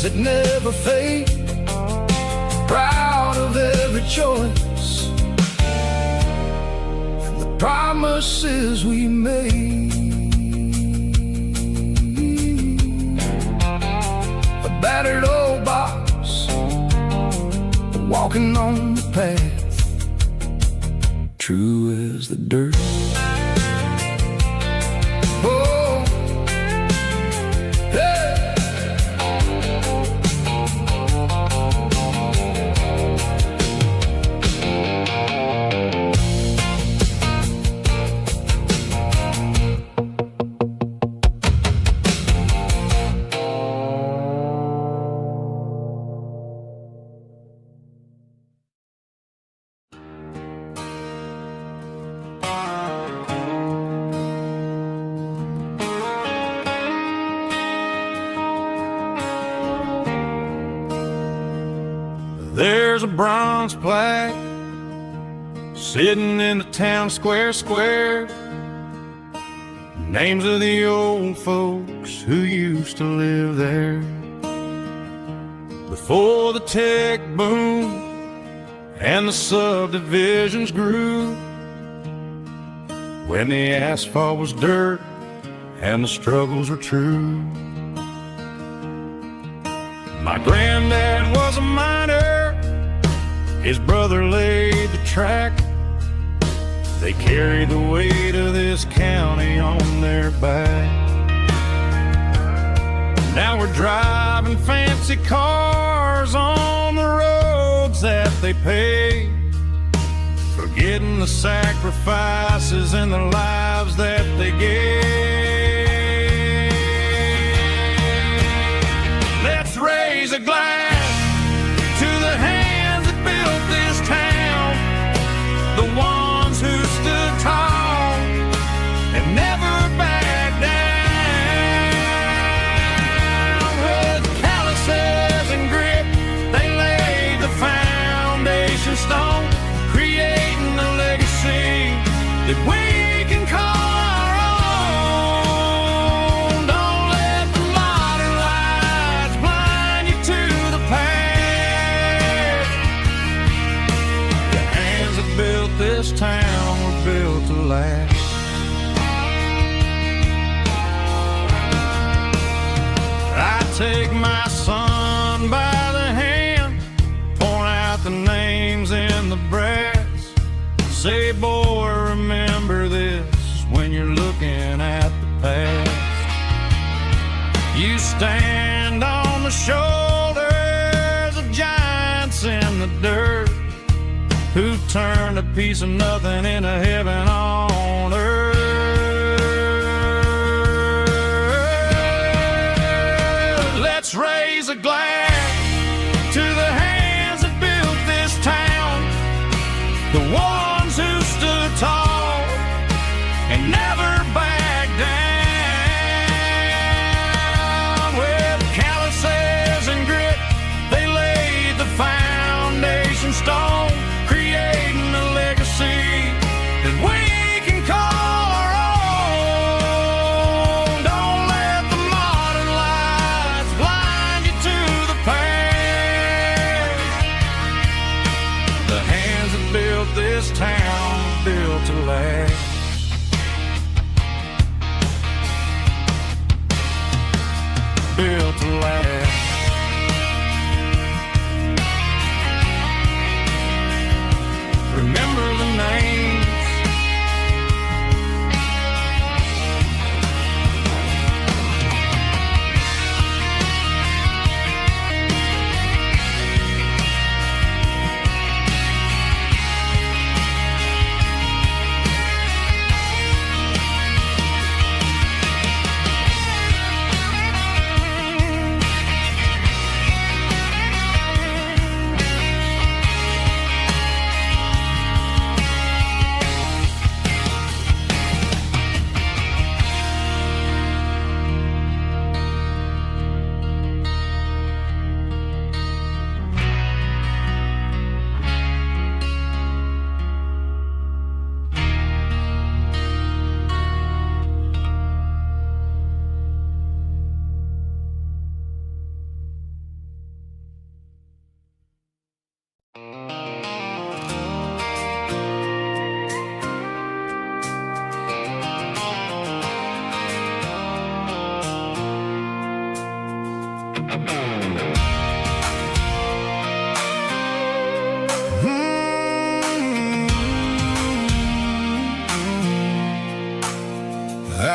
that never fade, proud of every choice and the promises we made. A battered old box, walking on the path, true as the dirt. Oh, hey. There's a bronze plaque sitting in the town square. Names of the old folks who used to live there before the tech boom and the subdivisions grew, when the asphalt was dirt and the struggles were true. My granddad was a miner, his brother laid the track. They carried the weight of this county on their back. Now we're driving fancy cars on the roads that they paved, forgetting the sacrifices and the lives that they gave. Let's raise a glass to the hands that built this town, the ones who stood tall and never backed down. With calluses and grit, they laid the foundation stone, creating a legacy that we can call our own. Don't let the modern lights blind you to the past. The hands that built this town were built to last. I take my son by the hand, point out the names in the brass. Say, boy, remember this when you're looking at the past. You stand on the shoulders of giants in the dirt, who turned a piece of nothing into heaven on earth. Let's raise a glass to the hands that built this town, the ones who stood tall and never backed down. With calluses and grit, they laid the foundation stone, creating a legacy that we can call our own. Don't let the modern lights blind you to the past. The hands that built this town built to last. Built to last. Remember the names.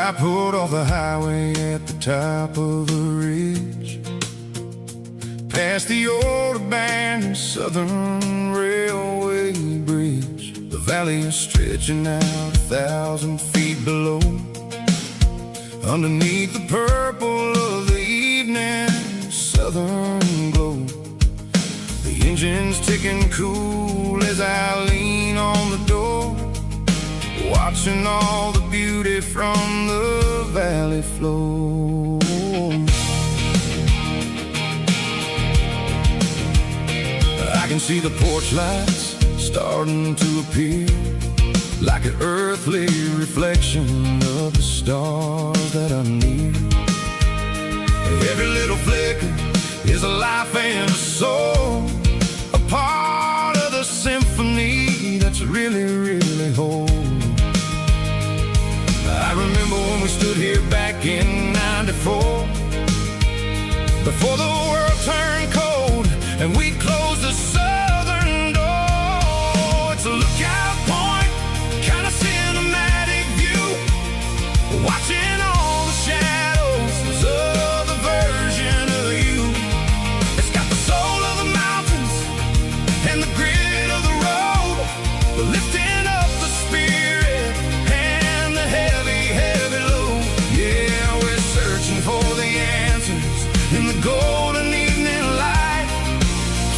I pulled off the highway at the top of a ridge, past the old abandoned Southern Railway bridge. The valley is stretching out 1,000 feet below, underneath the purple of the evening southern glow. The engine's ticking cool as I lean on the door, watching all the beauty from the valley flow. I can see the porch lights starting to appear, like an earthly reflection of the stars that are near. Every little flicker is a life and a soul, a part of the symphony that's really, really whole. I remember when we stood here back in '94, before the world turned cold and we closed the southern door. It's a lookout point, kind of cinematic view, watching all the shadows of the version of you. It's got the soul of the mountains and the grit of the road, lifting up the spirit and the heavy, heavy load. Yeah, we're searching for the answers in the golden evening light,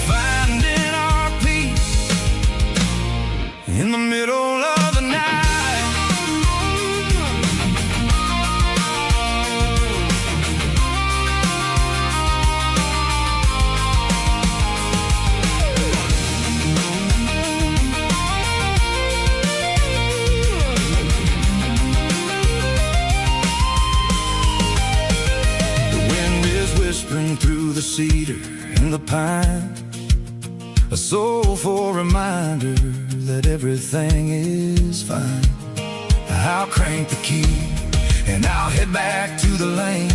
finding our peace in the middle of the night. Whispering through the cedar and the pine, a soulful reminder that everything is fine. I'll crank the key and I'll head back to the lane,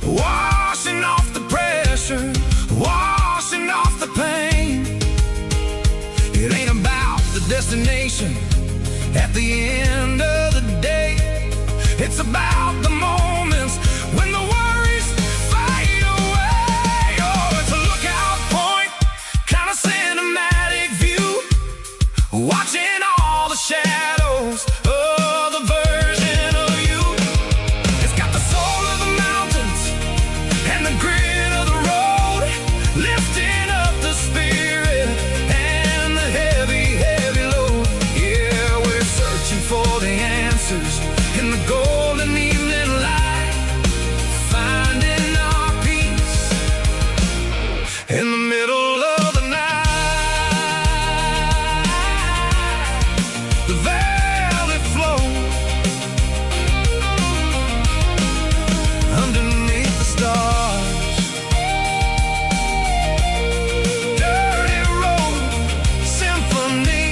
washing off the pressure, washing off the pain. It ain't about the destination at the end of the day, it's about the moments when the worries fade away. Oh, it's a lookout point, kind of cinematic view, watching all the shadows of the version of you. It's got the soul of the mountains and the grit of the road, lifting up the spirit and the heavy, heavy load. Yeah, we're searching for the answers in the golden evening light, finding our peace in the middle of the night. The valley flow underneath the stars, dirty road symphony.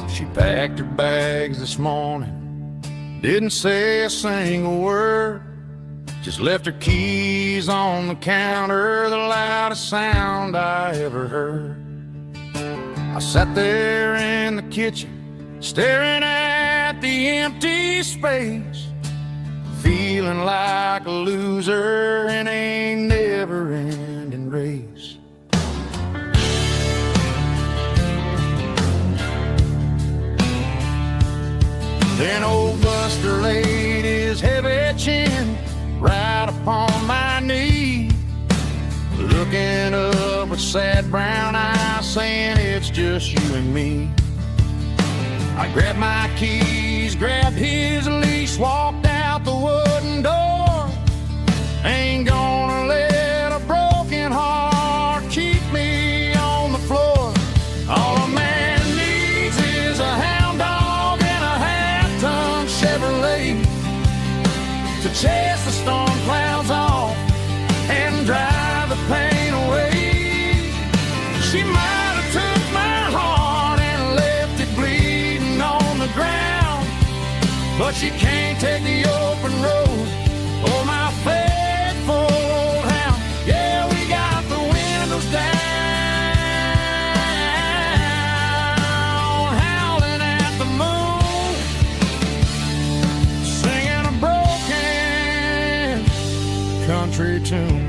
She packed her bags this morning, didn't say a single word, just left her keys on the counter, the loudest sound I ever heard. I sat there in the kitchen, staring at the empty space, feeling like a loser in a never-ending race. Then old Buster laid his heavy chin right upon my knee, looking up with sad brown eyes, saying it's just you and me. I grabbed my keys, grabbed his leash, walked down out the wooden door. Ain't gonna let a broken heart keep me on the floor. All a man needs is a hound dog and a half-ton Chevrolet to chase the storm clouds off and drive the pain away. She might have took my heart and left it bleeding on the ground, but she can't take the open road or my faithful old hound. Yeah, we got the windows down, howling at the moon, singing a broken country tune.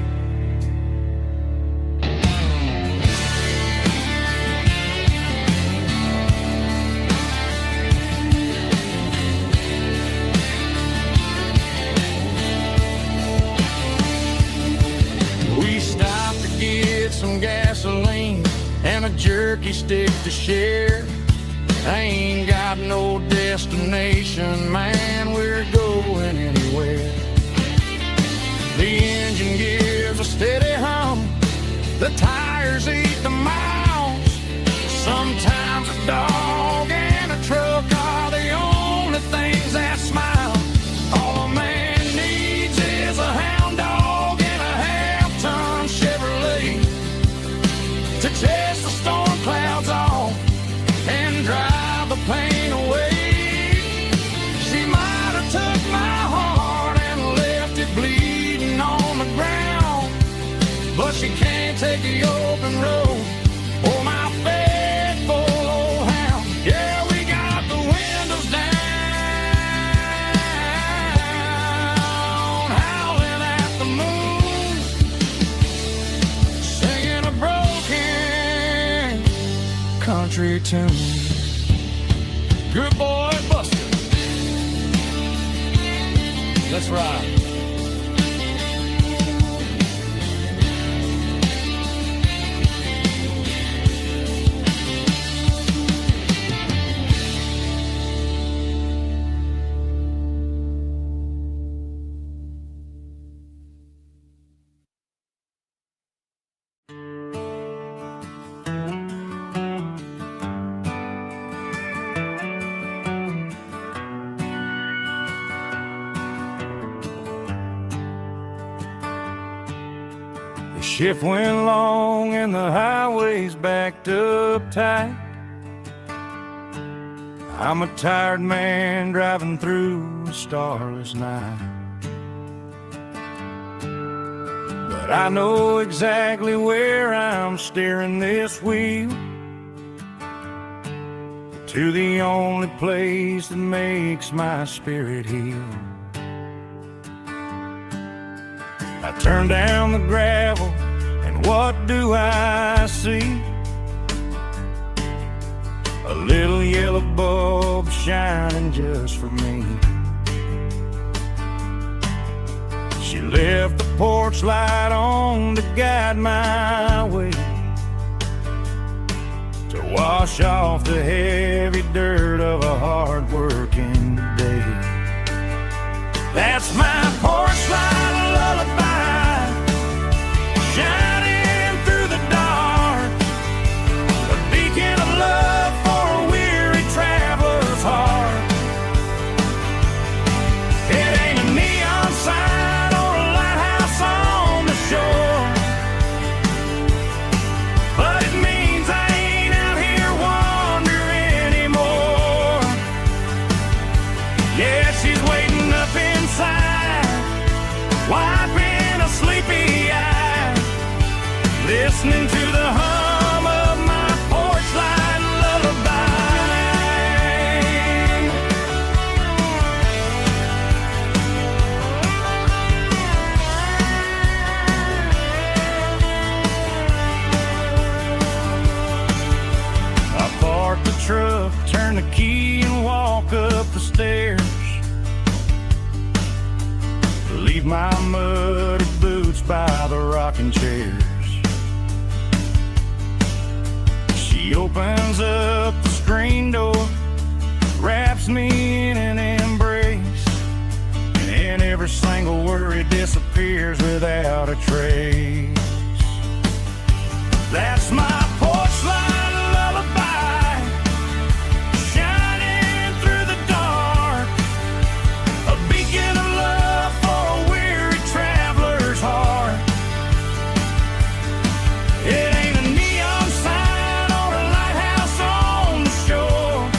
Some gasoline and a jerky stick to share. I ain't got no destination, man, we're going anywhere. The engine gives a steady hum, the tires eat the miles. Sometimes a dog and a truck are the only things that smile. All a man needs is a hound dog and a half-ton Chevrolet to chase the storm clouds off and drive the pain away. She might have took my heart and left it bleeding on the ground, but she can't take the open road or my faithful old hound. Yeah, we got the windows down, howling at the moon, singing a broken country tune. Good boy, Buster. Let's ride. The shift went long and the highway's backed up tight. I'm a tired man driving through a starless night, but I know exactly where I'm steering this wheel, to the only place that makes my spirit heal. I turn down the gravel, and what do I see? A little yellow bulb shining just for me. She left the porch light on to guide my way, to wash off the heavy dirt of a hard-working day. That's my porch light lullaby, shining through the dark, a beacon of love for a weary traveler's heart. It ain't a neon sign or a lighthouse on the shore, but it means I ain't out here wandering anymore. Yeah, she's waiting up inside, wiping a sleepy eye, listening to the hum of my porch light lullaby. I park the truck, turn the key and walk up the stairs, leave my muddy boots by the rocking chairs. She opens up the screen door, wraps me in an embrace, and disappears without a trace. That's my porch light lullaby, shining through the dark, a beacon of love for a weary traveler's heart. It ain't a neon sign or a lighthouse on the shore,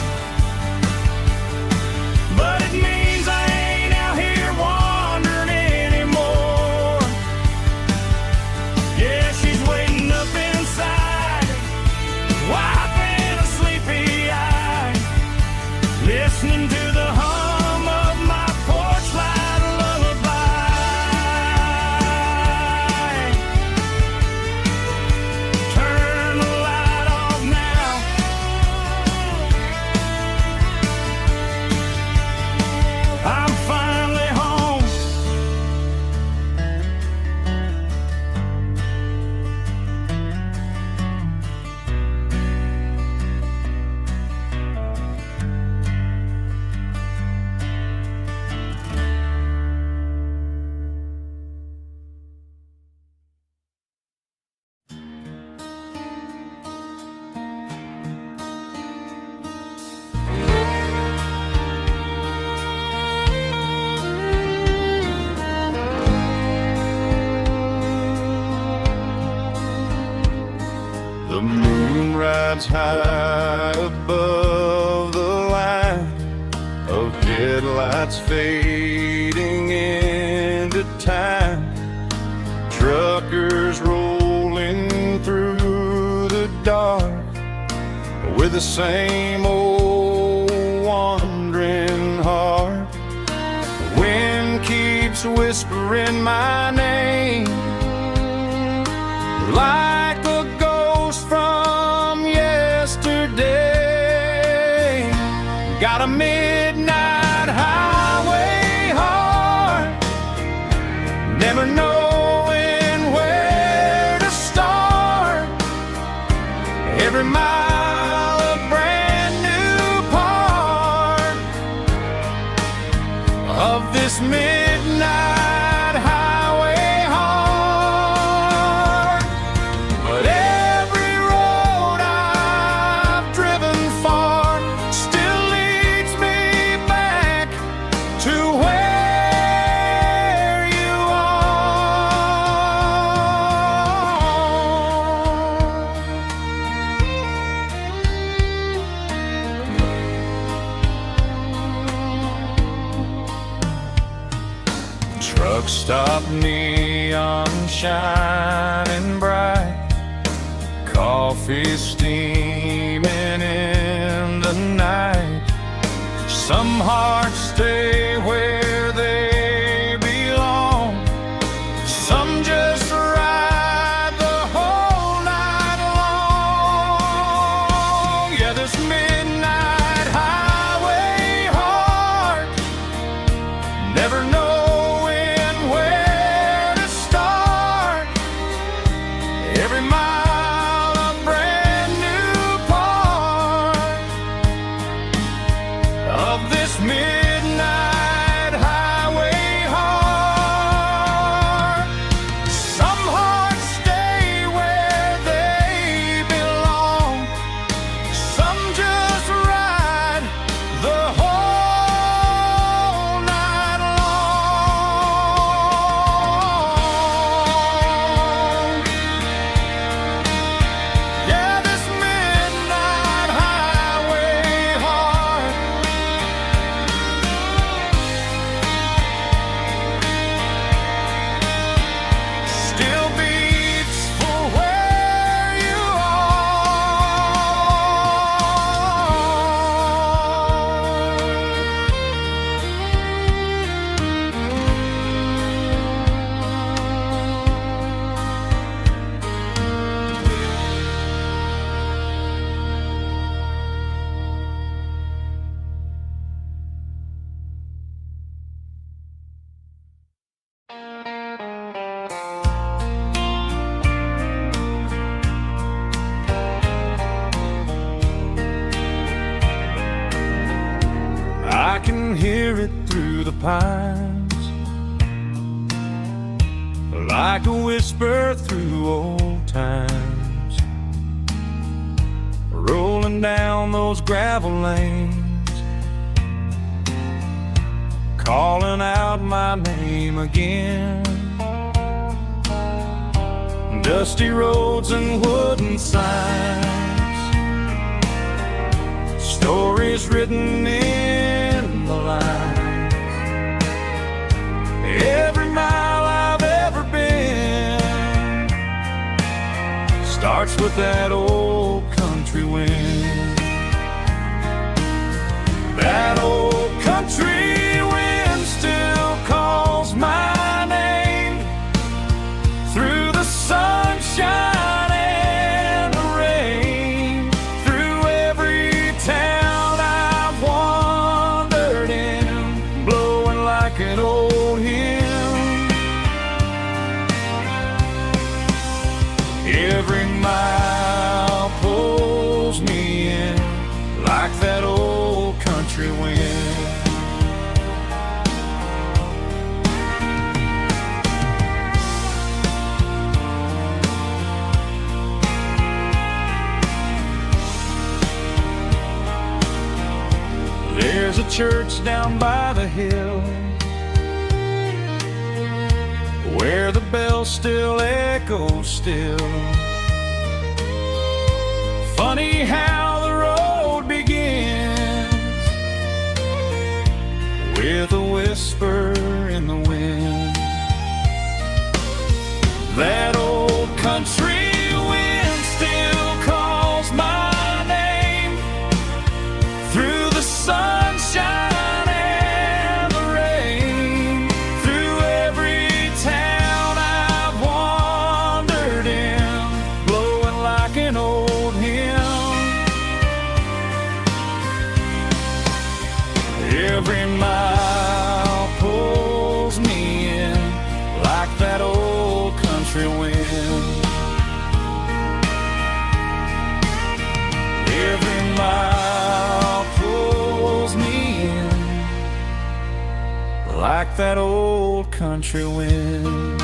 but it means I ain't out here wandering anymore. Yeah, she's waiting up inside, wiping a sleepy eye, listening to the hum of my porch light lullaby. Turn the light off now. I'm finally home. The moon rides high above the line of headlights fading into time. Truckers rolling through the dark with the same old wandering heart. The wind keeps whispering my name like a ghost from yesterday. Got a midnight highway heart, never knowing where to start. Every mile a brand new part of this midnight highway heart. But every road I've driven far still leads me back to where you are. Truck stop, neon shining bright, coffee steaming in the night. Some hearts stay where they belong, some just ride the whole night long. Yeah, this midnight highway heart, never knowing where to start. Every mile a brand new part of this midnight highway heart. Some hearts stay where they belong, some just ride the whole night long. Yeah, this midnight highway heart still beats for where you I can hear it through the pines, like a whisper through old times, rolling down those gravel lanes, calling out my name again. Dusty roads and wooden signs, stories written in the lines. Every mile I've ever been starts with that old country wind. That old country wind still calls my name through the sunshine and the rain, through every town I've wandered in, blowing like an old hymn. Every mile pulls me in like that old country wind. There's a church down by the hill where the bells still echo still. Funny how the road begins with a whisper in the wind. That old country wind still calls my name through the sunshine and the rain, through every town I've wandered in, blowing like an old hymn. Every mile pulls me in like that old country wind. Every mile pulls me in like that old country wind.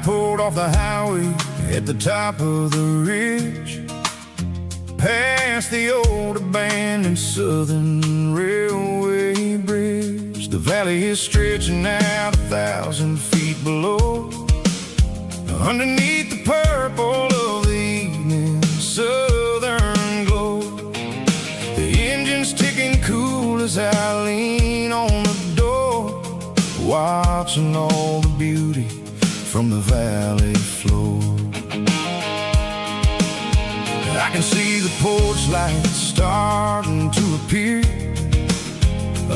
Pulled off the highway at the top of the ridge, past the old abandoned Southern Railway bridge. The valley is stretching out 1,000 feet below, underneath the purple of the evening southern glow. The engine's ticking cool as I lean on the door, watching all the beauty from the valley floor. I can see the porch lights starting to appear,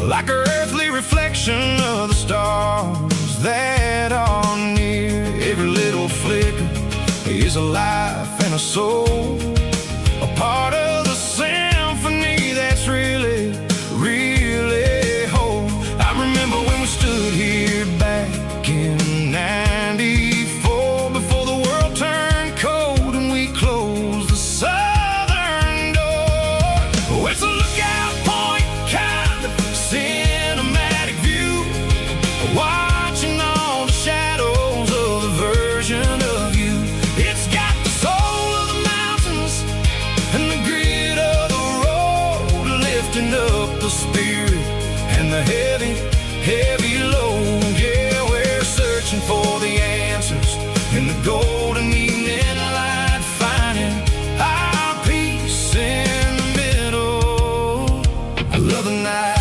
like an earthly reflection of the stars that are near. Every little flicker is a life and a soul, a part of the symphony that's really, really whole. I remember when we stood here back in '94, before the world turned cold and we closed the southern door. Well, it's a lookout point, kind of cinematic view, watching all the shadows of the version of you. It's got the soul of the mountains and the grit of the road, lifting up the spirit and the heavy, heavy load. Yeah, we're searching for the answers in the golden evening light, finding our peace in the middle of the night.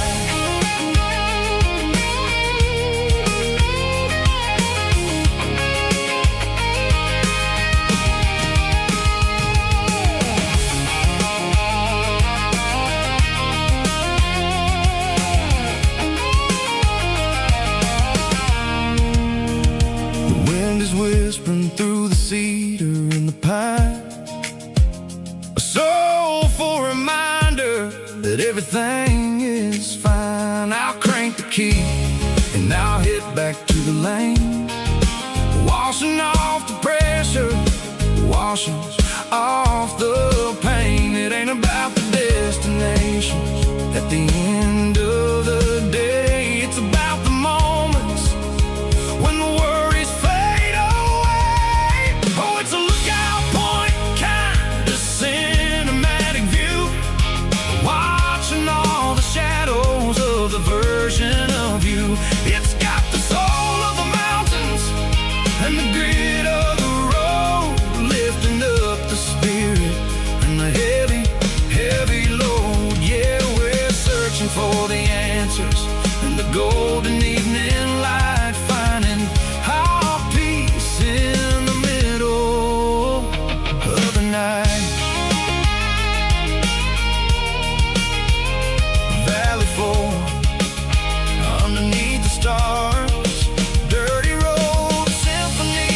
everything is fine. I'll crank the key and I'll hit back to the lane, washing off the pressure, washing off the pain. It ain't about the destination at the end of the day. It's about the moments when the worries fade away. Oh, it's a lookout point kind of cinematic view, watching all the shadows of the version of you. It's got the soul of the mountains and the grit of the road, lifting up the spirit and the heavy, heavy load. Yeah, we're searching for the answers and the golden evening light, finding our peace in the middle of the night. Valley floor underneath the stars, dirty road symphony.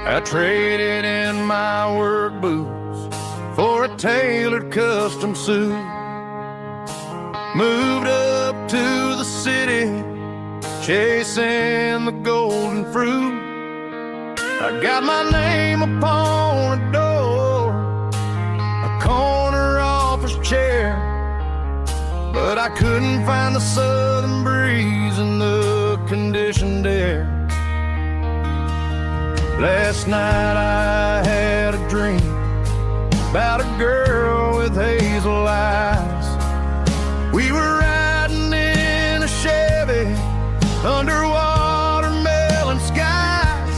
I traded in my work boots for a tailored custom suit, moved up to the city, chasing the golden fruit. I got my name upon a door, a corner office chair, but I couldn't find the southern breeze in the conditioned air. Last night I had a dream about a girl with hazel eyes. We were riding in a Chevy under watermelon skies.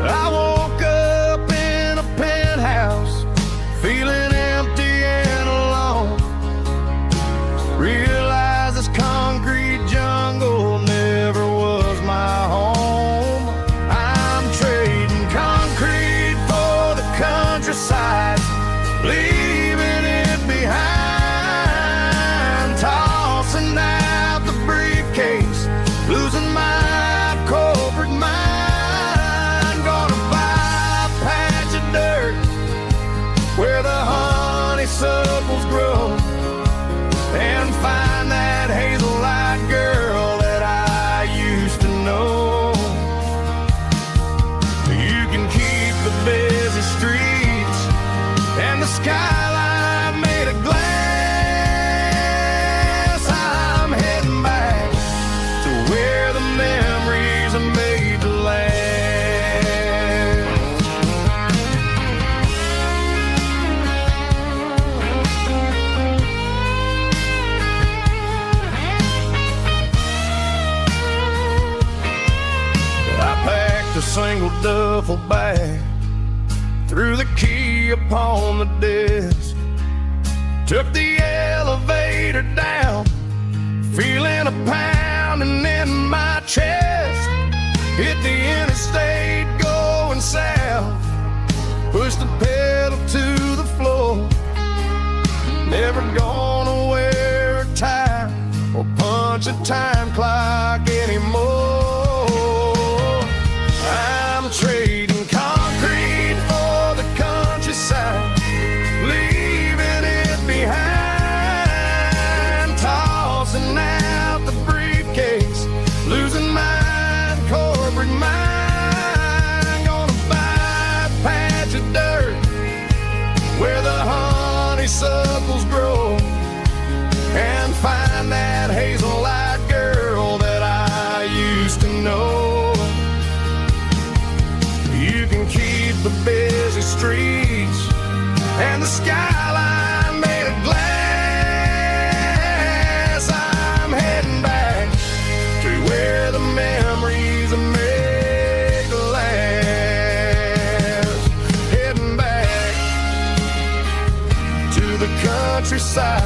I woke up in a penthouse feeling empty and alone. Realized this concrete jungle never was my home. Countryside, leaving it behind, tossing out the briefcase, losing my corporate mind. Gonna buy a patch of dirt where the honeysuckles grow and find that hazel-eyed girl that I used to know. You can keep the busy streets and the skyline made of glass. I'm heading back to where the memories are made to last. I packed a single duffel bag, threw the key upon the desk, took the elevator down, feeling a pounding in my chest. Hit the interstate going south, pushed the pedal to the floor. Never gonna wear a tie or punch a time clock anymore. I'm trading concrete for the countryside, leaving it behind, tossing out the briefcase, losing my corporate mind. Gonna buy a patch of dirt where the honeysuckles grow and find that hazel-eyed girl that I used to know. You can keep the busy streets and the skyline made of glass. I'm heading back to where the memories are made side.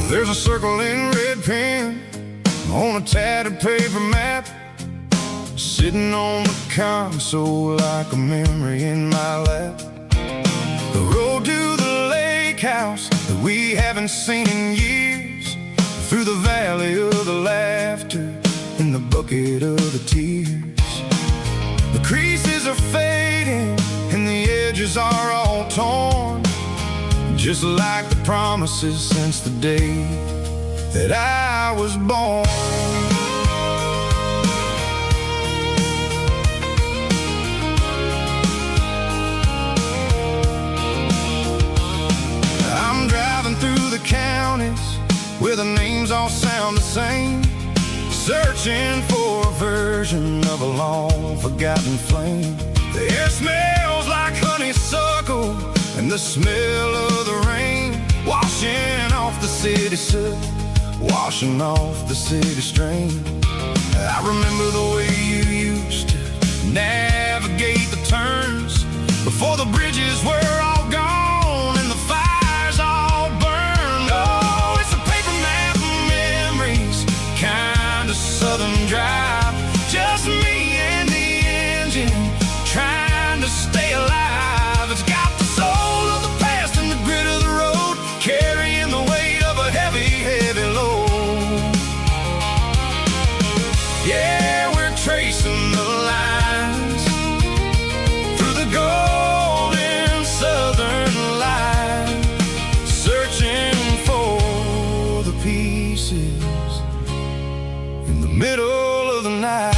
There's a circle in red pen on a tattered paper map, sitting on the console like a memory in my lap. The road to the lake house that we haven't seen in years, through the valley of the laughter in the bucket of the tears. The creases are fading and the edges are all torn, just like the promises since the day that I was born. I'm driving through the counties where the names all sound the same, searching for a version of a long forgotten flame. The air smells like honeysuckle and the smell of the rain, washing off the city soot, washing off the city strain. I remember the way you used to navigate the turns before the bridges were all gone and the fires all burned. Oh, it's a paper map of memories, kind of southern drive, just me and the engine trying to stay alive. It's got the soul of the past and the grit of the road, carrying the weight of a heavy, heavy load. Yeah, we're tracing the lines through the golden southern light, searching for the pieces in the middle of the night.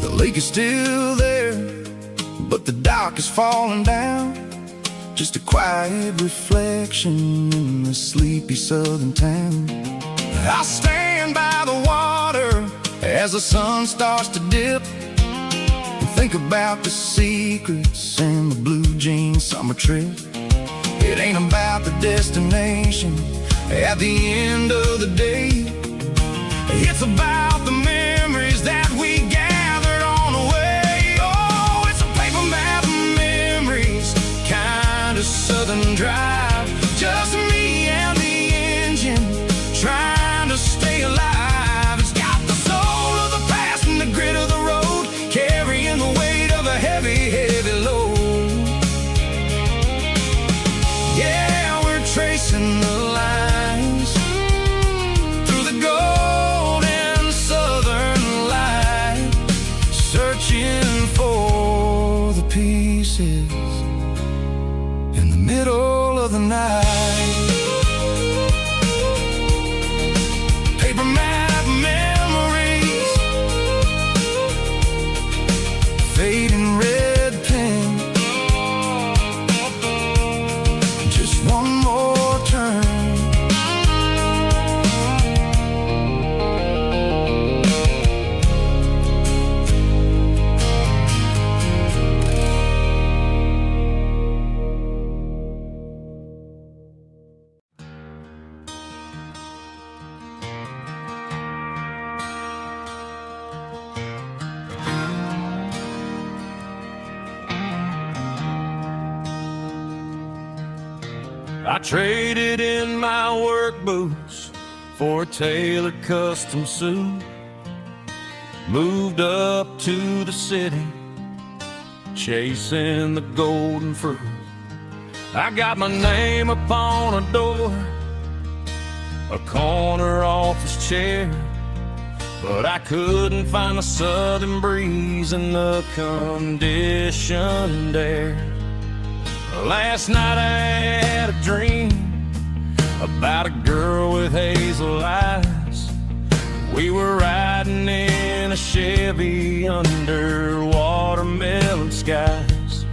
The lake is still there, but the dock is falling down, just a quiet reflection in the sleepy southern town. I stand by the water as the sun starts to dip, and think about the secrets and the blue jean summer trip. It ain't about the destination at the end of the day, it's about the memories that we gathered on the way. Oh, it's a paper map of memories, kind of southern drive, just me and the engine trying to stay alive. It's got the soul of the past and the grit of the road, carrying the weight of a heavy, heavy load. Yeah, we're tracing the lines through the golden southern light, searching for the pieces in the middle of the night. Paper map memories, fading red pen, just one more turn. I traded in my work boots for a tailored custom suit, moved up to the city, chasing the golden fruit. I got my name upon a door, a corner office chair, but I couldn't find the southern breeze in the conditioned air. Last night I had a dream about a girl with hazel eyes. We were riding in a Chevy under watermelon skies.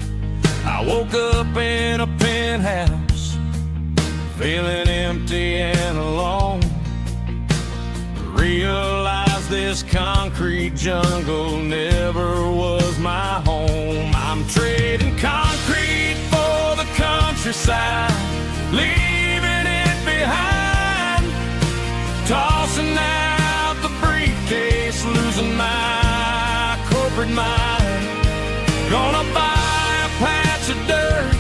I woke up in a penthouse, feeling empty and alone. Realized this concrete jungle never was my home. I'm trading concrete for the countryside, leaving it behind, tossing out the briefcase, losing my corporate mind. Gonna buy a patch of dirt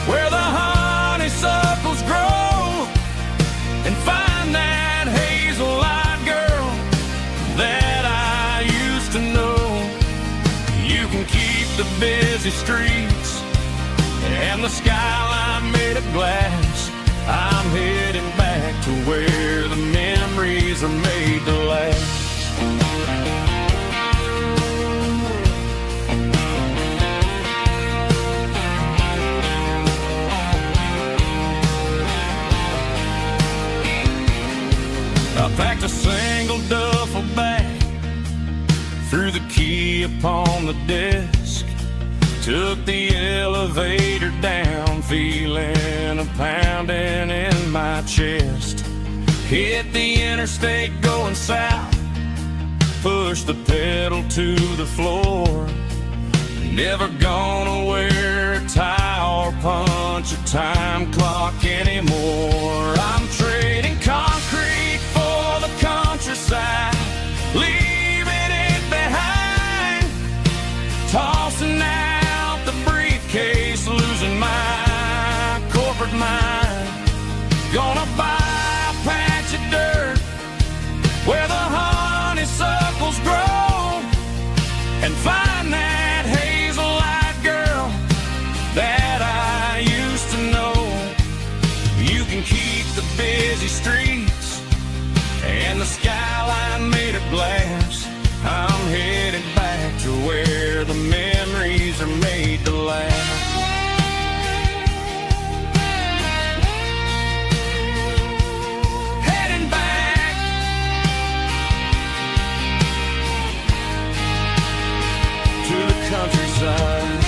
where the honeysuckles grow and find that hazel-eyed girl that I used to know. You can keep the busy streets and the skyline made of glass. I'm heading back to where the memories are made to last. I packed a single duffel bag, threw the key upon the desk, took the elevator down, feeling a pounding in my chest. Hit the interstate going south, pushed the pedal to the floor. Never gonna wear a tie or punch a time clock anymore. I'm trading concrete for the countryside, leaving it behind, tossing out the briefcase, losing my corporate mind. Gonna buy a patch of dirt where the honeysuckles grow and find that hazel-eyed girl that I used to know. You can keep the busy streets and the skyline made of glass. I'm headed back to where the memories are made to last. Heading back to the countryside.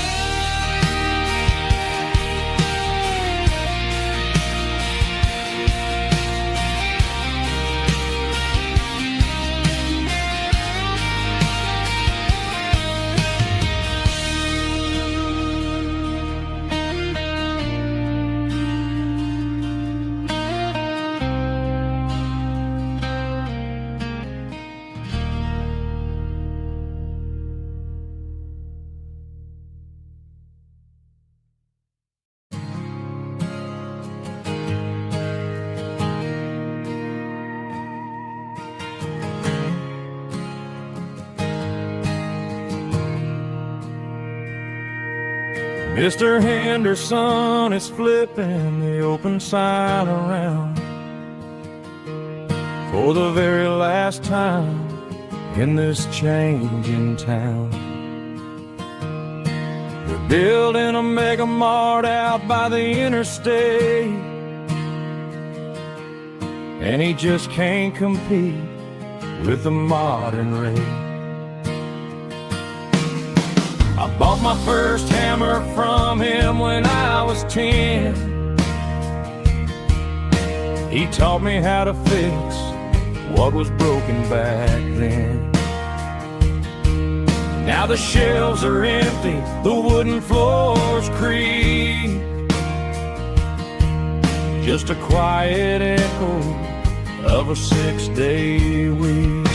Mr. Henderson is flipping the open sign around for the very last time in this changing town. They're building a mega mart out by the interstate, and he just can't compete with the modern rate. I bought my first hammer from him when I was 10. He taught me how to fix what was broken back then. Now the shelves are empty, the wooden floors creak, just a quiet echo of a 6-day week.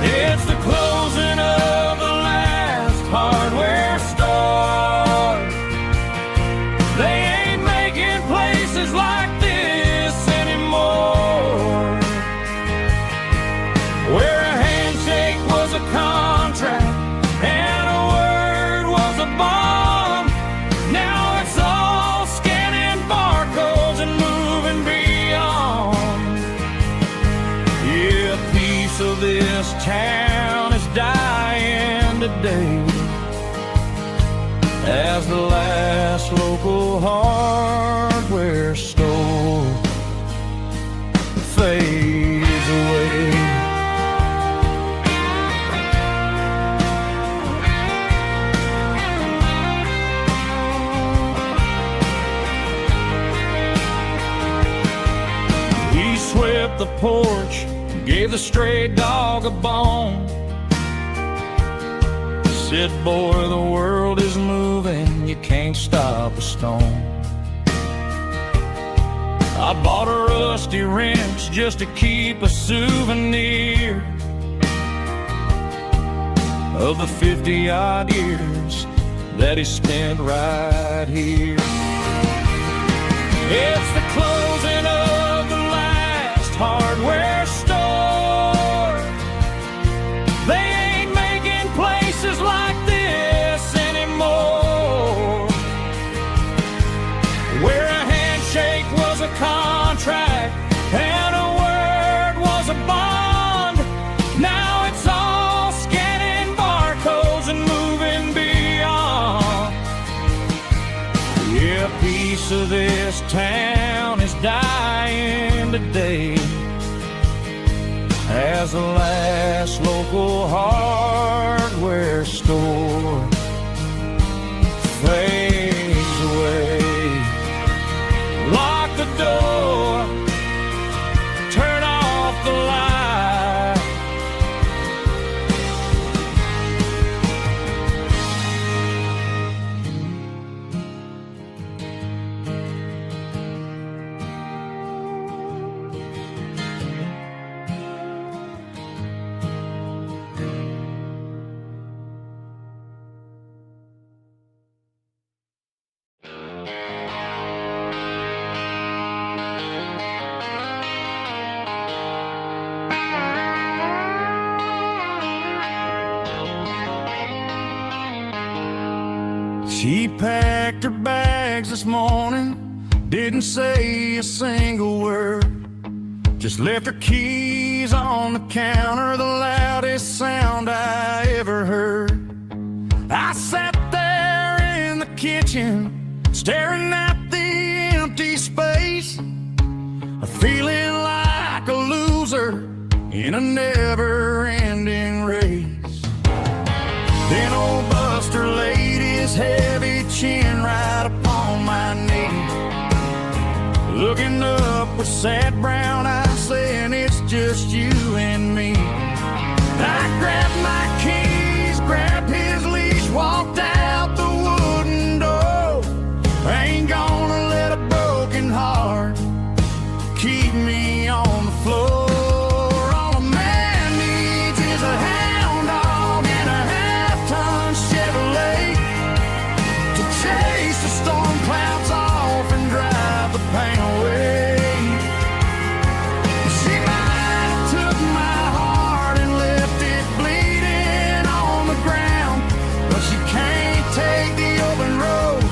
It's the closing of the last hardware store. They ain't making places like this anymore, where a local hardware store fades away. He swept the porch, gave the stray dog a bone. Said, boy, the world is moving, you can't stop a stone. I bought a rusty wrench just to keep a souvenir of the 50-odd years that he spent right here. It's the closing of the last hardware store. They ain't making places like this anymore, where a handshake was a contract and a word was a bond. Now it's all scanning barcodes and moving beyond. Yeah, a piece of this town is dying today as the last local hardware store fades away. Lock the door, turn off the light. She packed her bags this morning, didn't say a single word, just left her keys on the counter, the loudest sound I ever heard. I sat there in the kitchen, staring at the empty space, feeling like a loser in a never-ending race. Then old Buster laid his heavy chin right upon my knee, looking up with sad brown eyes, saying it's just you and me. I grabbed my keys, grabbed his leash, walked out the wooden door. I ain't gonna let a broken heart keep me on the floor. All a man needs is a hound dog and a half-ton Chevrolet to chase the storm clouds off and drive the pain away. She might have took my heart and left it bleeding on the ground, but she can't take the open road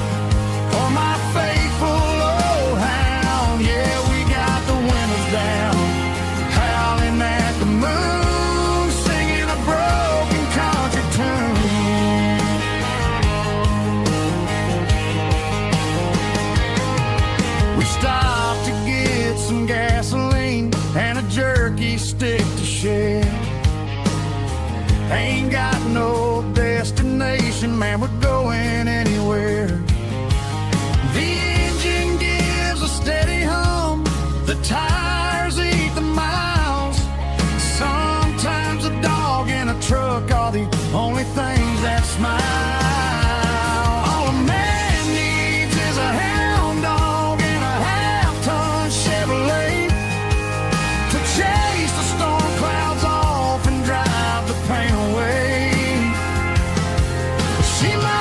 or my faithful old hound. Yeah, we got the windows down, howling at the moon, singing a broken country tune. We stopped to get some gasoline and a jerky stick to share. Ain't got no destination, man, we're going anywhere. The engine gives a steady hum, the tires eat the miles. Sometimes a dog and a truck are the only things that smile. All a man needs is a hound dog and a half-ton Chevrolet to chase the storm clouds off and drive the pain away. She might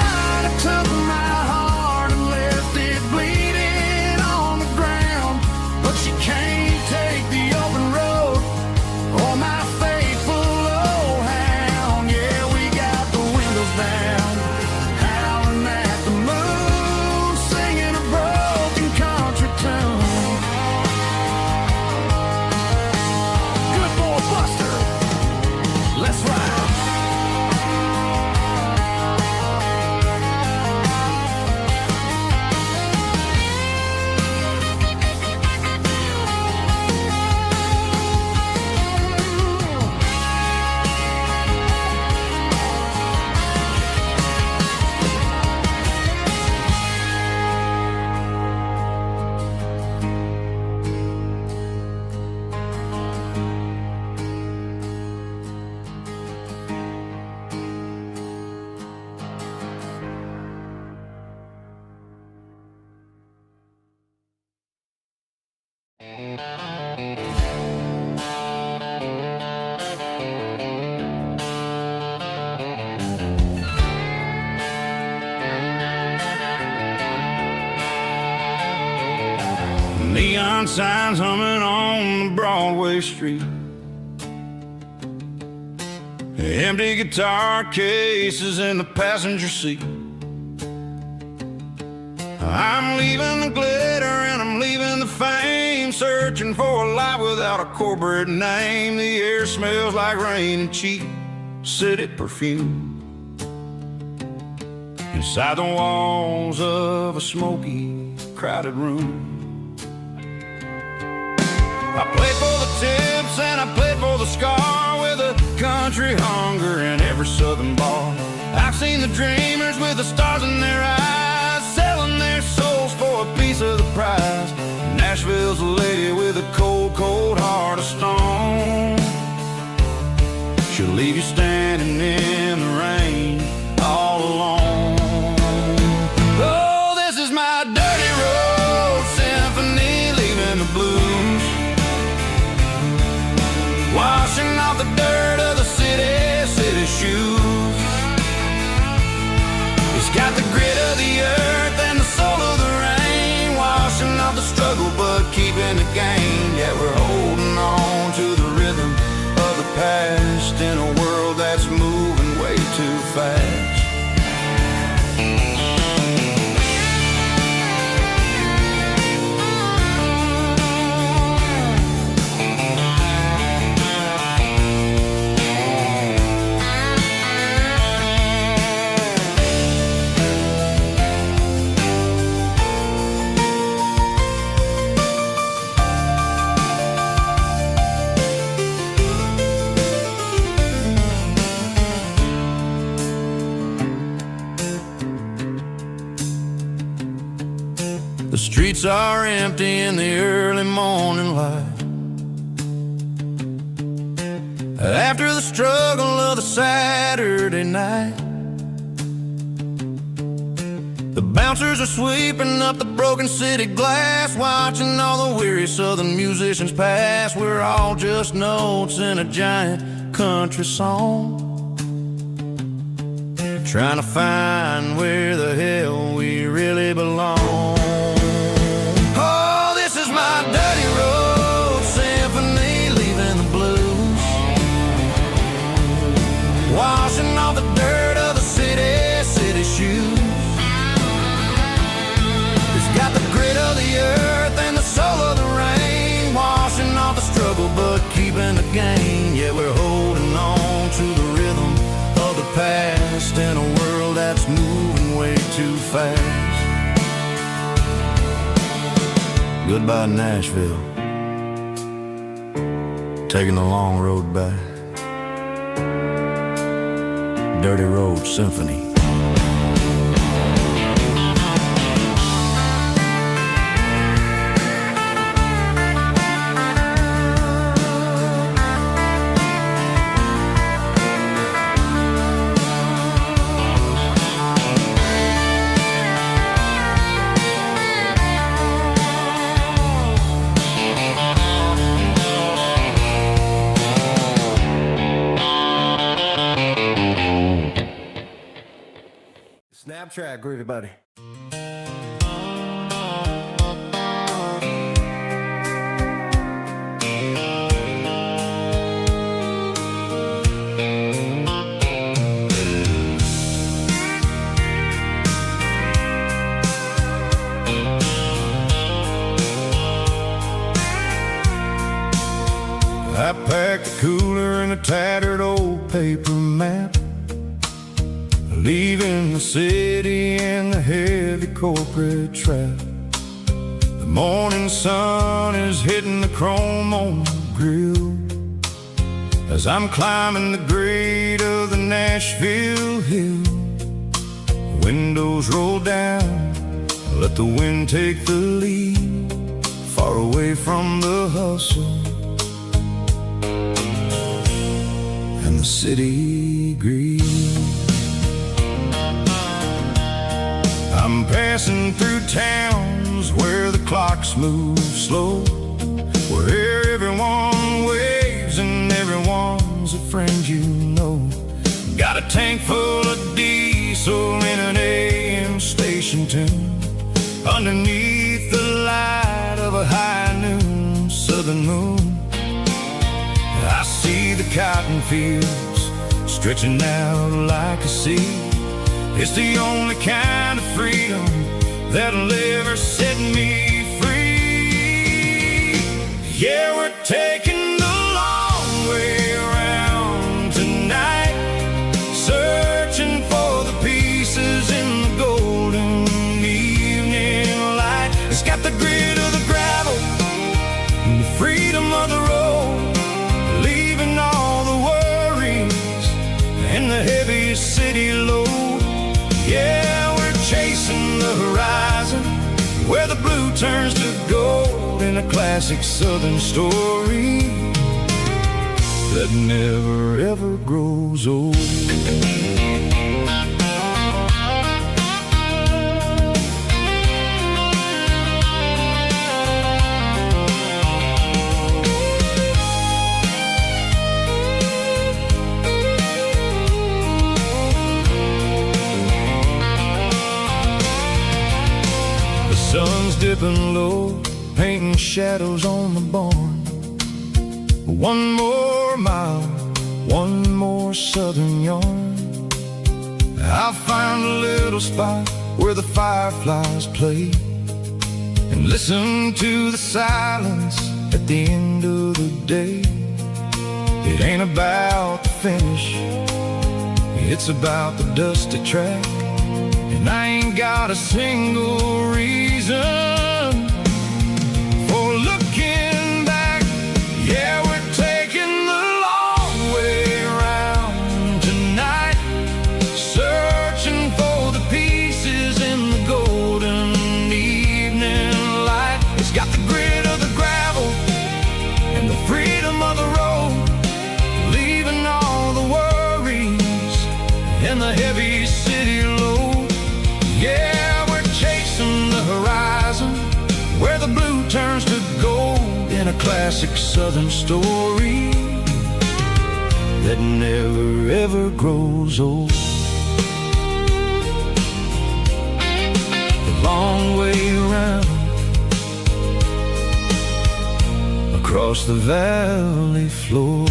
Neon signs humming on the Broadway street. Empty guitar cases in the passenger seat. I'm leaving the glitter and I'm leaving the fame, searching for a life without a corporate name. The air smells like rain and cheap city perfume. Inside the walls of a smoky, crowded room. I played for the tips and I played for the scar, with a country hunger in every southern bar. I've seen the dreamers with the stars in their eyes, selling their souls for a piece of the prize. Nashville's a lady with a cold, cold heart of stone. She'll leave you standing in the rain all alone. Oh, this is my dirty road symphony, leaving the blues, washing off the dirt of the city shoes. It's got the grit of the earth and the soul of the rain, washing off the struggle but keeping the gain. Yeah, we're holding on to the rhythm of the past in a world that's moving way too fast. The streets are empty in the early morning light, after the struggle of the Saturday night. The bouncers are sweeping up the broken city glass, watching all the weary southern musicians pass. We're all just notes in a giant country song, trying to find where the hell we really belong. Oh, this is my dirty road symphony, leaving the blues, washing off the dirt of the city shoes. It's got the grit of the earth and the soul of the rain, washing off the struggle but keeping the gain. Yeah, we're holding on to the rhythm of the past in a world that's moving way too fast. Goodbye, Nashville, taking the long road back. Dirty Road Symphony. Snap track, groovy buddy. I packed a cooler and a tattered old paper map, leaving the city in the heavy corporate trap. The morning sun is hitting the chrome on the grill as I'm climbing the grade of the Nashville hill. Windows roll down, let the wind take the lead, far away from the hustle and the city greed. I'm passing through towns where the clocks move slow, where everyone waves and everyone's a friend you know. Got a tank full of diesel in an AM station tune, underneath the light of a high cotton fields stretching out like a sea. It's the only kind of freedom that'll ever set me free. Yeah, we're taking the long way around tonight, searching for the pieces in the golden evening light. It's got the grit of the gravel and the freedom of the road, leaving all the worries and the heavy city load. Yeah, we're chasing the horizon where the blue turns to gold, in a classic southern story that never ever grows old. Sun's dipping low, painting shadows on the barn. One more mile, one more southern yarn. I'll find a little spot where the fireflies play and listen to the silence at the end of the day. It ain't about the finish, it's about the dusty track. And I ain't got a single reason for looking back. Yeah, we're taking the long way around tonight, searching for the pieces in the golden evening light. It's got the grit of the gravel and the freedom of the road, leaving all the worries and the heavy city load. Yeah, we're chasing the horizon where the blue turns to gold, in a classic southern story that never ever grows old. The long way around across the valley floor,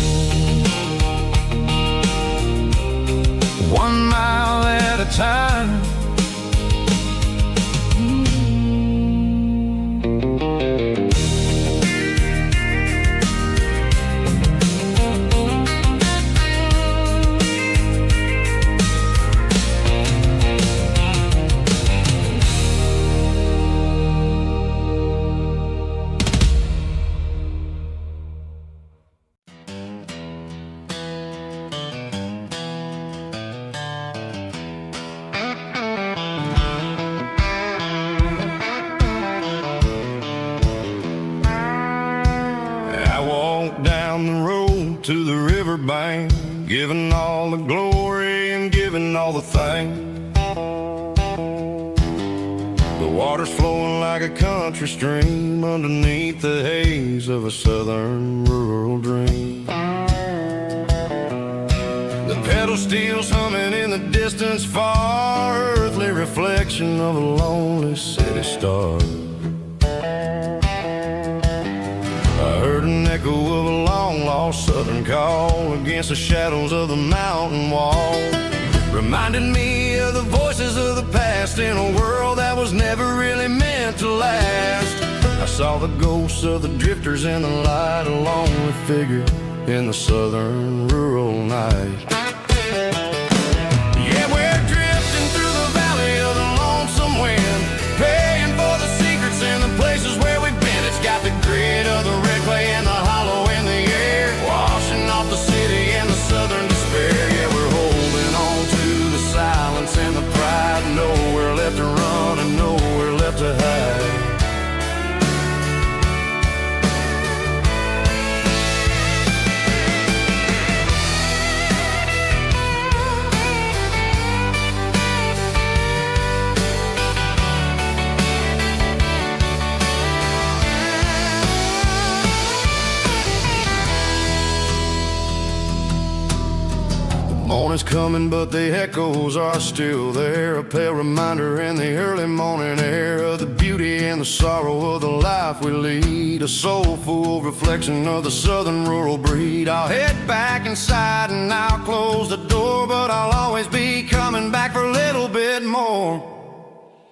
1 mile at a time. Down the road to the riverbank, giving all the glory and giving all the thanks. The water's flowing like a country stream underneath the haze of a southern rural dream. The pedal steel's humming in the distance far, earthly reflection of a lonely city star. I heard an echo of a long-lost southern call against the shadows of the mountain wall, reminded me of the voices of the past in a world that was never really meant to last. I saw the ghosts of the drifters in the light, a lonely figure in the southern rural night. Yeah, we're drifting through the valley of the lonesome wind, paying for the secrets and the places where we've been. It's got the grit of the red clay and the hollow in the air, washing off the city and the southern despair. Yeah, we're holding on to the silence and the pride, nowhere left to run and nowhere left to hide. is coming, but the echoes are still there. A pale reminder in the early morning air of the beauty and the sorrow of the life we lead. A soulful reflection of the southern rural breed. I'll head back inside and I'll close the door, but I'll always be coming back for a little bit more.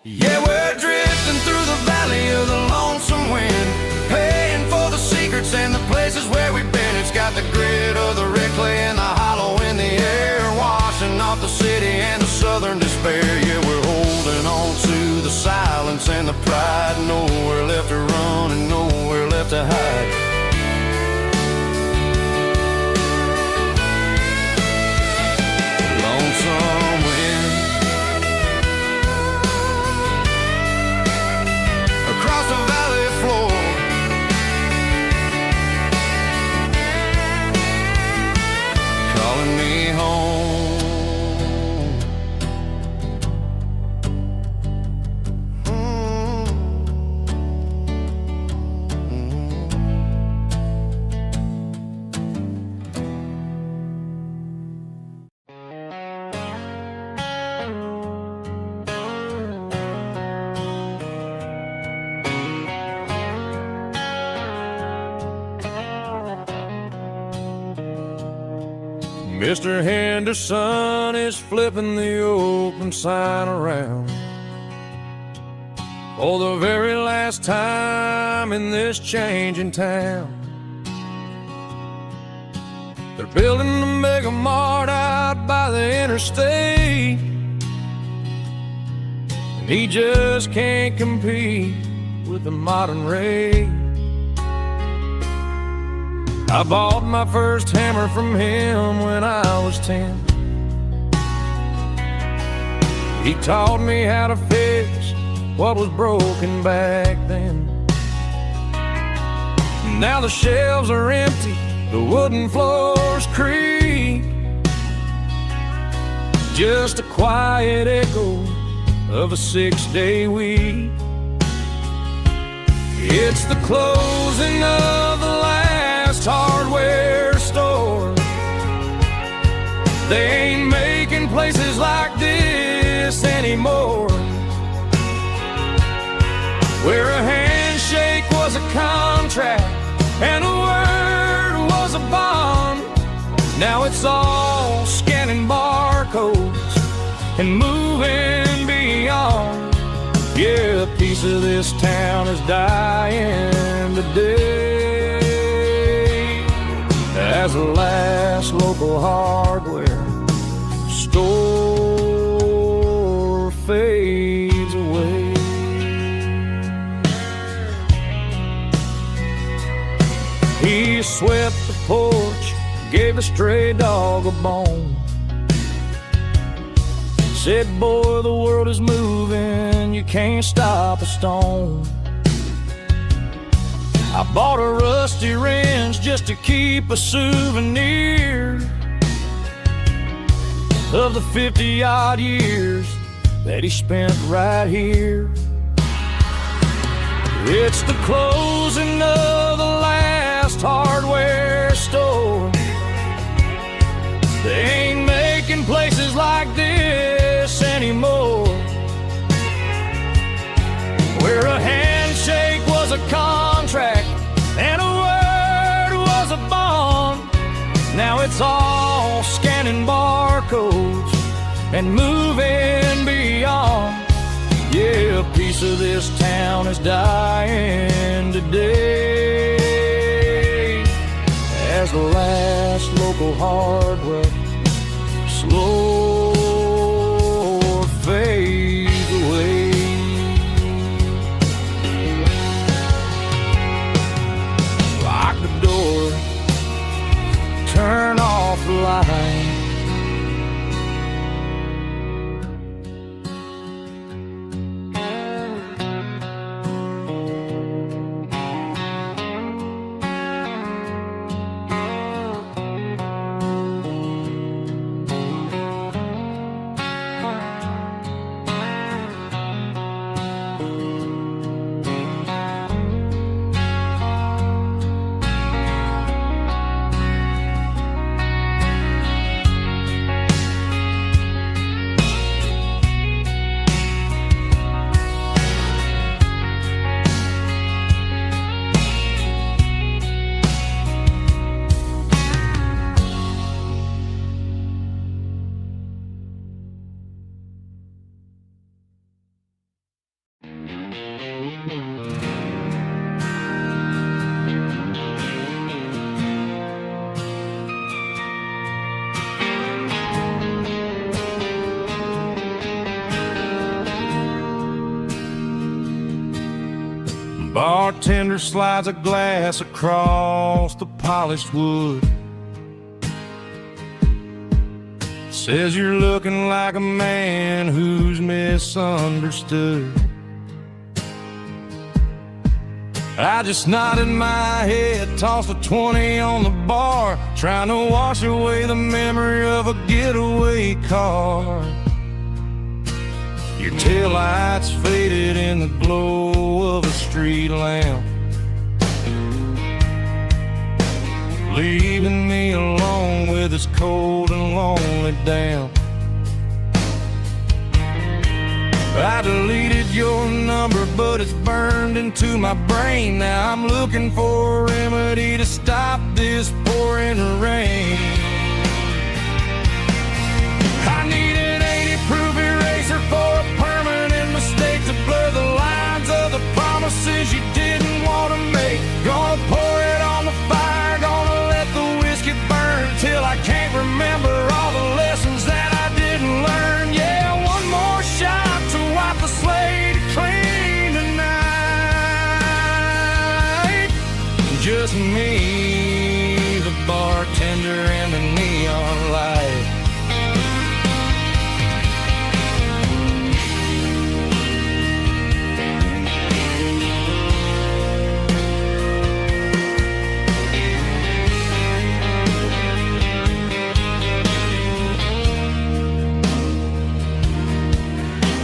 Yeah, we're drifting through the valley of the lonesome wind, paying for the secrets and the places where we've been. It's got the grit of the red clay and the hollow in the air, washing off the city and the southern despair. Yeah, we're holding on to the silence and the pride. Nowhere left to run and nowhere left to hide. Lonesome wind across the valley floor, calling me home. Mr. Henderson is flipping the open sign around for the very last time in this changing town. They're building a mega mart out by the interstate, and he just can't compete with the modern rate. I bought my first hammer from him when I was 10. He taught me how to fix what was broken back then. Now the shelves are empty, the wooden floors creak, just a quiet echo of a 6-day week. It's the closing of the last hardware store. They ain't making places like this anymore, where a handshake was a contract and a word was a bond. Now it's all scanning barcodes and moving beyond. Yeah, a piece of this town is dying today as the last local hardware store fades away. He swept the porch, gave a stray dog a bone, said, boy, the world is moving, you can't stop a stone. I bought a rusty wrench just to keep a souvenir of the 50-odd years that he spent right here. It's the closing of the last hardware store. They ain't making places like this anymore, where a handshake was a contract and a word was a bond. Now it's all scanning barcodes and moving beyond. Yeah, a piece of this town is dying today as the last local hardware slow fades away. Lock the door, turn off the light. Bartender slides a glass across the polished wood. Says you're looking like a man who's misunderstood. I just nodded my head, tossed a 20 on the bar, trying to wash away the memory of a getaway car. Your taillights faded in the glow of a street lamp, leaving me alone with this cold and lonely damp. I deleted your number, but it's burned into my brain. Now I'm looking for a remedy to stop this pouring rain. I need an 80-proof eraser for a permanent mistake, to blur the lines of the promises you didn't want to make. Gonna pour it on the fire, gonna let the whiskey burn till I can't remember all the lessons that I didn't learn. Yeah, one more shot to wipe the slate clean tonight. Just me, the bartender, and the neon light.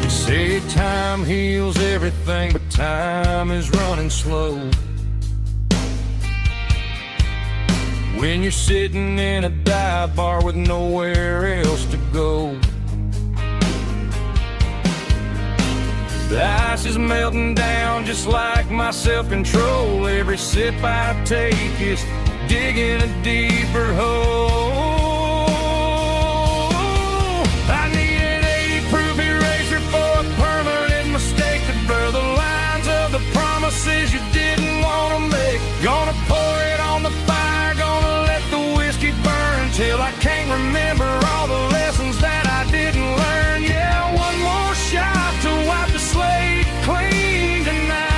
Say time heals everything, but time is running slow. When you're sitting in a dive bar with nowhere else to go, the ice is melting down just like my self-control. Every sip I take is digging a deeper hole. I need an 80-proof eraser for a permanent mistake, to blur the lines of the promises you didn't want to make. Gonna pour it on the fire, gonna let the whiskey burn till I can't remember all the lessons that I didn't learn. Yeah, one more shot to wipe the slate clean tonight.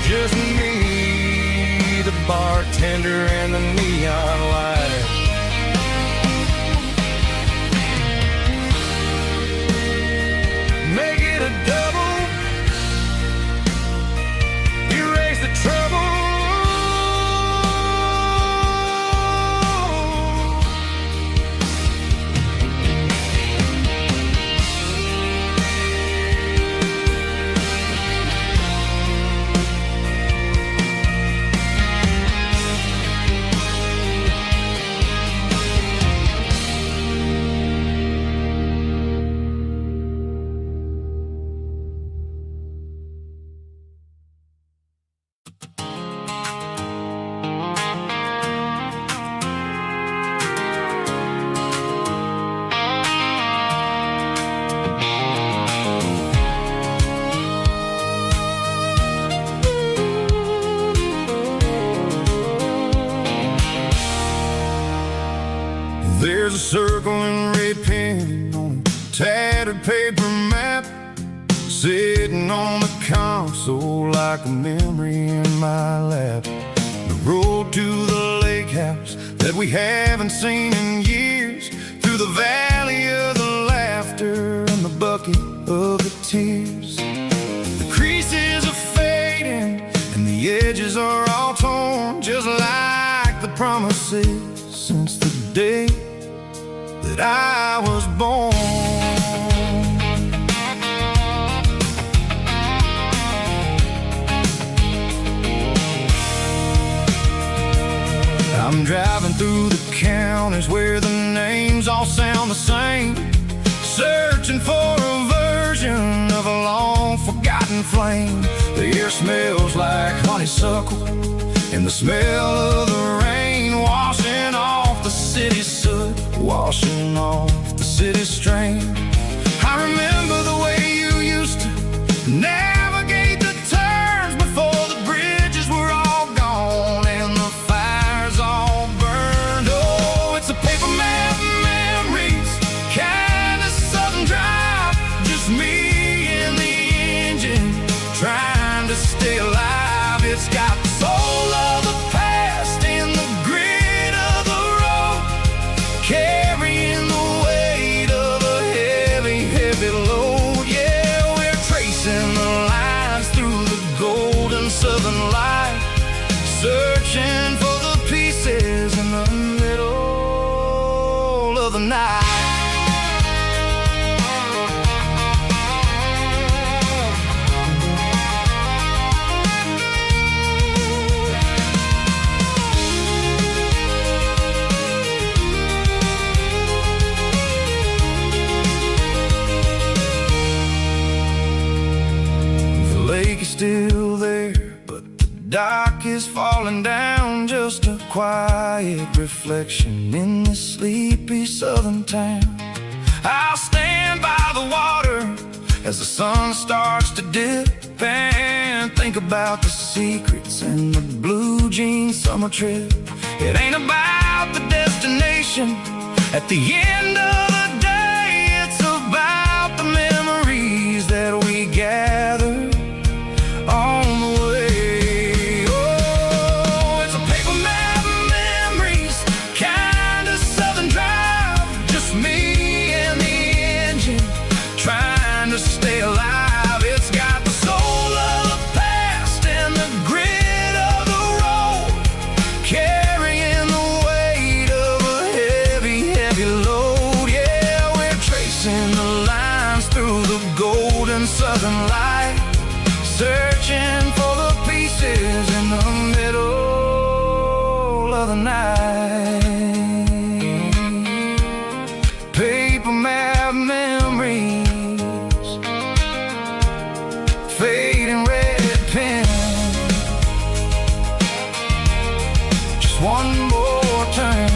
Just me, the bartender, and the neon light. Make it a double, erase the trouble. There's a circle in red pen on a tattered paper map, sitting on the console like a memory in my lap. The road to the lake house that we haven't seen in years, through the valley of the laughter and the bucket of the tears. The creases are fading and the edges are all torn, just like the promises since the day that I was born. I'm driving through the counties where the names all sound the same, searching for a version of a long forgotten flame. The air smells like honeysuckle and the smell of the rain, washing off the city's soot, washing off the city's strain. I remember the way you used to navigate the turns before the bridges were all gone and the fires all burned. Oh, it's a paper map memories, kind of sudden drive, just me and the engine lake is still there, but the dock is falling down. Just a quiet reflection in this sleepy southern town. I'll stand by the water as the sun starts to dip and think about the secrets and the blue jean summer trip. It ain't about the destination at the end of the day. It's about the memories that we gather on the way. Oh, it's a paper map of memories, kind of southern drive. Just me and the engine trying to stay alive. It's got the soul of the past and the grit of the road, carrying the weight of a heavy, heavy load. Yeah, we're tracing the lines through the golden southern light, searching for the pieces in the middle of the night. Paper map memories, fading red pen, just one more turn.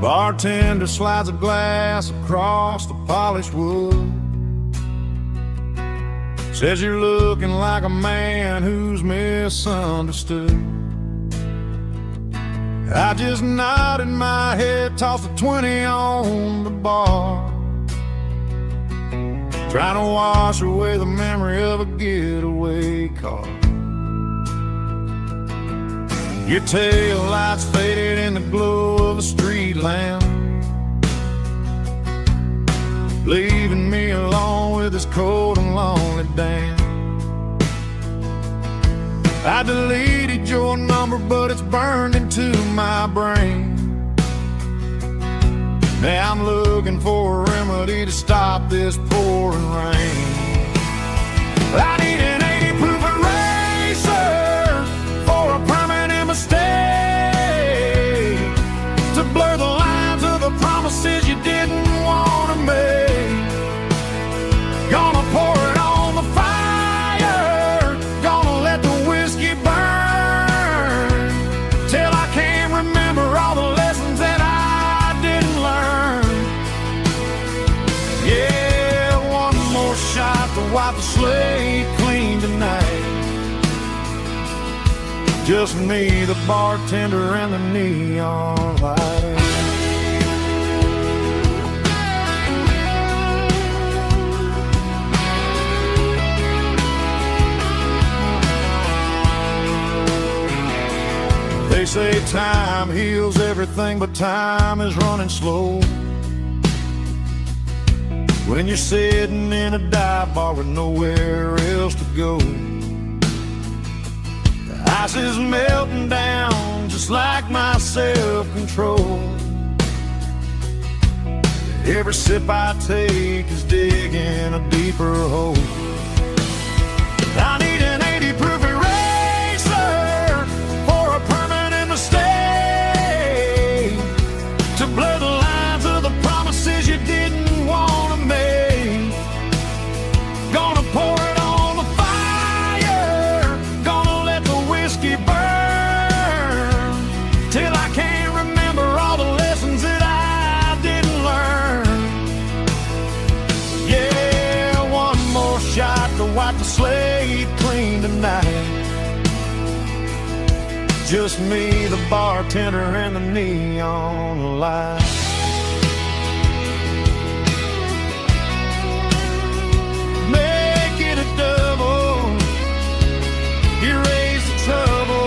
Bartender slides a glass across the polished wood. Says you're looking like a man who's misunderstood. I just nodded my head, tossed a 20 on the bar, trying to wash away the memory of a getaway car. Your tail lights faded in the glow of a street lamp, leaving me alone with this cold and lonely damn. I deleted your number, but it's burned into my brain. Now I'm looking for a remedy to stop this pouring rain. I need an 80 proof eraser for a permanent mistake, to blur the lines of the promises you didn't want to make. Gonna pour it on the fire, gonna let the whiskey burn, till I can't remember all the lessons that I didn't learn. Yeah, one more shot to wipe the slate clean tonight. Just me, the bartender, and the neon light. They say time heals everything, but time is running slow when you're sitting in a dive bar with nowhere else to go. The ice is melting down just like my self-control. Every sip I take is digging a deeper hole. I need an 80 proof eraser for a permanent mistake, to blur the lines of the promises you didn't want to make. Gonna pour it on the fire, gonna let the whiskey burn, till I can't remember all the lessons that I didn't learn. Yeah, one more shot to wipe the slate clean tonight. Just me, the bartender, and the neon light. Make it a double, erase the trouble.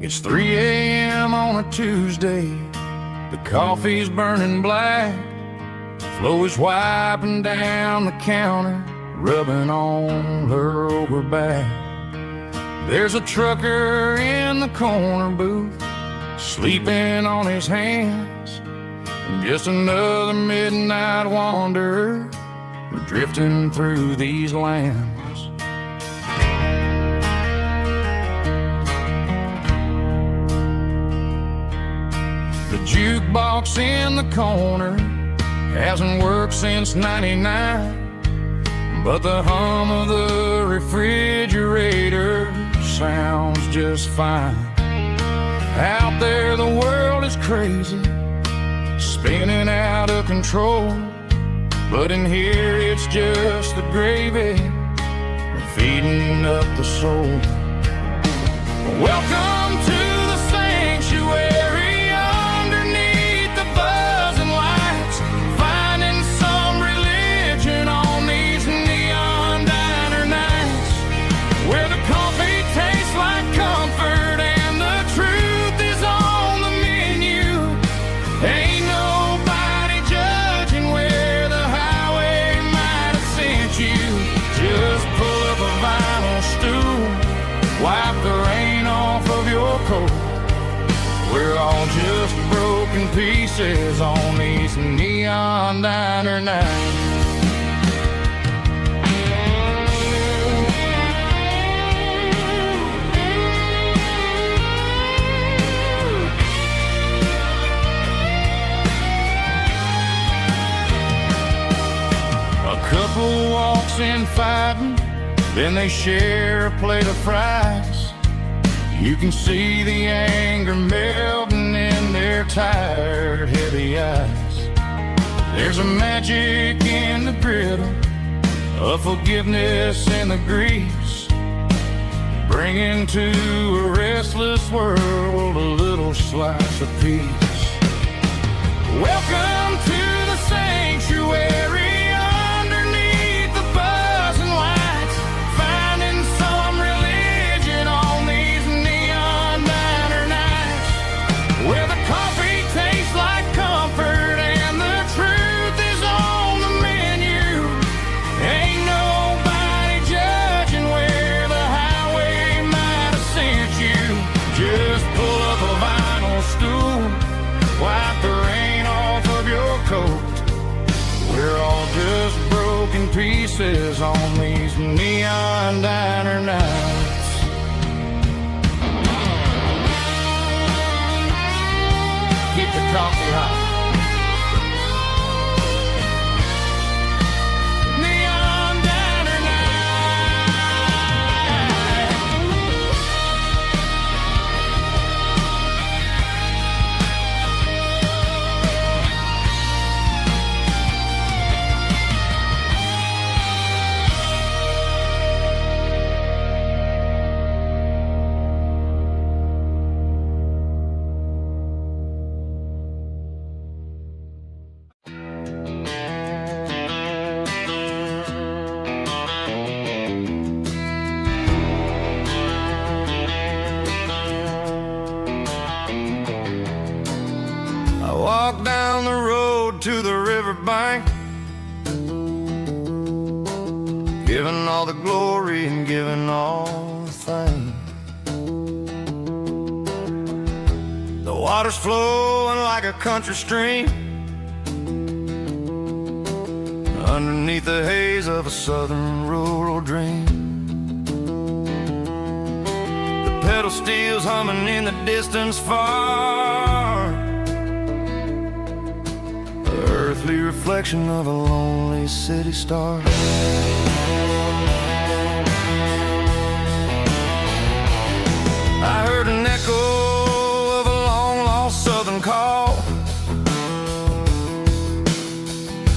It's 3 a.m. on a Tuesday. The coffee's burning black. Flo is wiping down the counter, rubbing on her over back. There's a trucker in the corner booth, sleeping on his hands. Just another midnight wanderer, drifting through these lands. The jukebox in the corner hasn't worked since '99, but the hum of the refrigerator sounds just fine. Out there the world is crazy, spinning out of control, but in here it's just the gravy feeding up the soul. Welcome to the sanctuary underneath the buzzing lights, finding some religion on these neon diner nights, where the coffee tastes like comfort and the truth is on the menu. Ain't nobody judging where the highway might have sent you. Just pull up a vinyl stool, wipe the rain off of your coat. We're all just broken pieces on these neon diner nights. A couple walks in fighting, then they share a plate of fries. You can see the anger melting in their tired, heavy eyes. There's a magic in the griddle, a forgiveness in the grease, bringing to a restless world a little slice of peace. Welcome to the sanctuary. Pieces on these neon diner nights. Keep the coffee hot. Neon diner walk down the road to the riverbank, giving all the glory and giving all the thanks. The water's flowing like a country stream underneath the haze of a southern rural dream. The pedal steel's humming in the distance far, earthly reflection of a lonely city star. I heard an echo of a long-lost southern call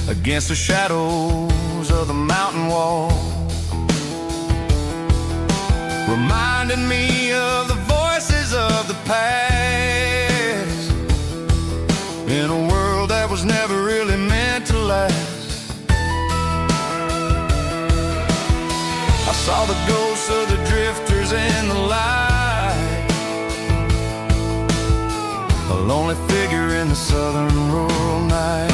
against the shadows of the mountain wall, reminded me of the voices of the past in a world that was never really meant to last. I saw the ghosts of the drifters in the light, southern rural night.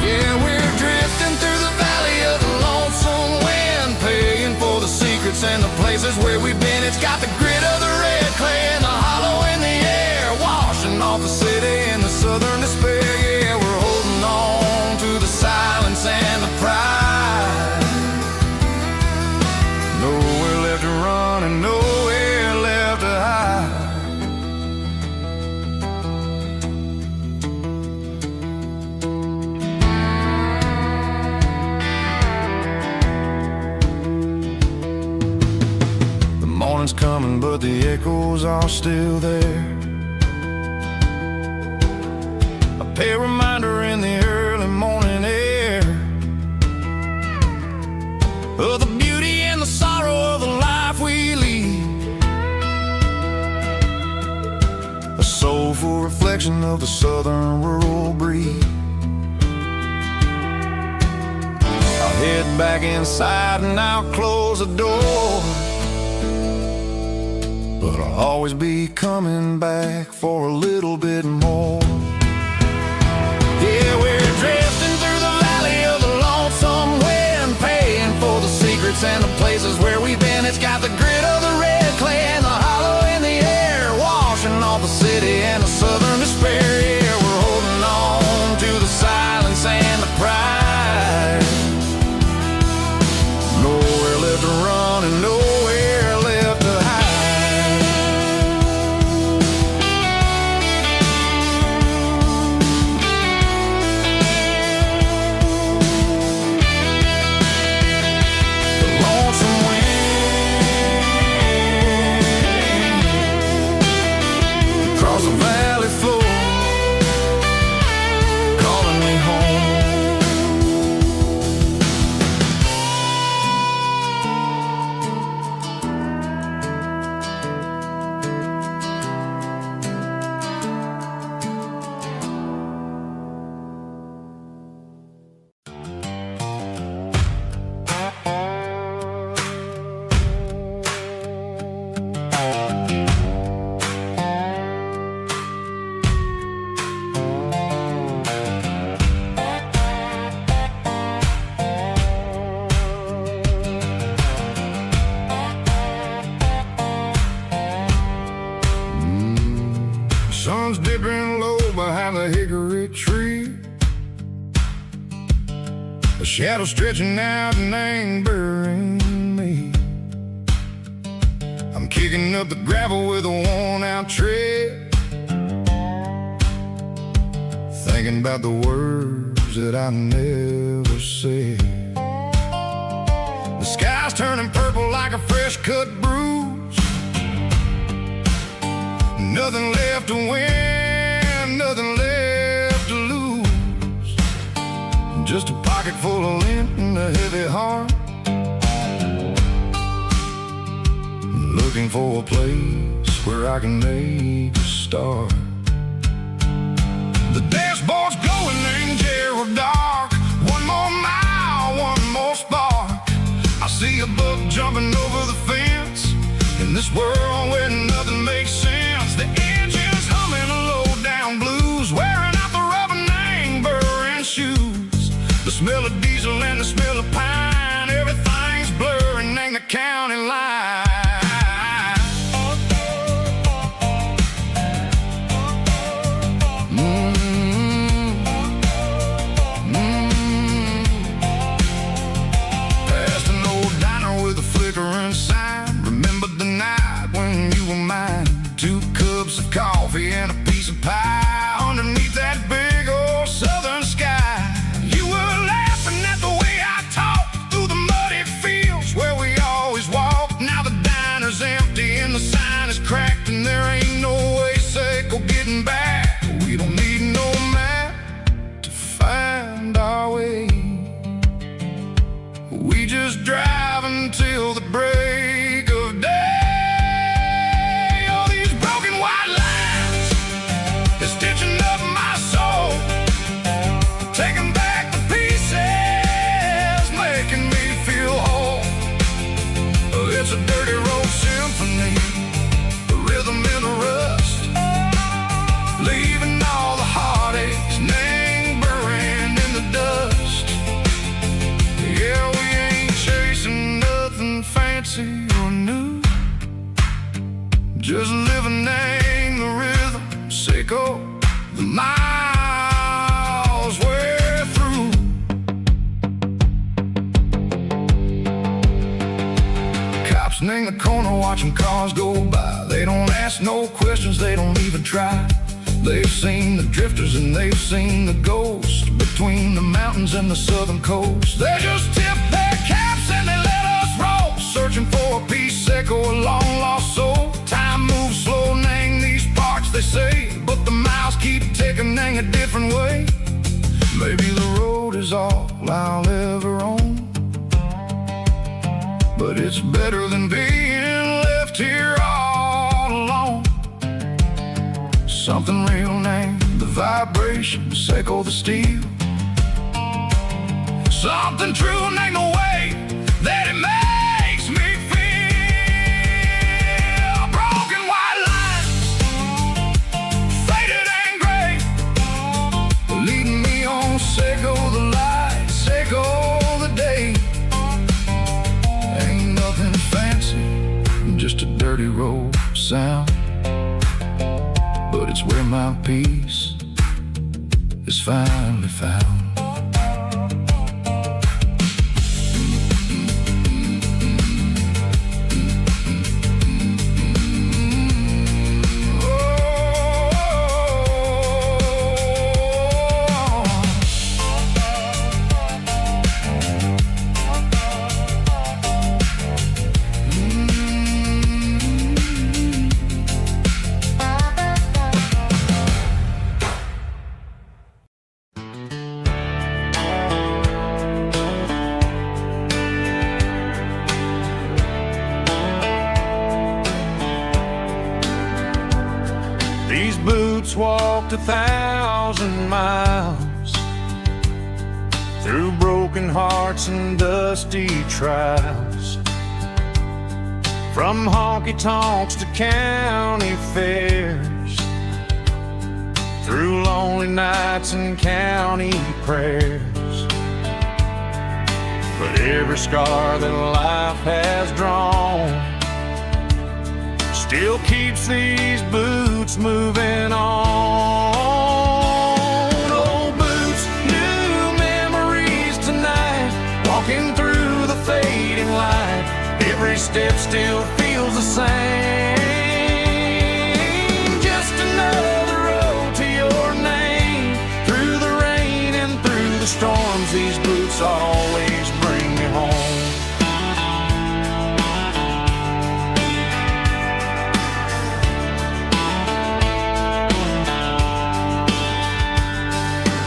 Yeah, we're drifting through the valley of the lonesome wind, paying for the secrets and the places where we've been. It's got the grit of the red clay and the hollow in the air, washing off the city and the southern despair. Yeah, we're holding on to the silence and the pride. Nowhere left to run and nowhere left to hide. Morning's coming, but the echoes are still there. A pale reminder in the early morning air of the beauty and the sorrow of the life we lead. A soulful reflection of the southern rural breed. I'll head back inside and I'll close the door, but I'll always be coming back for a little bit more. Yeah, we're drifting through the valley of the lonesome wind, paying for the secrets and the places where we've been. It's got the grit of the red clay and the hollow in the air, washing off the city and the southern despair. Yeah, we're holding on to the silence and the pride. Nowhere left to run and nowhere left to hide. The valley floor, calling me home. Sun's dipping low behind the hickory tree. A shadow stretching out and ain't burying me. I'm kicking up the gravel with a worn-out tread, thinking about the words that I never said. The sky's turning purple like a fresh-cut bruise. Nothing left to win, nothing left to lose. Just a pocket full of lint and a heavy heart, looking for a place where I can make a start. The dashboard's glowing in Yearwood dark. One more mile, one more spark. I see a buck jumping over the fence in this world where nothing makes sense. The engine's humming a low-down blues, wearing out the rubber name, burring shoes. The smell of diesel and the smell of pine, everything's blurring in the county line. Past an old diner with a flickering sign. Remember the night when you were mine. 2 cups of coffee and a piece of pie underneath that big old southern sky. You were laughing at the way I talked through the muddy fields where we always walked. Now the diner's empty and the sign is cracked, and there ain't no way safe or getting back. We don't need no map to find our way. We just drive until the break of day. just living in the rhythm, sicko, the miles we're through. Cops in the corner watching cars go by. They don't ask no questions, they don't even try. They've seen the drifters and they've seen the ghosts between the mountains and the southern coast. They just tip their caps and they let us roll, searching for a piece, echo, a long lost soul. Time moves slow, nang these parts, they say, but the miles keep ticking, nang a different way. Maybe the road is all I'll ever own, but it's better than being left here all alone. Something real, name the vibrations, echo the steel. Something true, name the way that it makes me feel. Broken white lines, faded and gray, leading me on, echo the lights, echo the day. Ain't nothing fancy, just a dirty road sound, but it's where my peace is finally found. These boots walked 1,000 miles through broken hearts and dusty trials, from honky-tonks to county fairs, through lonely nights and county prayers. But every scar that life has drawn still keeps these boots moving on. Old boots, new memories tonight, walking through the fading light. Every step still feels the same. Just another road to your name. Through the rain and through the storms, these boots always bring me home.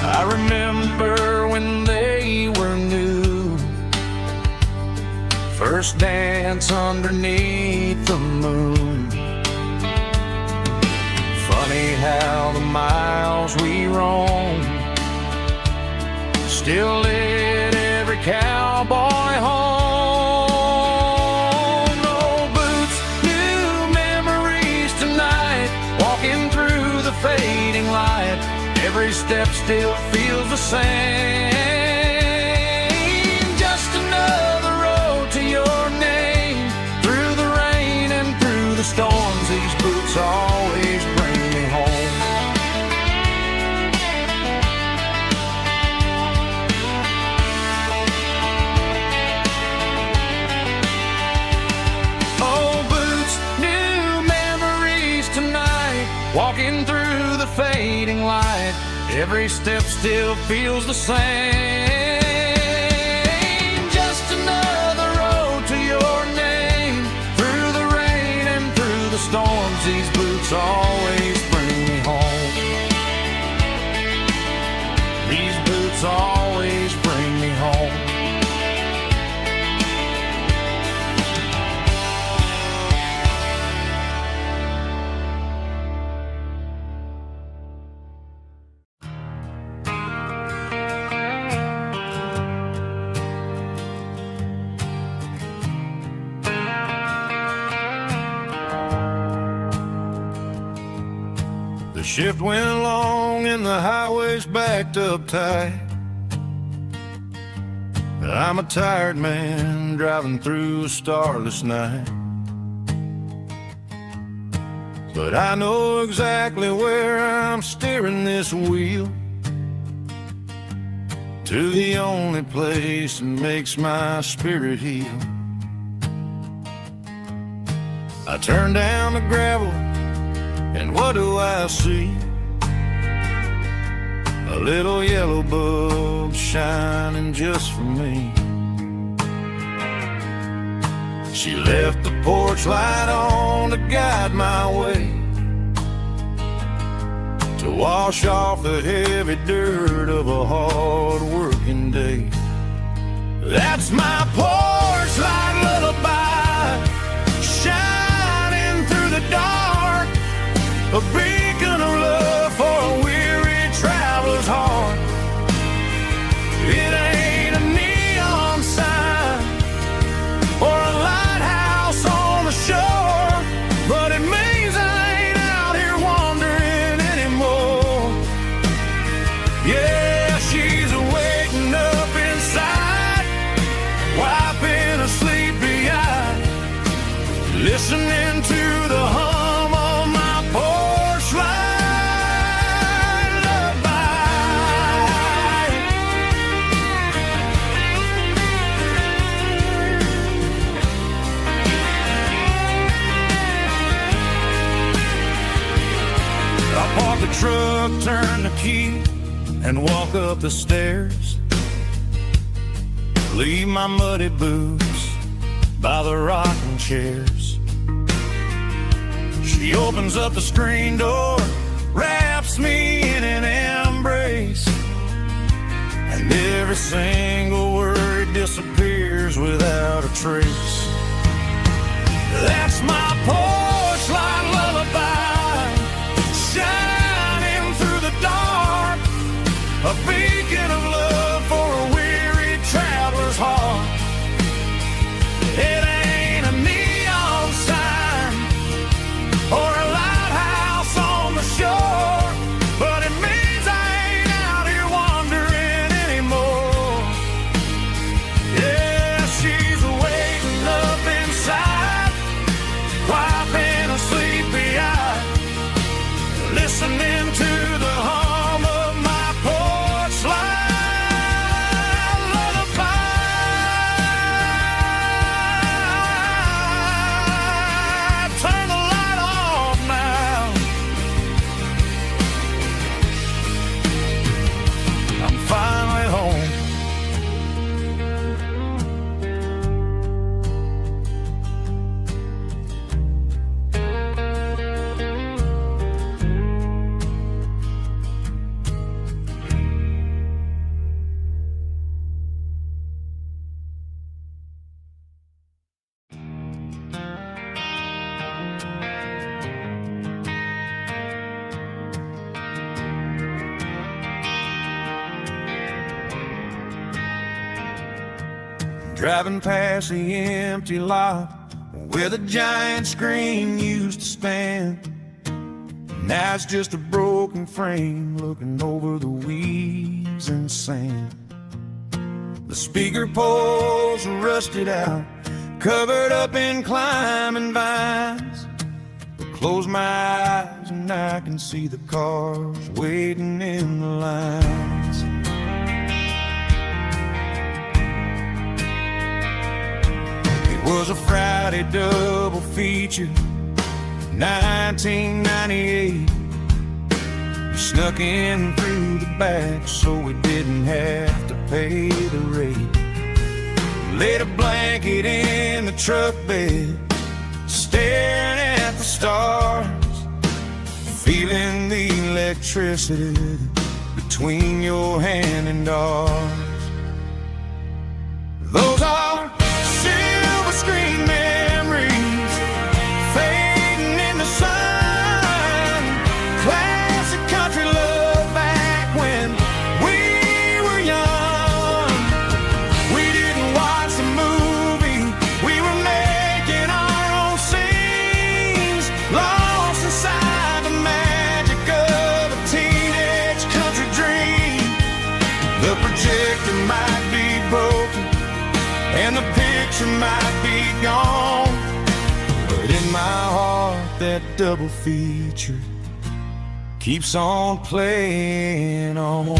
I remember when they were new, first dance underneath the moon. Funny how the miles we roam still lit every cowboy home. Old boots, new memories tonight, walking through the fading light. Every step still feels the same. Just another road to your name. Through the rain and through the storms, these boots always bring me home. Old boots, new memories tonight, walking through the fading light. Every step still feels the same. Just another road to your name. Through the rain and through the storms, these boots always bring me home. These boots always bring me home. The shift went long and the highway's backed up tight. I'm a tired man driving through a starless night. but I know exactly where I'm steering this wheel, to the only place that makes my spirit heal. I turn down the gravel, and what do I see? A little yellow bulb shining just for me. She left the porch light on to guide my way, to wash off the heavy dirt of a hard-working day. That's my porch light lullaby, shining through the dark, a beacon of love for a weary traveler's heart. It ain't a neon sign or a lighthouse on the shore, but it means I ain't out here wandering anymore. Yeah, she's waking up inside, wiping a sleepy eye, listening to the hum of my porch light lullaby. I park the truck, turn the key, and walk up the stairs. Leave my muddy boots by the rocking chairs. She opens up the screen door, wraps me in an embrace, and every single worry disappears without a trace. That's my porch light lullaby, shining through the dark, a beacon of love for a weary traveler's heart. It ain't a neon sign or a lighthouse on the shore, but it means I ain't out here wandering anymore. Yeah, she's waking up inside, wiping a sleepy eye, listening to the hum of my porch light lullaby. Turn the light off now. I'm finally home. Driving past the empty lot where the giant screen used to stand. Now it's just a broken frame looking over the weeds and sand. The speaker poles are rusted out, covered up in climbing vines. But close my eyes and I can see the cars waiting in the lines. It was a Friday double feature, 1998. We snuck in through the back so we didn't have to pay the rate. Laid a blanket in the truck bed, staring at the stars, feeling the electricity between your hand and ours. Those are silver screen memories fading in the sun. Classic country love back when we were young. We didn't watch the movie, we were making our own scenes, lost inside the magic of a teenage country dream. The projector might be broken and the picture might be gone, but in my heart that double feature keeps on playing on.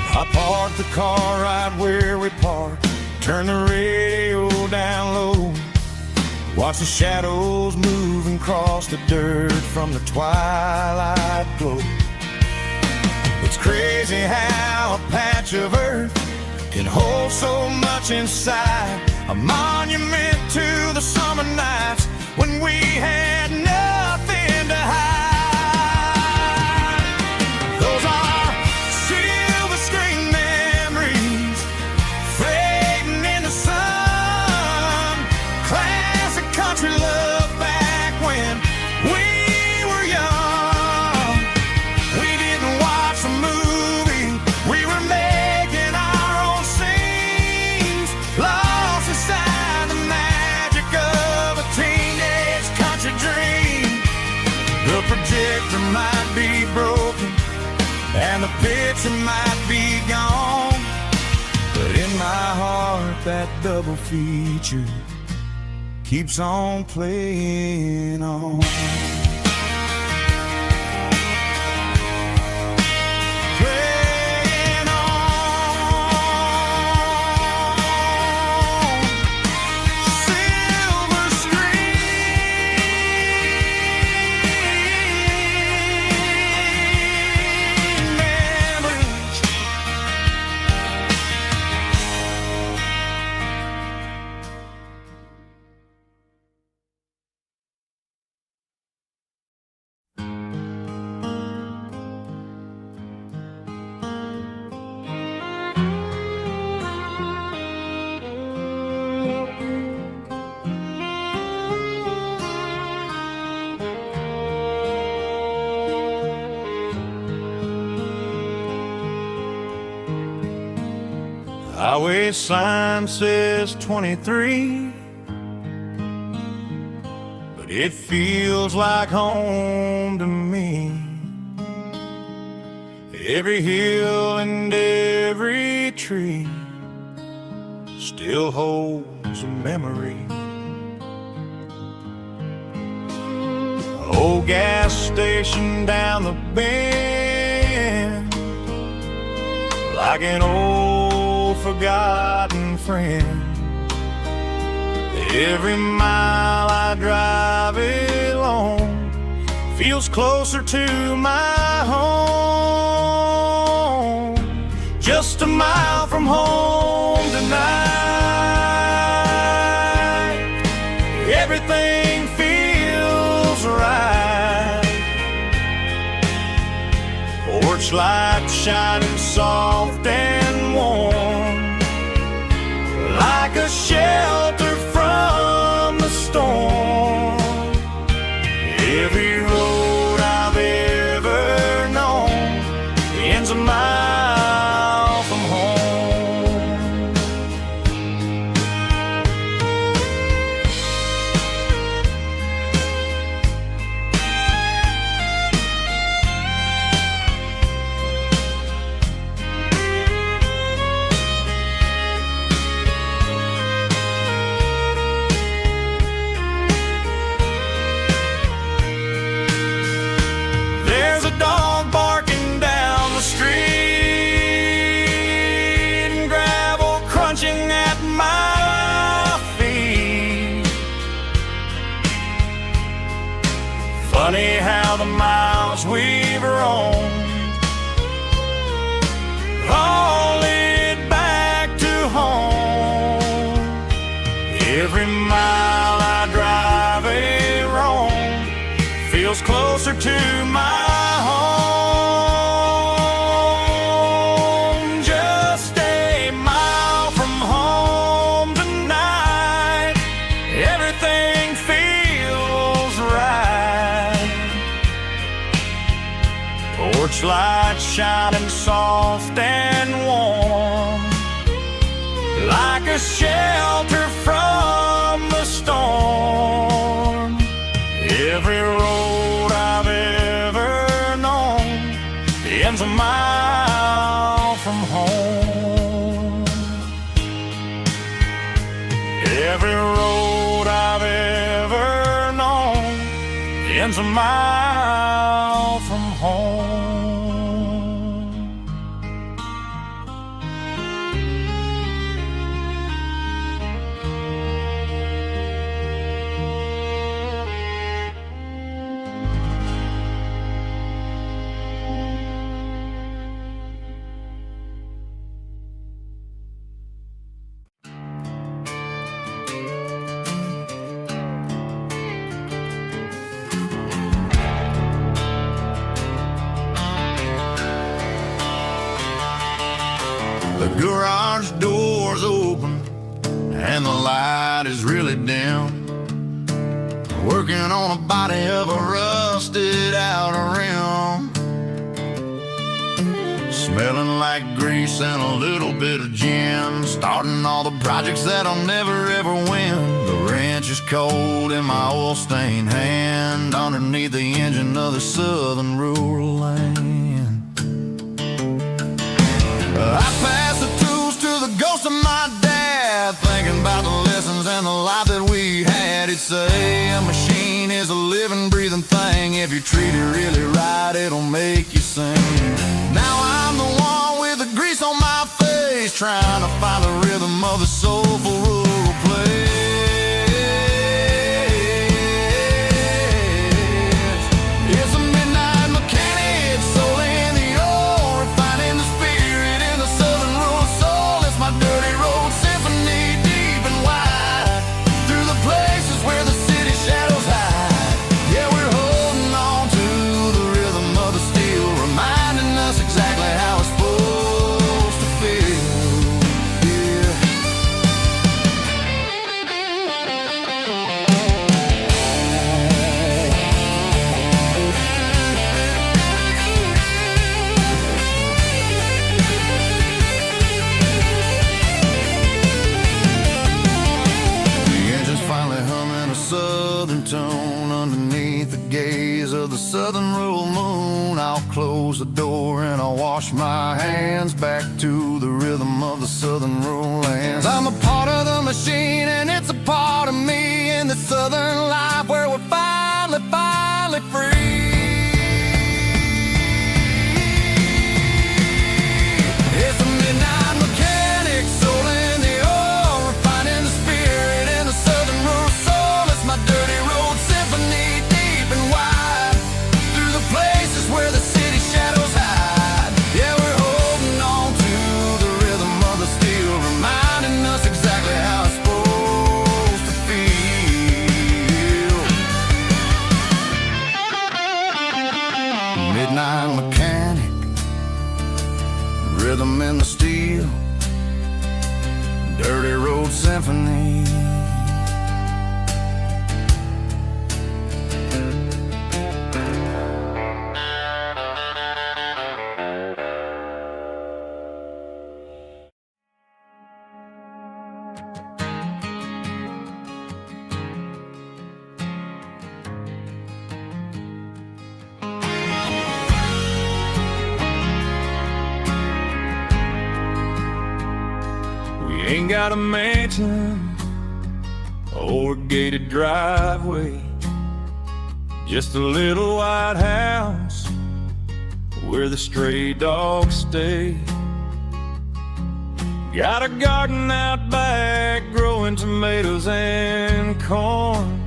I parked the car right where we parked, turn the radio down low, watch the shadows moving across the dirt from the twilight glow. It's crazy how a patch of earth can hold so much inside, a monument to the summer nights when we had nothing to hide. Those are silver screen memories fading in the sun, classic country love back when we were young. We didn't watch a movie, we were making our own scenes, lost inside the magic of a teenage country dream. The projector might be broken and the picture might be gone, but in my heart that double feature keeps on playing on. Playing on. Silver screen memories. Highway sign says 23, but it feels like home to me. Every hill and every tree still holds a memory. Old gas station down the bend, like an old forgotten friend. Every mile I drive it along feels closer to my home. Just a mile from home tonight, everything feels right. Porch light shining soft and warm, like a shelter from the storm. Every road I've ever known ends a mile from home. There's a dog barking down the street, and gravel crunching at my feet. Funny how the miles we've roamed all lead back to home. Every mile I drive a roam feels closer to my home. Just a mile from home tonight, everything feels right. Porch light shining soft and warm, like a shelter from the storm. Every road I've ever known ends a mile from home. Every road I've ever known ends a mile from home. The garage door's open and the light is really dim. Working on a body of a rusted out rim. Smelling like grease and a little bit of gin. Starting all the projects that I'll never ever win. The wrench is cold in my oil-stained hand underneath the engine of the southern rural land. I pass the tools to the ghost of my dad, thinking about the lessons and the life that we had. He'd say a machine is a living, breathing thing. If you treat it really right, it'll make you sing. Now I'm the one with the grease on my face, trying to find the rhythm of the soulful rural place. It's a midnight mechanic, soul in the ore, refining the spirit in the southern rural soul. It's my dirty road symphony, deep and wide, through the places where the city shadows hide. Yeah, we're holding on to the rhythm of the steel, reminding us exactly how it's supposed to feel. Yeah. The engine's finally humming a southern tune underneath the gaze of the southern rural moon. I'll close the door and I'll wash my hands back to the rhythm of the southern rural lands. I'm a part of the machine and it's a part of me in the southern life where we're finally free. It's a midnight mechanic, soul in the ore, refining the spirit in the southern rural soul. It's my dirty road symphony, deep and wide, through the places where the city shadows hide. Yeah, we're holding on to the rhythm of the steel, reminding us exactly how it's supposed to feel. Midnight mechanic, rhythm in the steel, dirty road symphony. We ain't got a mansion or a gated driveway, just a little white house where the stray dogs stay. Got a garden out back growing tomatoes and corn,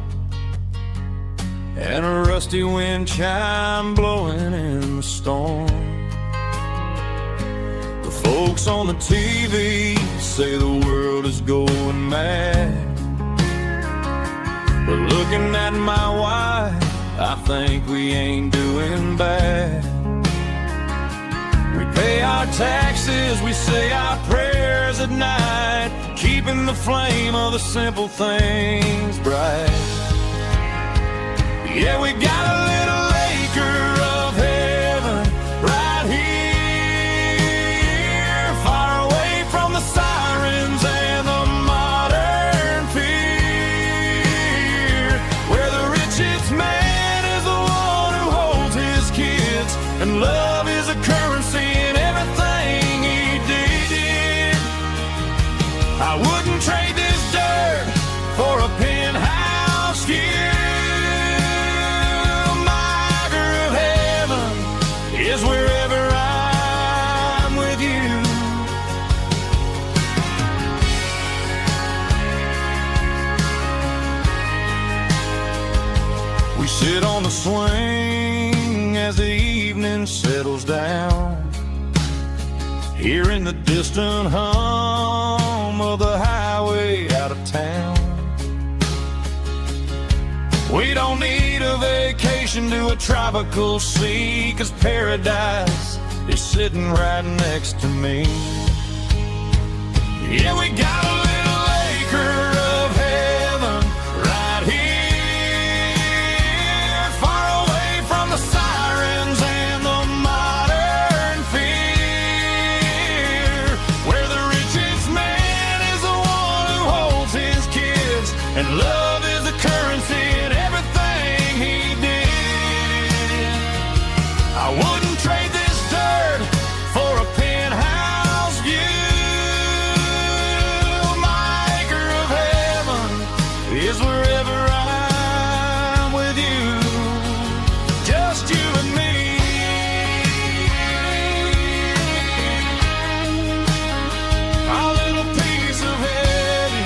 and a rusty wind chime blowing in the storm. The folks on the TV say the world is going mad, but looking at my wife, I think we ain't doing bad. We pay our taxes, we say our prayers at night, keeping the flame of the simple things bright. Yeah, we got a little acre of heaven right here, far away from the sirens and the modern fear, where the richest man is the one who holds his kids, and love is a currency in everything he did. I wouldn't trade this dirt Sit on the swing as the evening settles down, hearing the distant hum of the highway out of town. We don't need a vacation to a tropical sea, 'cause paradise is sitting right next to me. Yeah, we got a little acre of heaven right here, far away from the sirens and the modern fear, where the richest man is the one who holds his kids, and love is the currency in everything he did. I wouldn't trade this dirt for a penthouse view. My acre of heaven is wherever I'm with you, just you and me. Our little piece of heaven.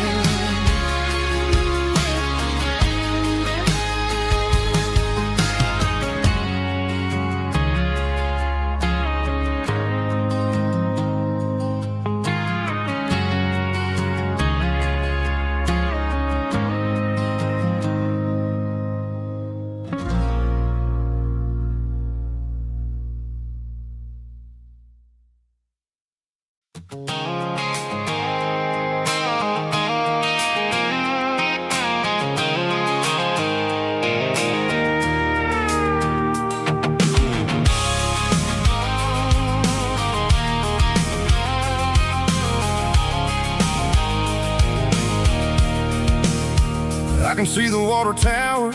I can see the water tower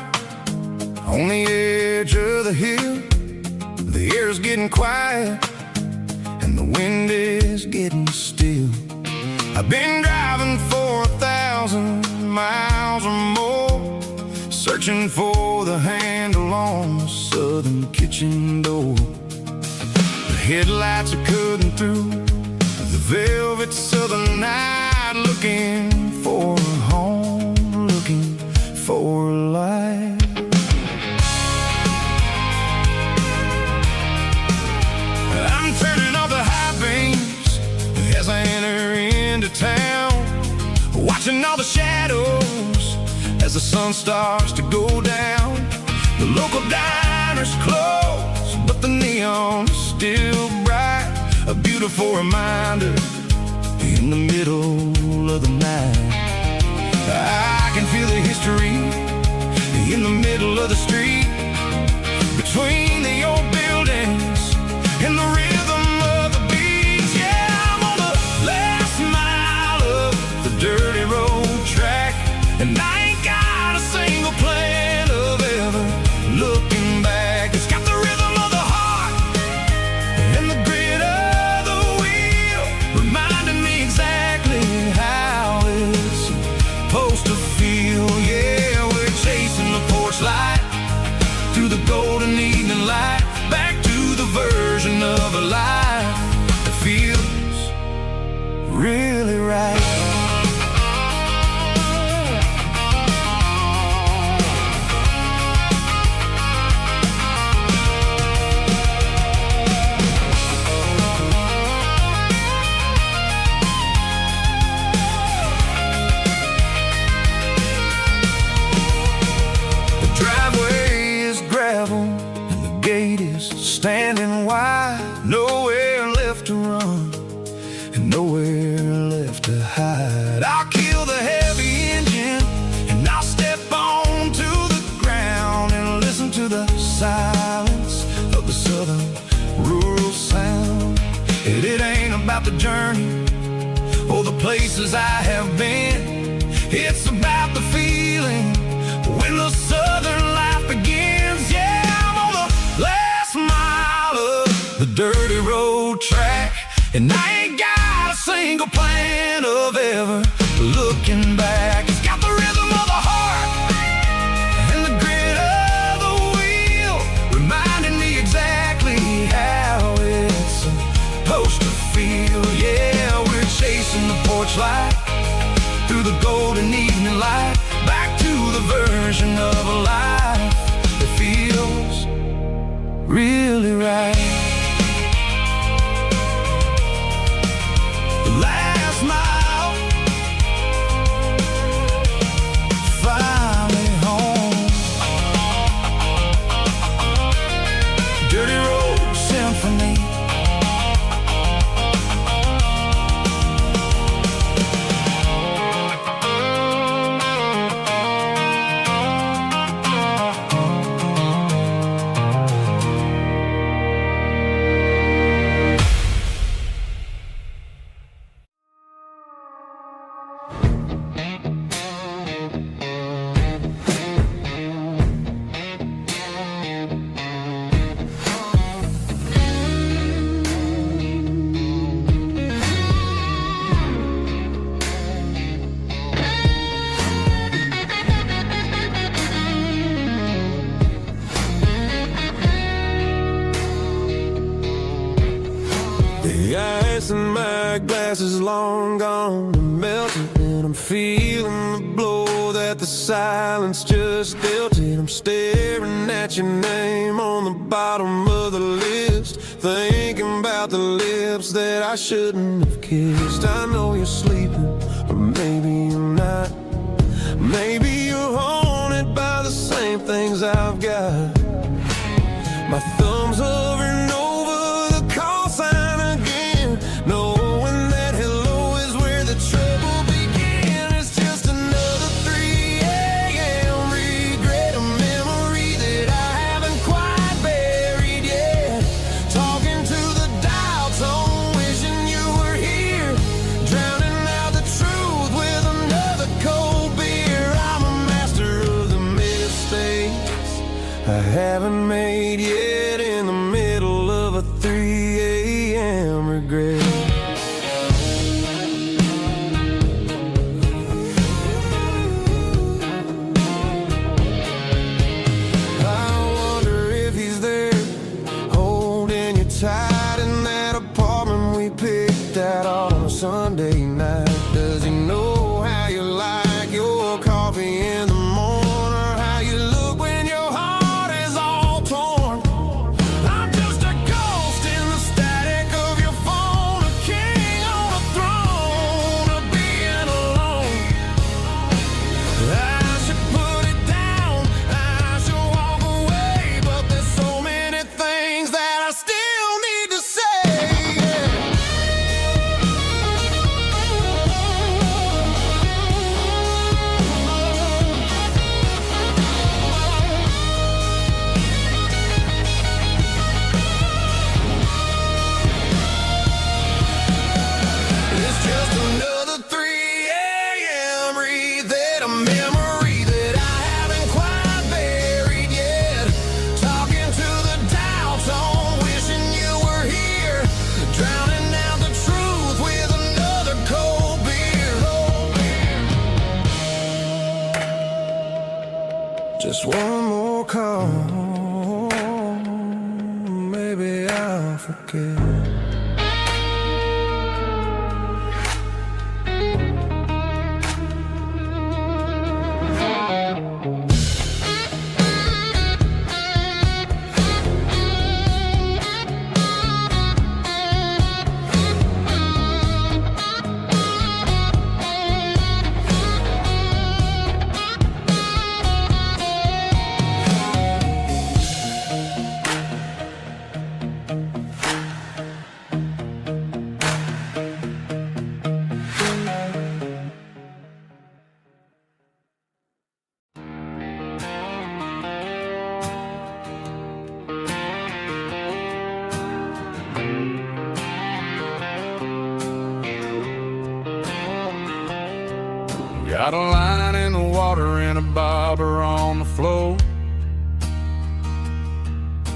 on the edge of the hill. The air's getting quiet and the wind is getting still. I've been driving for 1,000 miles or more, searching for the handle on the southern kitchen door. The headlights are cutting through the velvet southern night, looking for a home, looking for life. I'm turning off the high beams as I enter into town, watching all the shadows as the sun starts to go down. The local diner's closed, but the neon is still bright, a beautiful reminder in the middle of the night. I can feel the history in the middle of the street, between the old buildings and the rhythm of the beats. Yeah, I'm on the last mile of the dirty road track, and I ain't got a single plan of ever looking back. It's got the rhythm of the heart and the grit of the wheel, reminding me exactly how it's supposed to feel. Yeah, we're chasing the porch light through the golden evening light, back to the version of a life that feels really right. Standing wide, nowhere left to run and nowhere left to hide. I'll kill the heavy engine and I'll step onto the ground and listen to the silence of the southern rural sound. It ain't about the journey or the places I have been, it's about the feeling when the southern life begins. Yeah, I'm on the last mile of the dirty road track, and I ain't got a single plan of ever looking back. It's got the rhythm of the heart and the grit of the wheel, reminding me exactly how it's supposed to feel. Yeah, we're chasing the porch light through the golden evening light, back to the version of a life that really right. The last mile, finally home. Dirty Road Symphony. The ice in my glass is long gone and melted, and I'm feeling the blow that the silence just dealt it. I'm staring at your name on the bottom of the list, thinking about the lips that I shouldn't have kissed. I know you're sleeping, or maybe you're not. Maybe you're haunted by the same things I've got. My thumb's hovering over the call sign again, knowing that hello is where the trouble began. It's just another 3 a.m. regret, a memory that I haven't quite buried yet. Talking to the dial tone, wishing you were here, drowning out the truth with another cold beer. I'm a master of the mistakes I haven't made yet, in the middle of a 3 a.m. regret. I wonder if he's there, holding you tight in that apartment we picked out on a Sunday night. Does he know how you like your coffee in the morning, or how you look when your heart is all torn? I'm just a ghost in the static of your phone, a king on a throne of being alone. I should put it down, I should walk away, but there's so many things that I still need to say. It's just another 3 a.m. read, a memory that I haven't quite buried yet. Talking to the dial tone, wishing you were here, drowning out the truth with another cold beer. Just one more call, maybe I'll forget. Got a line in the water and a bobber on the floor,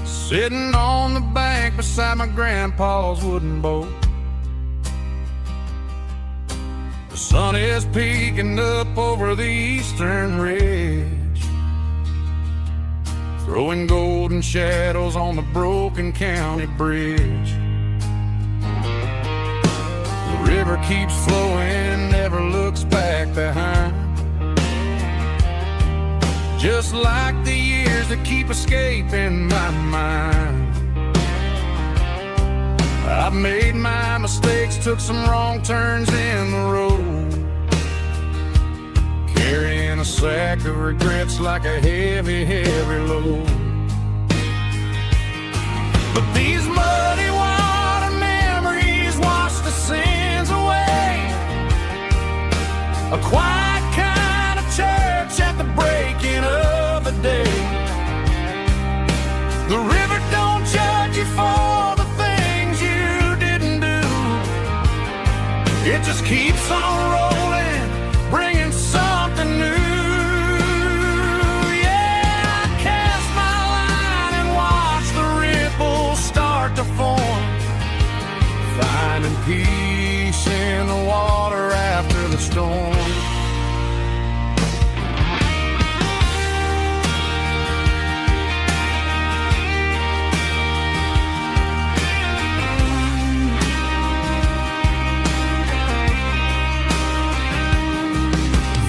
sitting on the bank beside my grandpa's wooden boat. The sun is peeking up over the eastern ridge, throwing golden shadows on the broken county bridge. The river keeps flowing, never looks back behind, just like the years to keep escaping my mind. I've made my mistakes, took some wrong turns in the road, carrying a sack of regrets like a heavy, heavy load. But these muddy water memories wash the sins away. A quiet kind of church at the breaking of the day. The river don't judge you for the things you didn't do. It just keeps on rolling, bringing something new. Yeah, I cast my line and watch the ripples start to form, finding peace in the water after the storm.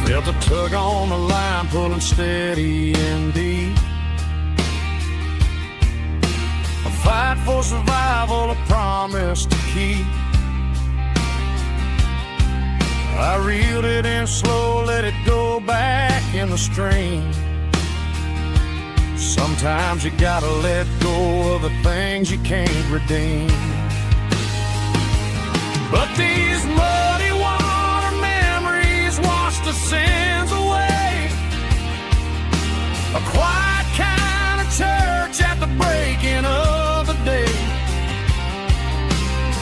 Felt a tug on the line, pulling steady and deep. A fight for survival, a promise to keep. I reeled it in slow, let it go back in the stream. Sometimes you gotta let go of the things you can't redeem. But these muddy water memories wash the sins away. A quiet kind of church at the breaking of the day.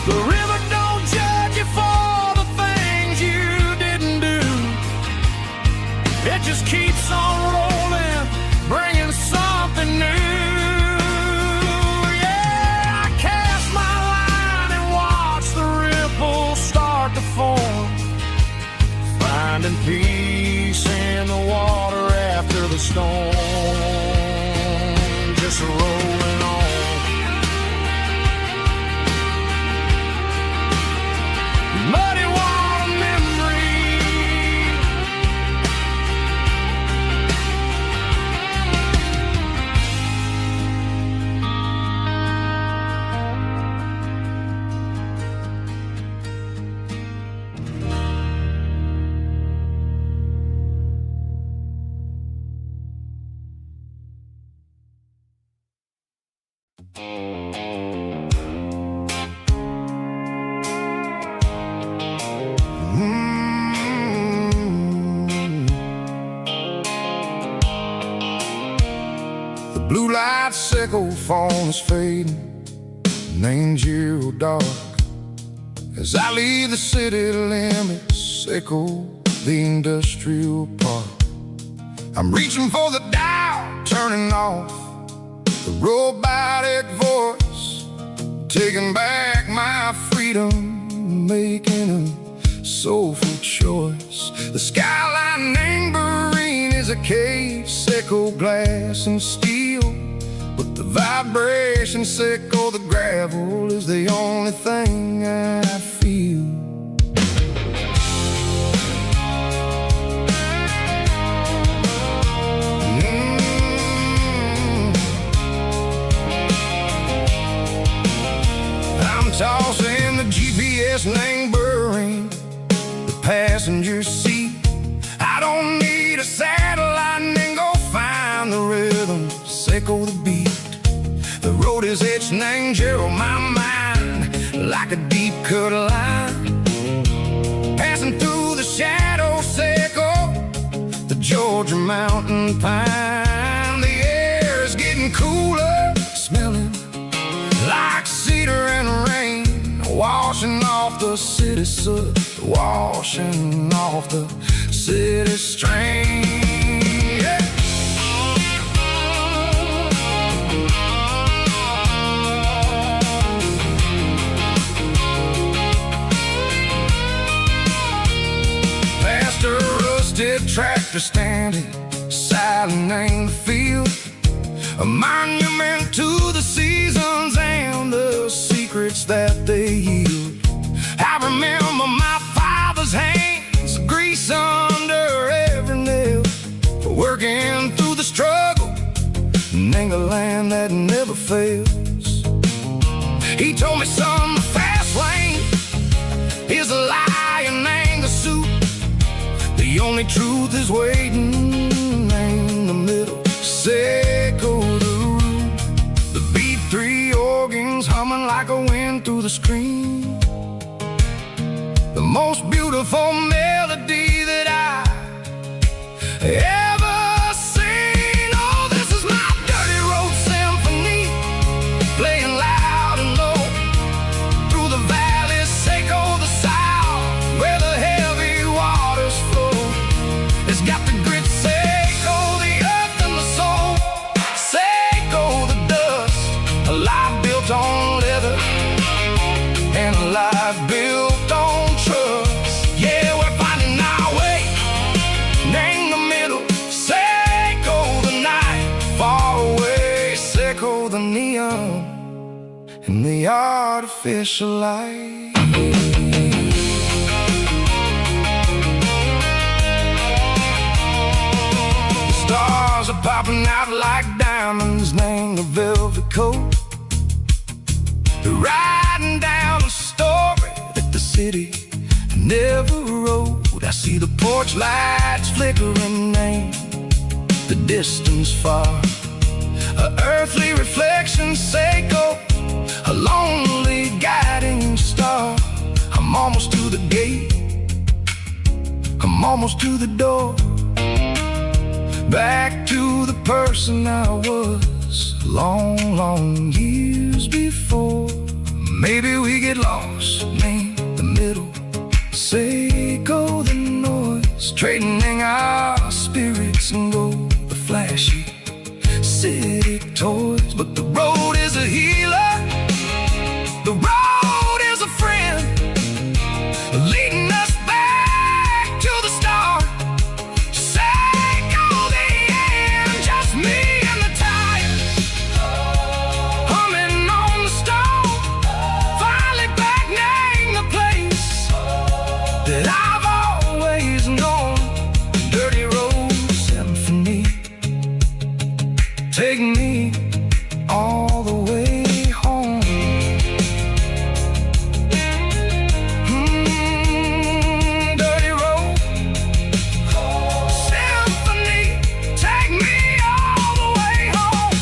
The river don't judge you for the things you didn't do. It just keeps on rolling, bringing something new. Yeah, I cast my line and watch the ripples start to form, finding peace in the water after the storm. Just rolling on. Muddy water memory. The blue light sickle phone is fading, named Yearwood dark. As I leave the city limits, echo the industrial park. I'm reaching for the dial, turning off the robotic voice, taking back my freedom, making a soulful choice. The skyline named Marine is a case, echo glass and steel, but the vibration sickle, the gravel is the only thing I feel. I'm tossing the GPS named Burring, the passenger seat. I don't need a satellite and go find the rhythm, sickle the beat. The road is etched named Gerald, my mind, like a deep cut line. Passing through the shadow sickle, the Georgia mountain pine. The air is getting cooler, smelling like cedar and rain, washing off the city soot, washing off the city strain. Yeah. Past a rusted tractor standing silent in the field, a monument to the seasons and the secrets that they yield. I remember my father's hands, grease under every nail, working through the struggle, ain't a land that never fails. He told me, son, the fast lane is a lie and ain't the suit. The only truth is waiting in the middle. Say go the root. The B3 organs humming like a wind through the screen. The most beautiful melody that I ever seen. Oh, this is my dirty road symphony, playing loud and low through the valleys, Seco the south, where the heavy waters flow. It's got the grit, Seco the earth and the soul, Seco the dust, a life built on leather and a life built on trust. Yeah, we're finding our way in the middle. Seco the night, far away. Seco the neon and the artificial light. The stars are popping out like diamonds, named the velvet coat. They're riding down a story that the city never wrote. I see the porch lights flickering, name the distance far. A earthly reflection, Seco, a lonely guiding star. I'm almost to the gate, I'm almost to the door, back to the person I was long, long years before. Maybe we get lost, name the middle, Seco the noise, trading our spirits and go the flashy city toys. But the road is a healer, the road is a friend, leading us back to the start. Seco the end, just me and the tires, humming on the stone. Finally back, name the place that I've always known. Dirty road symphony, take me all the way home. Dirty road symphony, take me all the way home.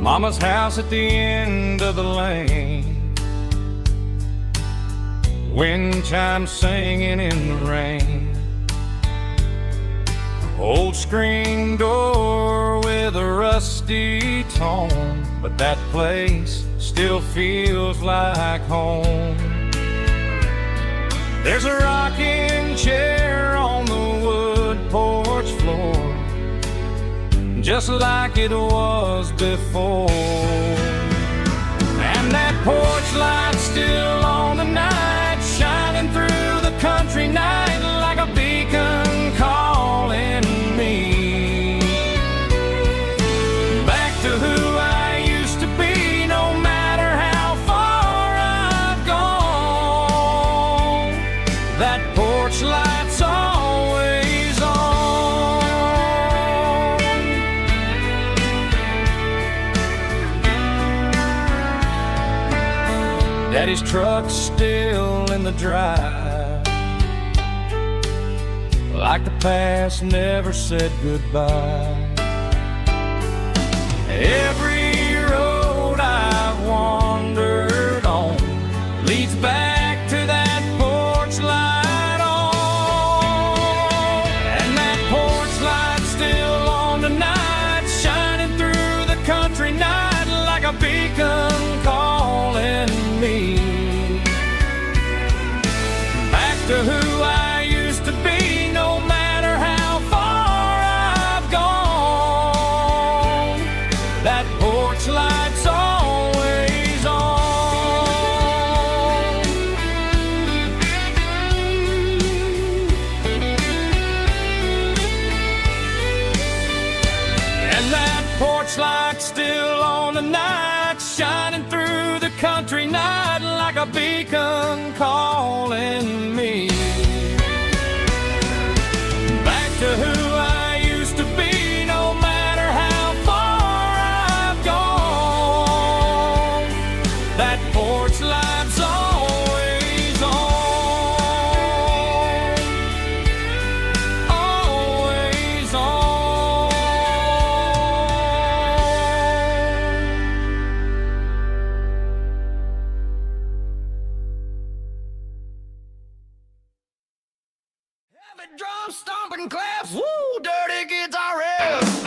Mama's house at the end of the lane, wind chimes singing in the rain. Old screen door with a rusty tone, but that place still feels like home. There's a rocking chair on the wood porch floor, just like it was before. And that porch light's still on the night, shining through the country night like a beacon calling me back to who I used to be. No matter how far I've gone, that porch light's always on. Daddy's truck's still in the drive, like the past never said goodbye. Every road I've wandered on leads back to that porch light on. And that porch light's still on tonight, shining through the country night like a beacon calling me back to who I used to be. No matter how far I've gone, porch light still on the night, shining through the country night like a beacon calling me back to who I used to be. No matter how far I've gone, that porch light's always on, always on. Heavy drum stomping claps, woo, dirty guitar riffs.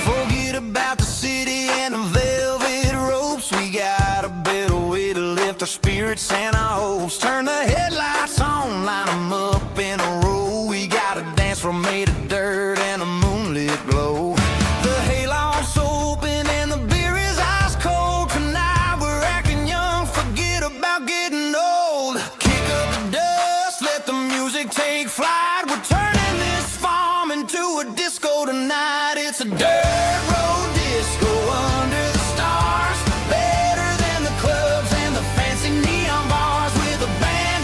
Forget about the city and the velvet ropes. We got a better way to lift our spirits and our hopes. Turn the headlights on, line them up in a row. We got a dance floor made of dirt and a moonlit glow. The hayloft's open and the beer is ice cold. Tonight we're acting young, forget about getting old. Kick up the dust, let the music take flight. We're turning this farm into a disco tonight. It's a dirt road disco under the stars. Better than the clubs and the fancy neon bars. With a band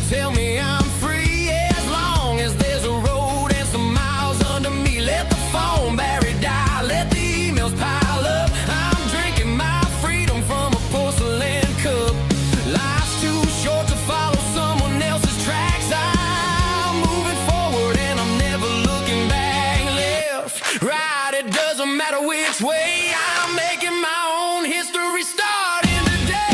tell me I'm free as long as there's a road and some miles under me. Let the phone battery die, let the emails pile up. I'm drinking my freedom from a porcelain cup. Life's too short to follow someone else's tracks. I'm moving forward and I'm never looking back. Left, right, it doesn't matter which way. I'm making my own history starting today.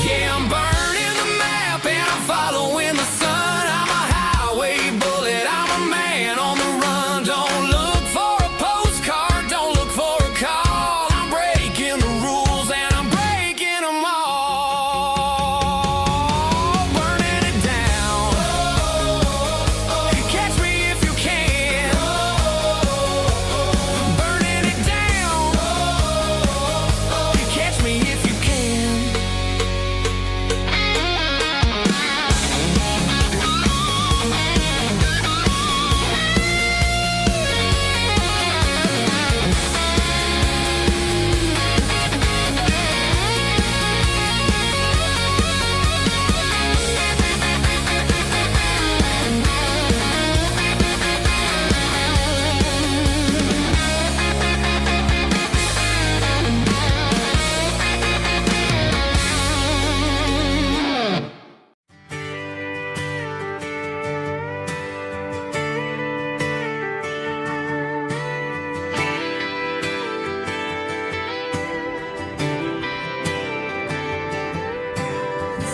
Yeah, I'm burning the map and I'm following the sun. I'm a highway bullet, I'm a man on the run. Don't look for a postcard, don't look for a call. I'm breaking the rules and I'm breaking them all. Burning it down. Catch me if you can. Burning it down. Catch me if you can.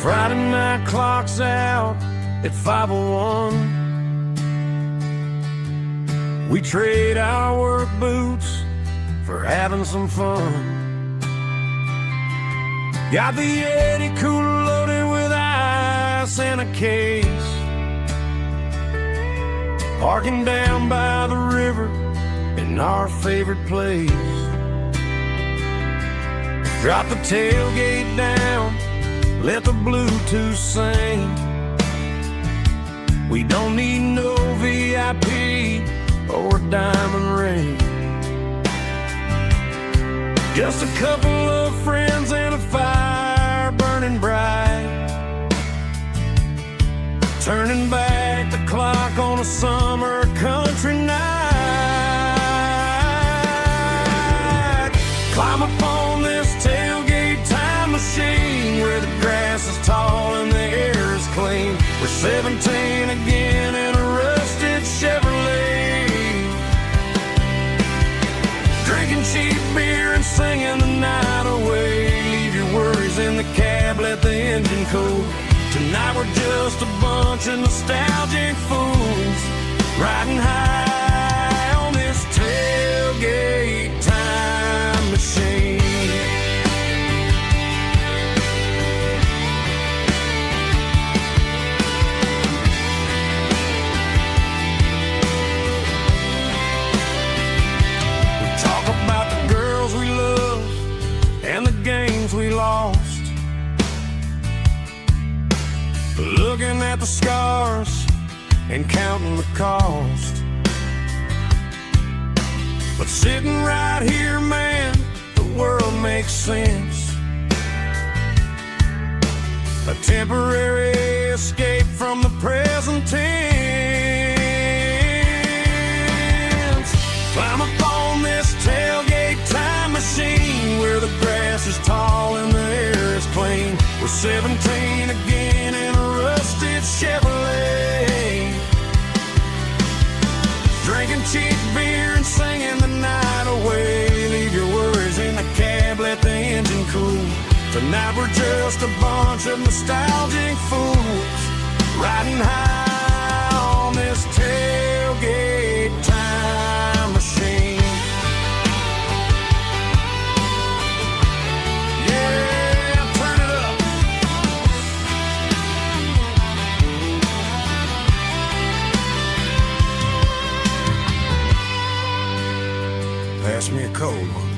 Friday night clock's out at 5:01. We trade our work boots for having some fun. Got the Yeti cooler loaded with ice and a case. Parking down by the river in our favorite place. Drop the tailgate down, let the Bluetooth sing. We don't need no VIP or a diamond ring. Just a couple of friends and a fire burning bright. Turning back the clock on a summer country night. Climb up on this tailgate time machine where the grass is tall and the air is clean. We're 17 again in a rusted Chevrolet. Drinking cheap beer and singing the night away. Leave your worries in the cab, let the engine cool. Tonight we're just a bunch of nostalgic fools riding high on this tailgate time machine. We talk about the girls we love and the games we lost. Looking at the scars and counting the cost. But sitting right here, man, the world makes sense. A temporary escape from the present tense. Climb up on this tailgate time machine where the grass is tall and the air is clean. We're 17 again in a rusted Chevrolet. Drinking cheap beer and singing the night away. Leave your worries in the cab, let the engine cool. Tonight we're just a bunch of nostalgic fools riding high on this tailgate time machine. Yeah, turn it up. Pass me a cold one.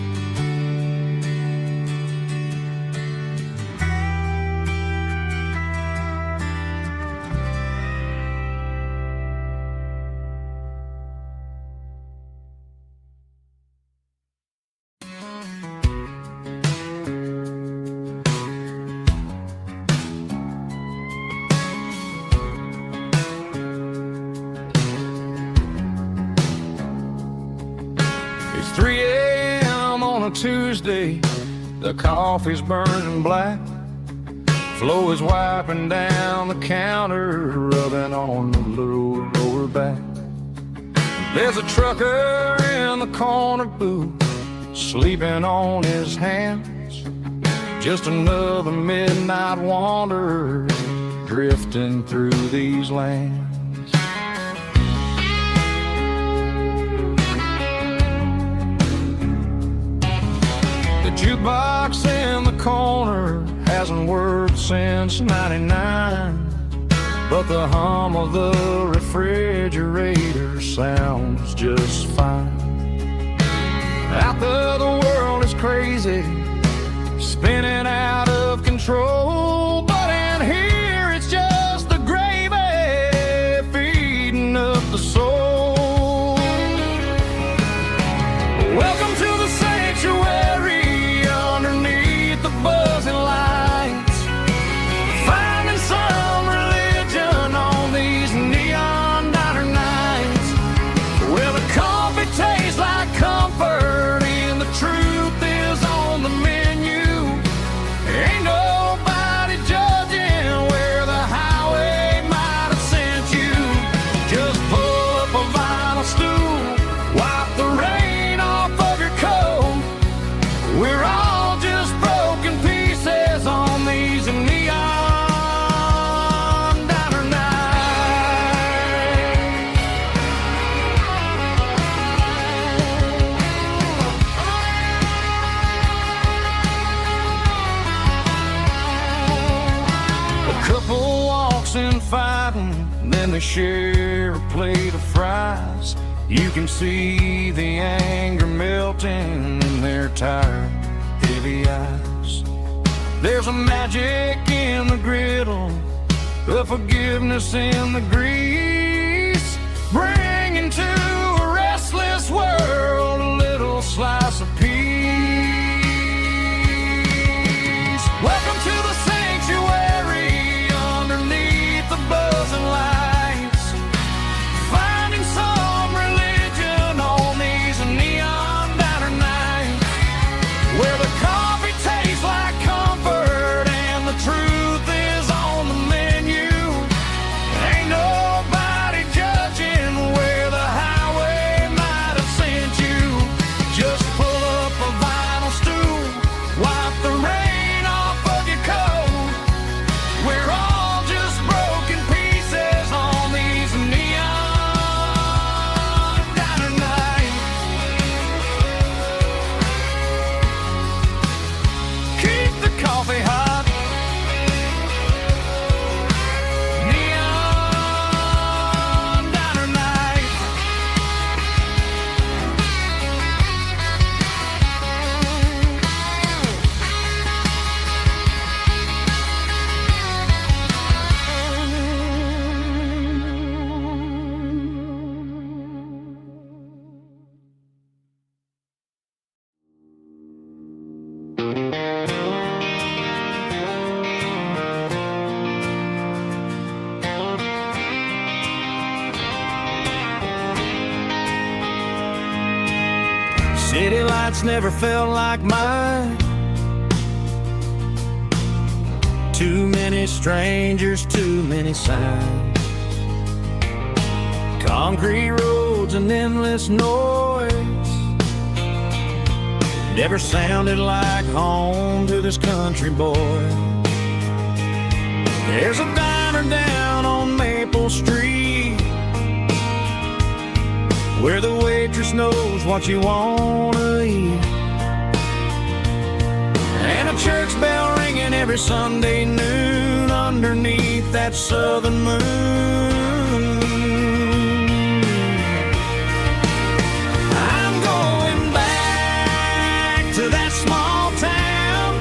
3 a.m. on a Tuesday, the coffee's burning black. Flo is wiping down the counter, rubbing on the little lower back. There's a trucker in the corner booth, sleeping on his hands. Just another midnight wanderer drifting through these lands. The jukebox in the corner hasn't worked since '99, but the hum of the refrigerator sounds just fine. Out there the world is crazy, spinning out of control, but in here it's just the gravy feeding up the soul. Welcome to the sanctuary underneath the buzzing lights, finding some religion on these neon diner nights, where the coffee tastes like comfort and the truth is on the menu. Ain't nobody judging where the highway might have sent you. Just pull up a vinyl stool, wipe the rain off of your coat. We're all just broken pieces on these neon diner nights. A couple walks in fighting, then they share a plate of fries. You can see the anger melting in their tired, heavy eyes. There's a magic in the griddle, a forgiveness in the grease, bringing to a restless world a little slice of peace. Welcome to the sanctuary underneath the buzzing lights, finding some religion on these neon diner nights, where the coffee tastes like comfort and the truth is on the menu. Ain't nobody judging where the highway might have sent you. Just pull up a vinyl stool, wipe the rain off of your coat. We're all just broken pieces on these neon diner nights. Keep the coffee hot. Neon diner nights. City lights never felt like mine. Too many strangers, too many signs. Concrete roads and endless noise never sounded like home to this country boy. There's a diner down on Maple Street where the waitress knows what you wanna eat, and a church bell ringing every Sunday noon underneath that southern moon. I'm going back to that small town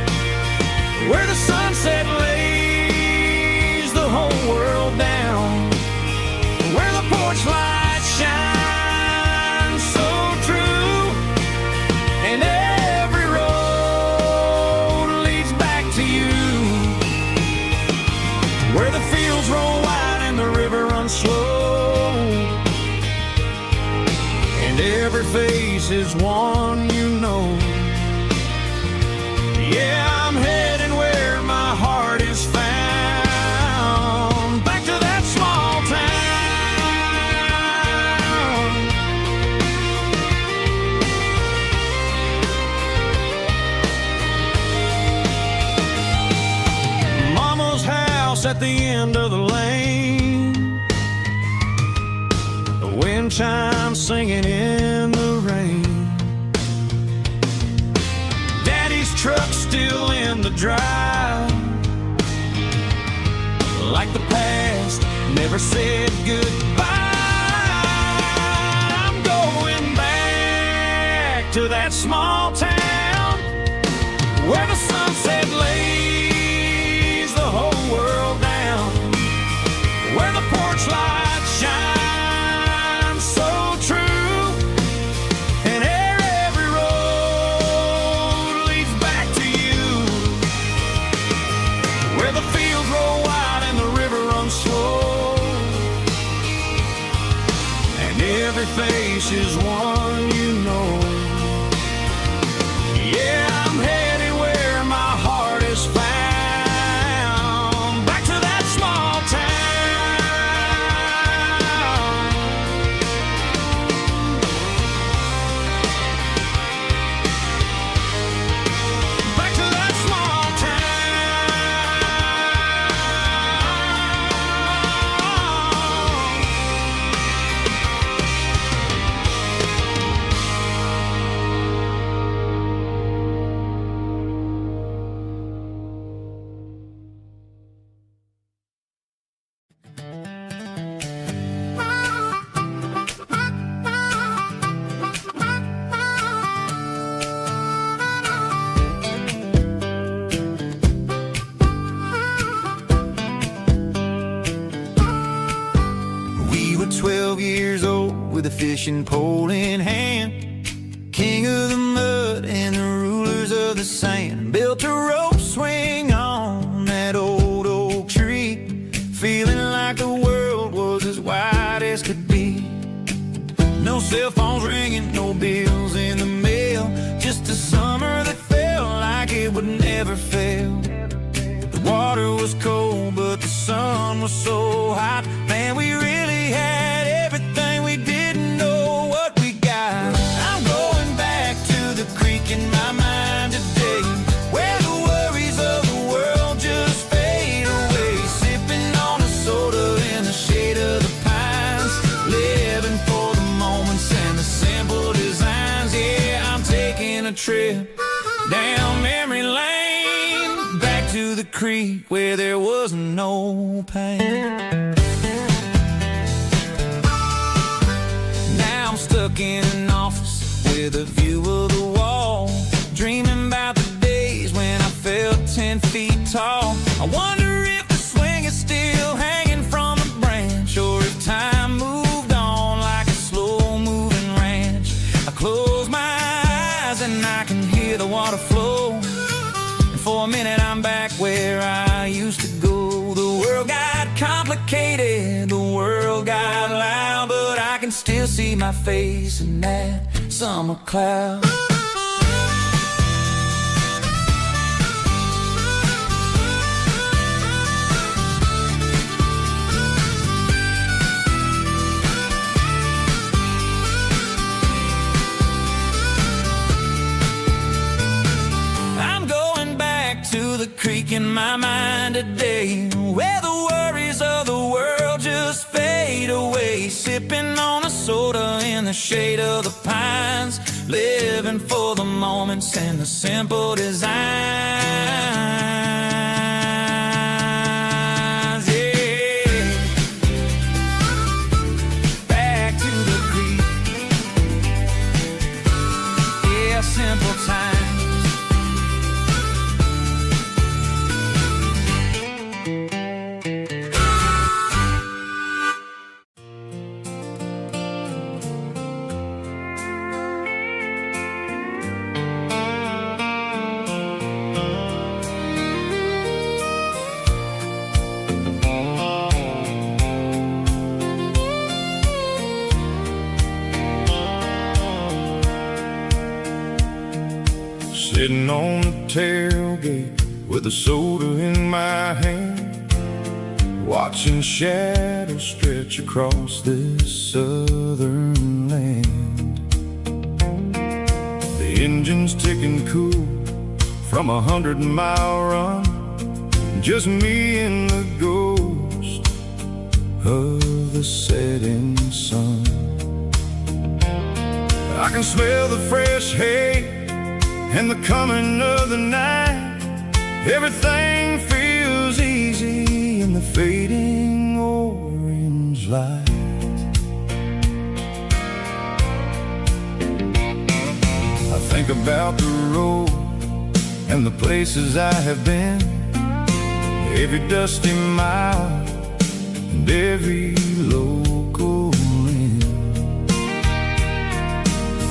where the sunset lays the whole world down, where the porch lights shine so true, and every road leads back to you, where the fields roll wide and the river runs slow, and every every face is one you know. Yeah, I'm heading where my heart is found, back to that small town. Mama's house at the end of the lane, the wind chimes singing in the rain. Daddy's truck still in the drive, like the past never said goodbye. I'm going back to that small town where the sunset lays the whole world down, where the porch light shines so true, and every road leads back to you, where the fields roll wide and the river runs slow, and every face is one you know. Yeah, I'm headed where my heart is found, back to that small town. Back to that small We were 12 years old with a fishing pole in hand, king of the mud and the rulers of the sand. Built a rope swing on that old oak tree, feeling like the world was as wide as could be. No cell phones ringing, no bills in the mail, just a summer that felt like it would never fail. The water was cold, but the sun was so hot. Man, we really had everything, we didn't know what we got. I'm going back to the creek in my mind today, where the worries of the world just fade away. Sipping on a soda in the shade of the pines, living for the moments and the simple designs. Yeah, I'm taking a trip down memory lane, back to the creek where there was no pain. Now I'm stuck in an office with a view of the wall, dreaming about the days when I felt 10 feet tall. I wonder if the swing is still hanging from a branch, or if time moved on like a slow-moving ranch. I close my eyes and I can hear the water flow, and for a minute I'm back where I used to go. The world got complicated, the world got loud, but I can still see my face in that summer cloud. I'm going back to the creek in my mind today, where the worries of the world just fade away. Sipping on a soda in the shade of the pines, living for the moments and the simple designs. Yeah, back to the creek. Yeah, simple times. sitting on the tailgate with a soda in my hand, watching shadows stretch across this southern land. The engine's ticking cool from 100-mile run, just me and the ghost of the setting sun. I can smell the fresh hay and the coming of the night. Everything feels easy in the fading orange light. I think about the road and the places I have been, every dusty mile and every local inn.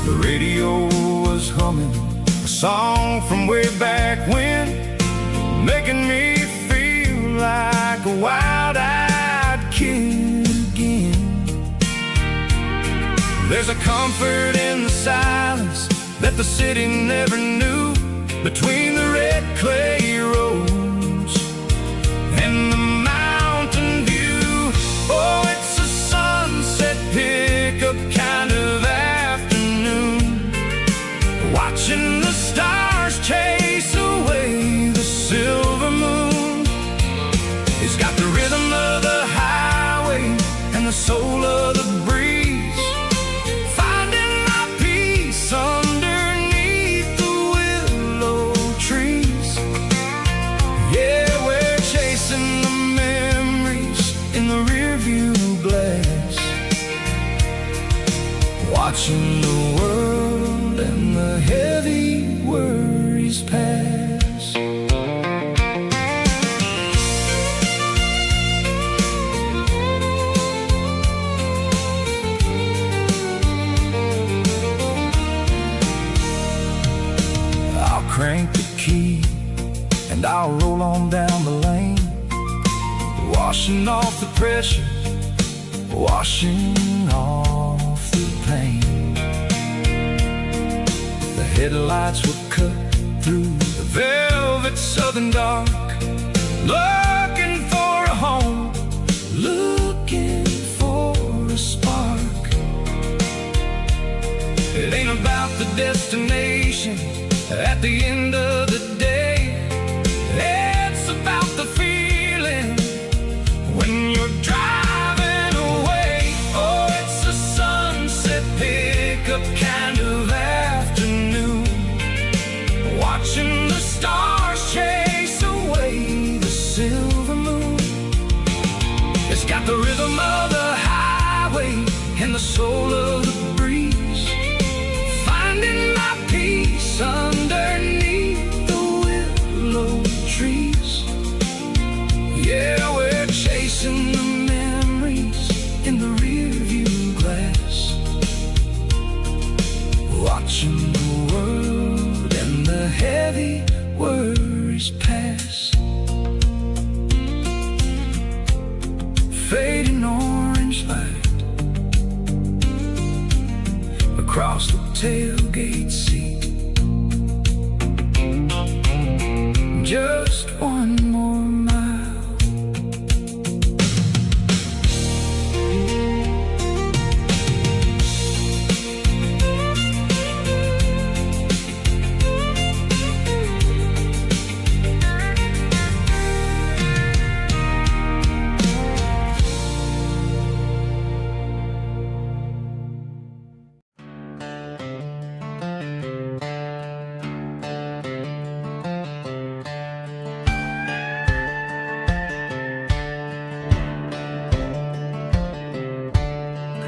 The radio was humming a song from way back when, making me feel like a wild-eyed kid again. There's a comfort in the silence that the city never knew, between the red clay roads and the mountain view. Oh, it's a sunset pickup kind of afternoon, watching the stars chase away the silver moon. It's got the rhythm of the highway and the soul of the breeze, finding my peace underneath the willow trees. Yeah, we're chasing the memories in the rearview glass, watching the world and the heavy worries pass. I'll crank the key and I'll roll on down the lane, washing off the pressure, washing off the pain. The headlights will cut through the velvet southern dark, looking for a home, looking for a spark. It ain't about the destination at the end of the day, it's about the feeling when you're driving away. Oh, it's a sunset pickup kind of afternoon, watching the stars chase away the silver moon. It's got the rhythm of the highway and the soul of the breeze, finding my peace underneath the willow trees. Yeah, we're chasing the memories in the rearview glass, watching the world and the heavy worries pass. Fading orange light across the tailgate seat. Just one more mile.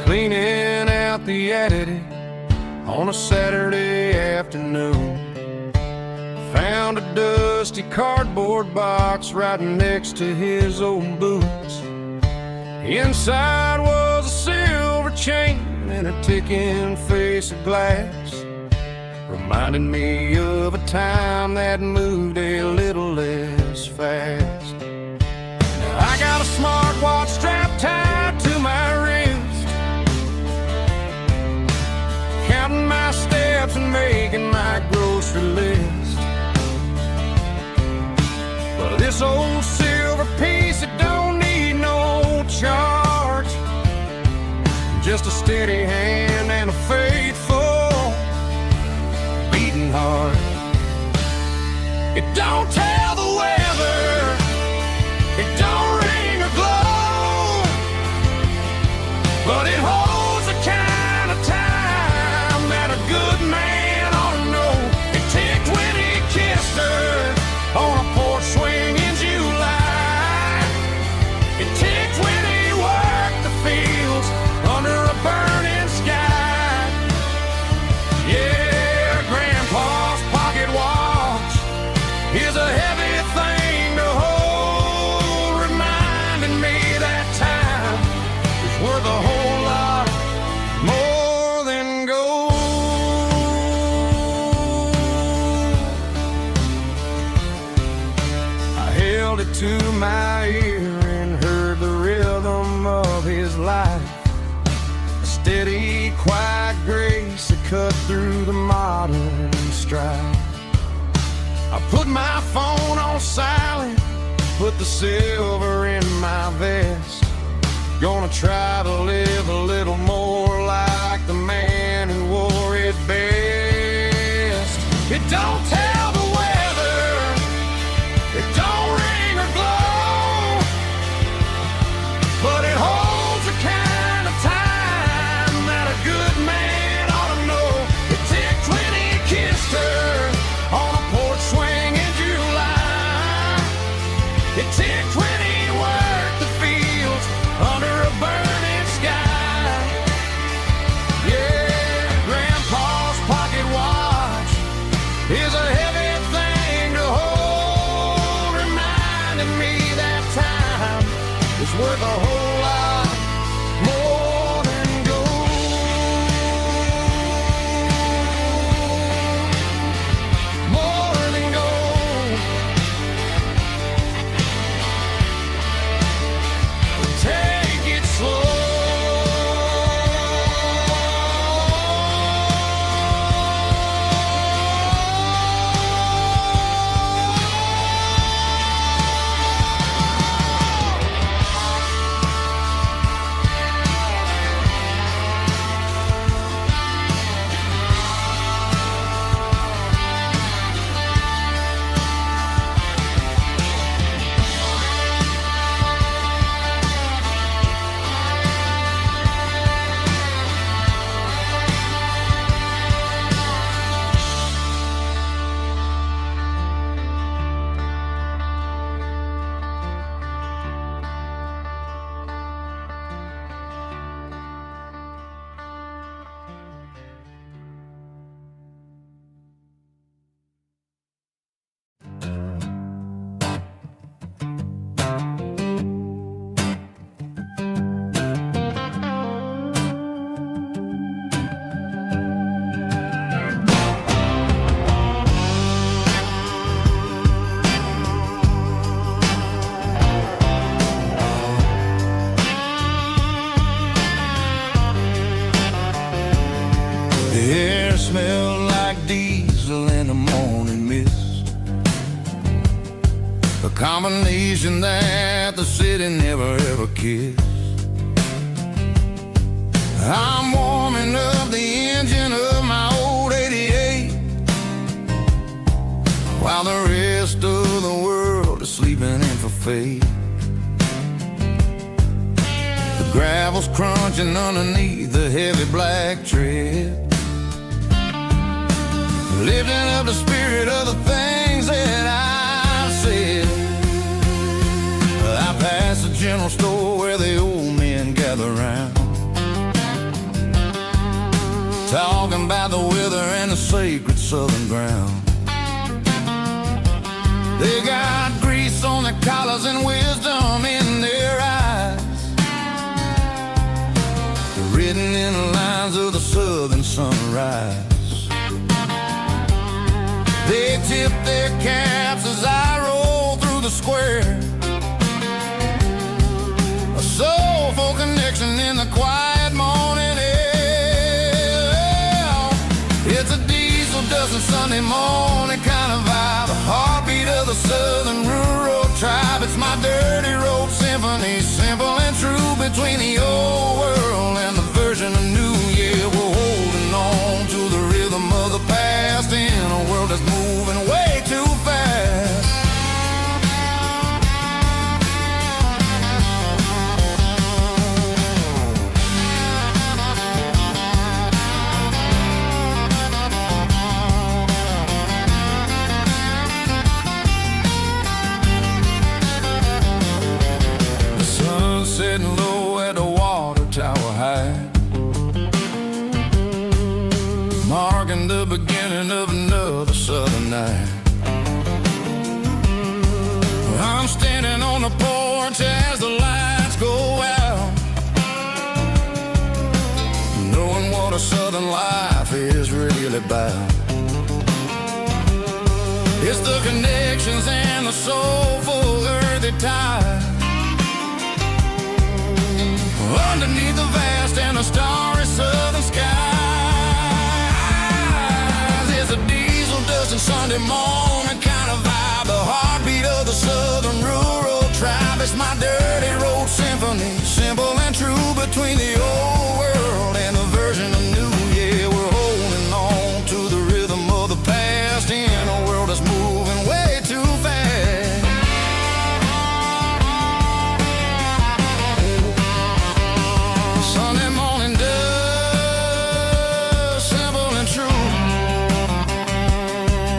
Cleaning out the attic on a Saturday afternoon, found a dusty cardboard box right next to his old boots. Inside was a silver chain and a ticking face of glass, reminding me of a time that moved a little less fast. I got a smartwatch strapped tied to my wrist, counting my steps and making my grocery list. just a steady hand and a faithful beating heart. It don't tell the weather, it don't ring or glow, but it holds the kind of time that a good man ought to know. It ticked when he kissed her on a porch swing in July. It ticked when he worked the fields under a burning sky. Yeah, Grandpa's pocket watch is a heavy thing to hold, reminding me that time is worth a whole lot more than gold. I held it to my ear and heard the rhythm of his life, a steady, quiet grace that cut through the modern strife. I put my phone on silent, put the silver in my vest. Gonna try to live a little more like the man who wore it best. It don't tell the weather, it don't ring or glow, but it holds the kind of time that a good man ought to know. It ticked when he kissed her on a porch swing in July. It ticked when he worked the fields under a burning sky. Yeah, Grandpa's pocket watch is a heavy thing to hold, reminding me that time is worth a whole lot more than gold. More than gold. Take it slow. The air smelled like diesel in the morning mist, a combination that the city never ever kissed. I'm warming up the engine of my old 88, while the rest of the world is sleeping in for fate. The gravel's crunching underneath the heavy black tread, lifting up the spirit of the things that I've said. I passed the general store where the old men gather round, talking about the weather and the sacred southern ground. They got grease on their collars and wisdom in their eyes, written in the lines of the southern sunrise. They tip their caps as I roll through the square, a soulful connection in the quiet morning air. It's a diesel dusting Sunday morning kind of vibe, the heartbeat of the southern rural tribe. It's my dirty road symphony, simple and true, between the old world and the virgin version of new. Yeah, we're holding on to the rhythm of the past in a world that's moving way too fast. The sun's setting low at the water tower high, marking the beginning of another southern night. I'm standing on the porch as the lights go out, knowing what a southern life is really about. It's the connections and the soulful earthy tide underneath the vast and the starry southern skies. It's a diesel dust and Sunday morning kind of vibe, the heartbeat of the southern rural tribe. It's my dirty road symphony, simple and true, between the old world and the version of new. Yeah, we're holding on to the rhythm of the past in a world that's moving way too fast. Sunday morning dust, simple and true,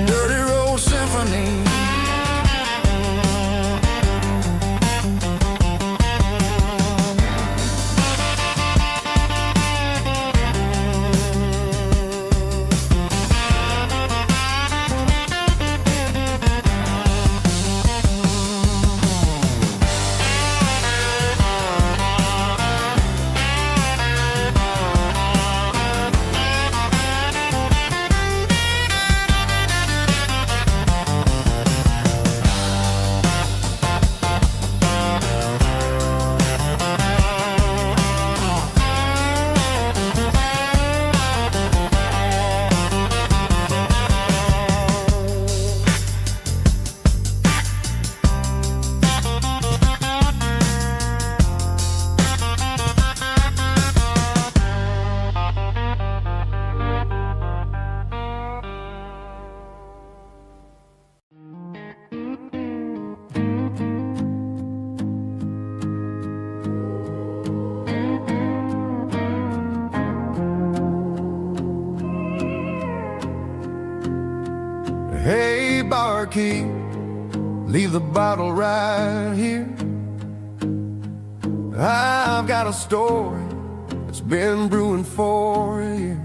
dirty road symphony. Hey, barkeep, leave the bottle right here. I've got a story that's been brewing for a year.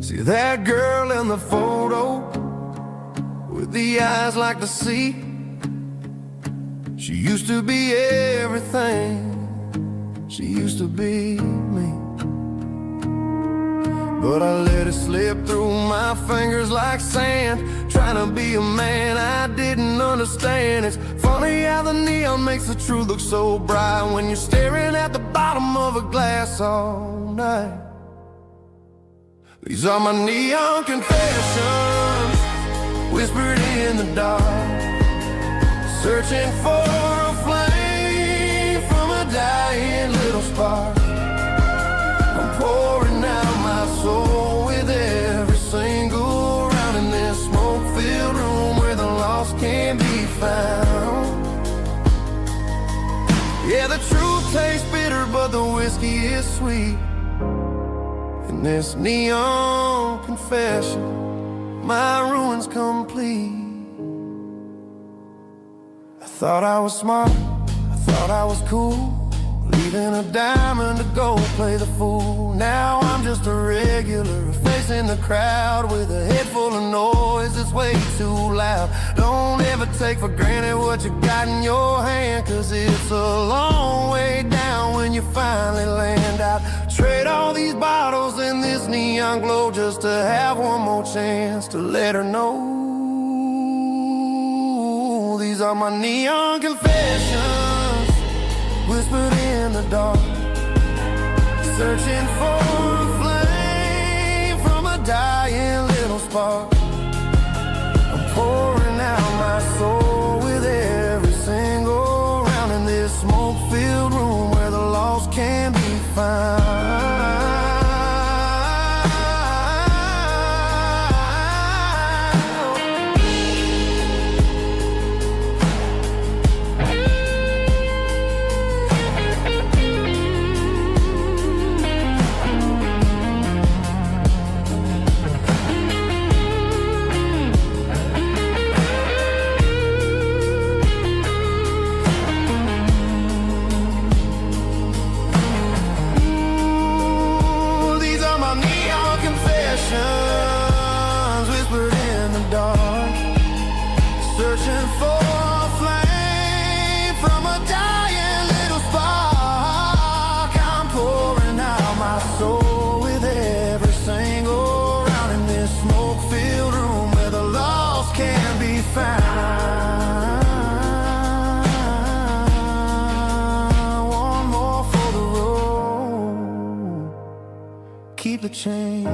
See that girl in the photo with the eyes like the sea? She used to be everything, she used to be me. But I let it slip through my fingers like sand, trying to be a man I didn't understand. It's funny how the neon makes the truth look so bright when you're staring at the bottom of a glass all night. These are my neon confessions, whispered in the dark, searching for a flame from a dying little spark. I'm pouring out my soul with every single round in this smoke-filled room where the lost can be found. Yeah, the truth tastes bitter, but the whiskey is sweet. In this neon confession, my ruin's complete. I thought I was smart, I thought I was cool, leaving a diamond to go play the fool. Now I'm just a regular, facing the crowd with a head full of noise that's way too loud. Don't ever take for granted what you got in your hand, cause it's a long way down when you finally land out. Trade all these bottles and this neon glow just to have one more chance to let her know. These are my neon confessions, whispered in the dark, searching for a flame from a dying little spark. I'm pouring out my soul with every single round in this smoke-filled room where the lost can be found. keep the change.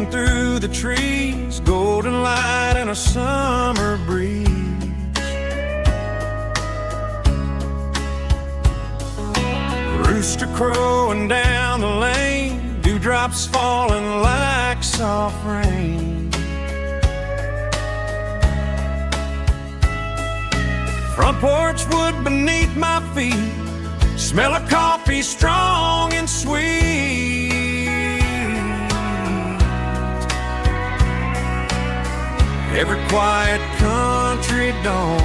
Through the trees, golden light and a summer breeze. Rooster crowing down the lane, dewdrops falling like soft rain. Front porch wood beneath my feet, smell of coffee strong and sweet. Every quiet country dawn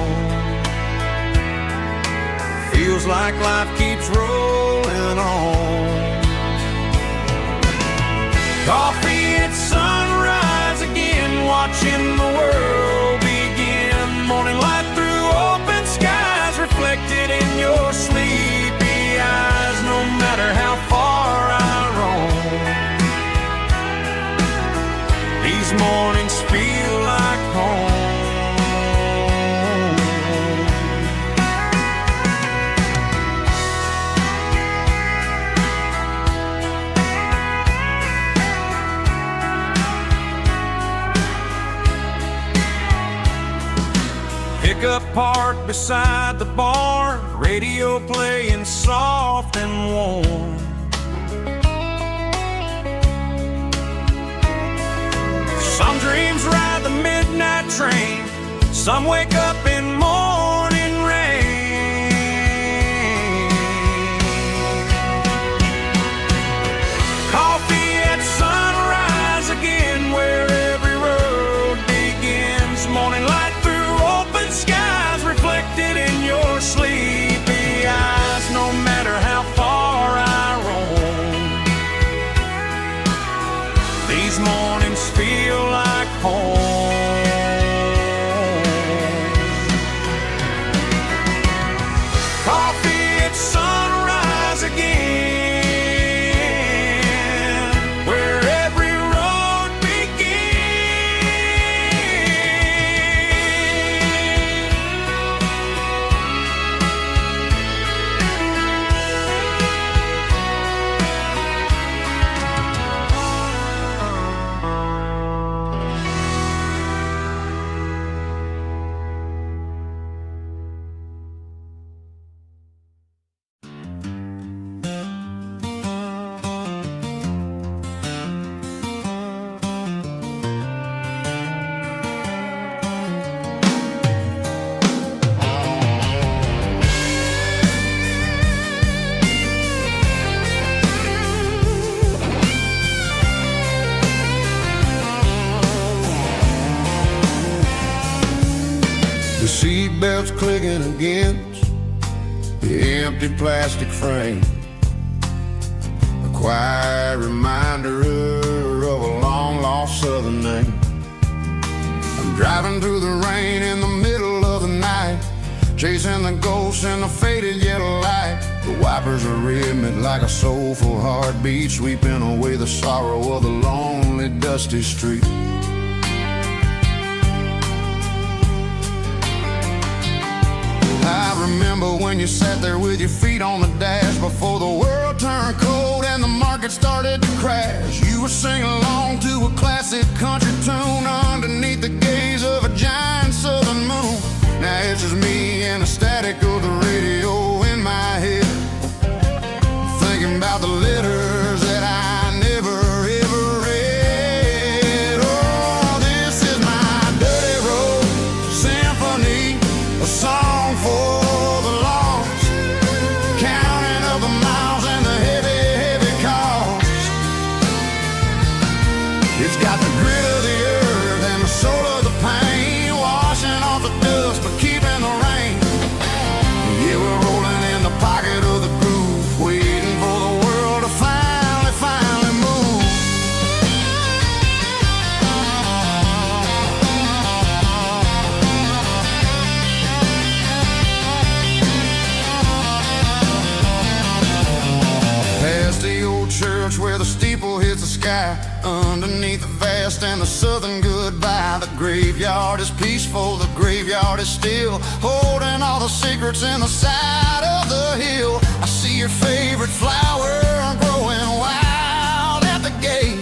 feels like life keeps rolling on. Coffee at sunrise again, watching the world begin. Morning light through open skies, reflected in your sleepy eyes. No matter how far I roam, these mornings feel like home. Pickup parked beside the barn, radio playing soft and warm. Some dreams ride the midnight train, some wake up in morning rain. Coffee at sunrise again, where every road begins. Morning light through open skies, reflected in your sleepy eyes. No matter how far I roam, these mornings feel like home. Coffee at sunrise again, where every road The seatbelt's clicking against the empty plastic frame, a quiet reminder of a long-lost southern name. I'm driving through the rain in the middle of the night, chasing the ghosts in the faded yellow light. The wipers are rhythmic like a soulful heartbeat, sweeping away the sorrow of the lonely, dusty street. I remember when you sat there with your feet on the dash, before the world turned cold and the market started to crash. You were singing along to a classic country tune underneath the gaze of a giant southern moon. Now it's just me and the static of the radio in my head, thinking about the letters that I never ever read. Oh, this is my dirty road symphony, a song for the lost, counting up the miles and the heavy, heavy cost. It's got the grit of the earth and the soul of the pain, sky, underneath the vast and the southern goodbye. The graveyard is peaceful, the graveyard is still, holding all the secrets in the side of the hill. I see your favorite flower growing wild at the gate,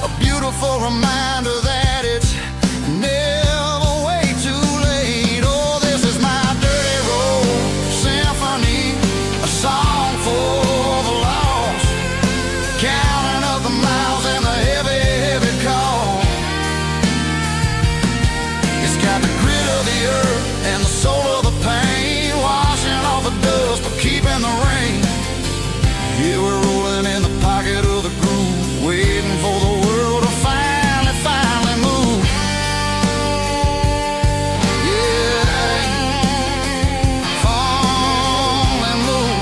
a beautiful reminder that it's never way too late. Oh, this is my dirty road symphony, a song for the lost, counting up the miles and the heavy, heavy call. It's got the grit of the earth and the soul of the pain, washing off the dust but keeping the rain. Yeah, we're rolling in the pocket of the groove, waiting for the world to finally move. Yeah, finally move.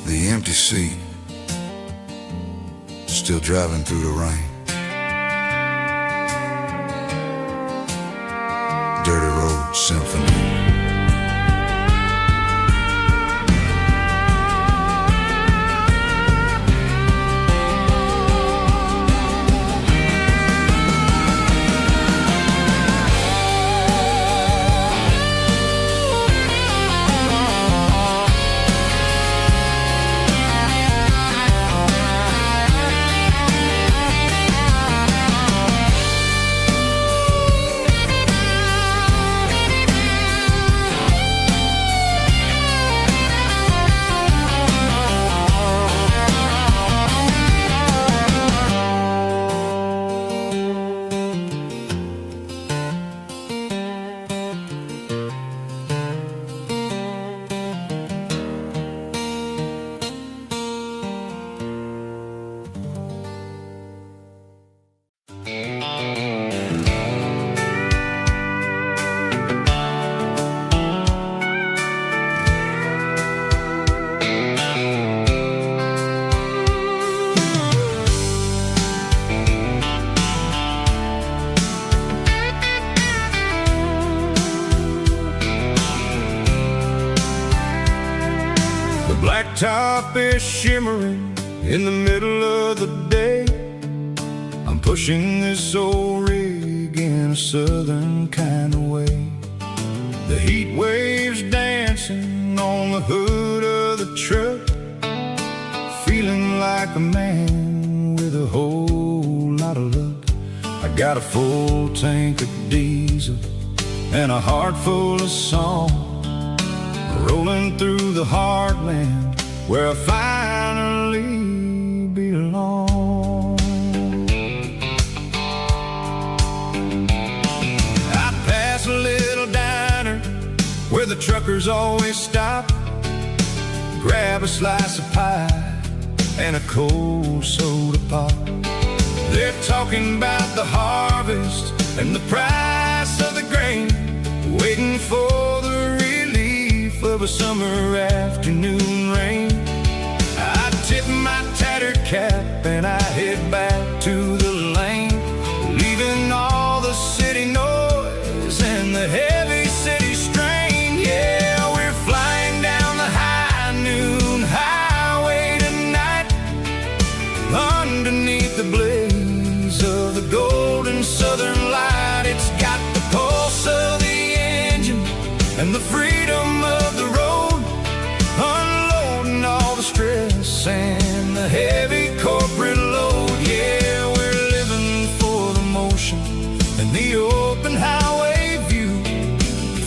The empty seat, still driving through the rain. Dirty Road Symphony. Blacktop is shimmering in the middle of the day. I'm pushing this old rig in a southern kind of way. The heat waves dancing on the hood of the truck, feeling like a man with a whole lot of luck. I got a full tank of diesel and a heart full of song, rolling through the heartland where I finally belong. I pass a little diner where the truckers always stop, grab a slice of pie and a cold soda pop. They're talking about the harvest and the price of the grain, waiting for the relief of a summer afternoon rain. I tip my tattered cap and I head back to the lane, leaving all the city noise and the heavy city strain. Yeah, we're flying down the high noon highway tonight, underneath the blaze of the golden southern light. It's got the pulse of the engine and the freedom of the road, unloading all the stress and the heavy corporate load. Yeah, we're living for the motion and the open highway view,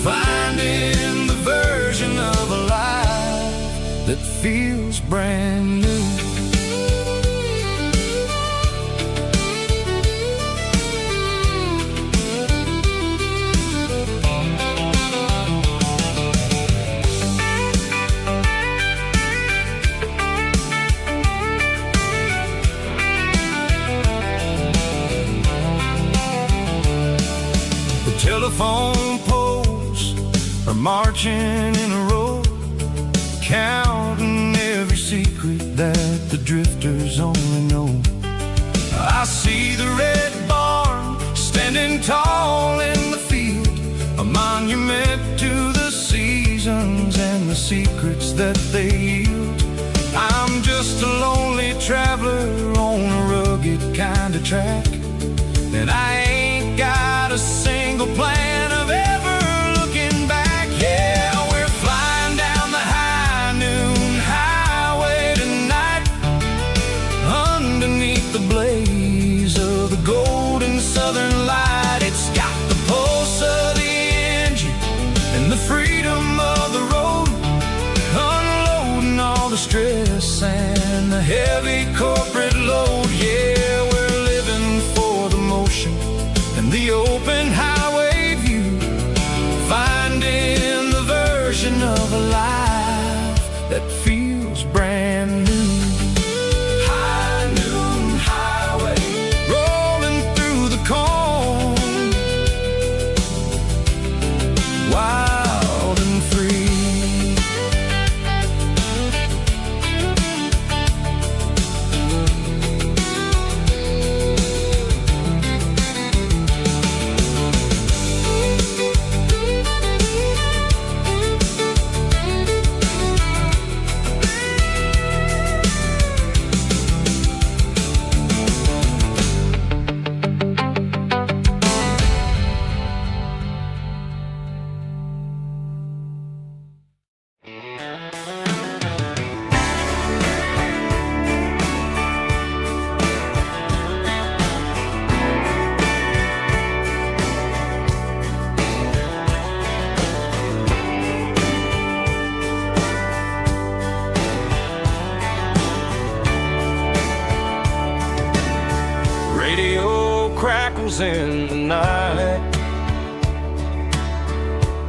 finding the version of a life that feels brand new. Telephone poles are marching in a row, counting every secret that the drifters only know. I see the red barn standing tall in the field, a monument to the the secrets that they yield. I'm just a lonely traveler on a rugged kind of track, and I ain't got a single plan of ever looking back. Yeah, we're flying down the high noon highway tonight, underneath the blaze of the golden southern light. It's got the pulse of the engine and the freedom of the road, unloading all the stress and the heavy corporate load. Yeah, we're living for the motion and the open highway view, finding the version of a life that feels brand new. High noon highway, rolling through the corn, wild and free. Radio crackles in the night,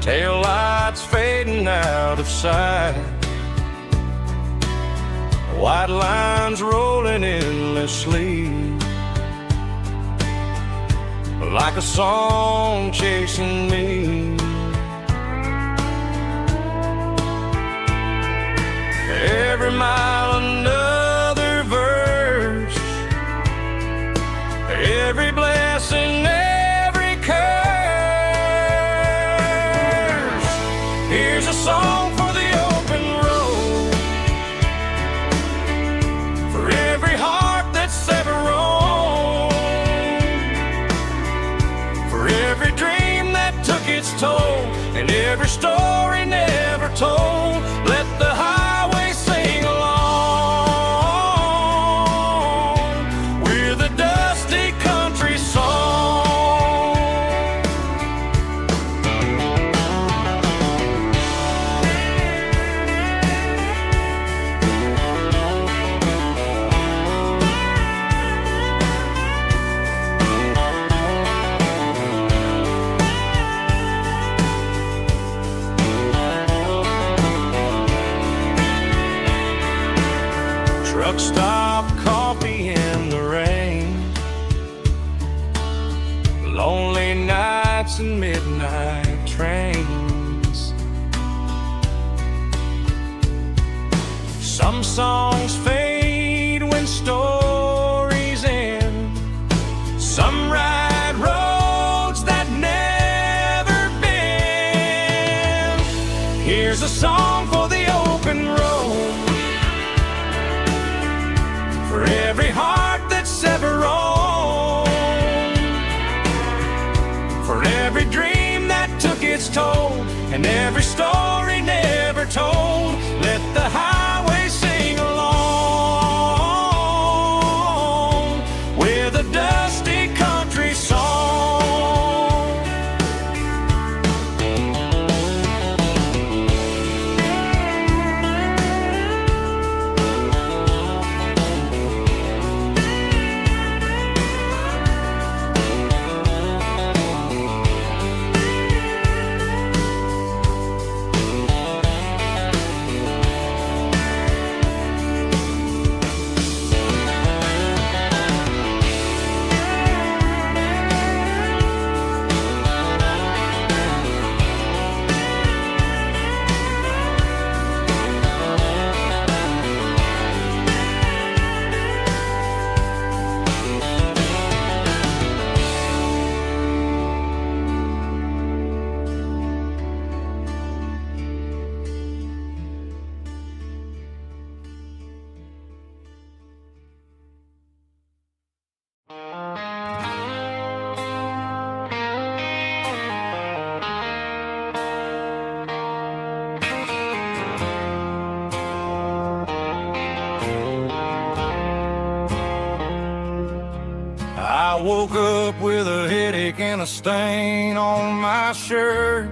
tail lights fading out of sight, white lines rolling endlessly, like a song chasing me. Every mile another verse, every blessing, every curse. Here's a song for the open road, for every heart that's ever roamed, for every dream that took its toll, and every story never told. Let the highway sing along with a dusty country song. Truck stop, coffee in the rain, lonely nights and midnight trains. Some songs fade when stories end, some ride roads that never bend. Here's a song for the open road, for every heart that's ever roamed, for every dream that took its toll, and every story never told. Let the highway sing along. I woke up with a headache and a stain on my shirt.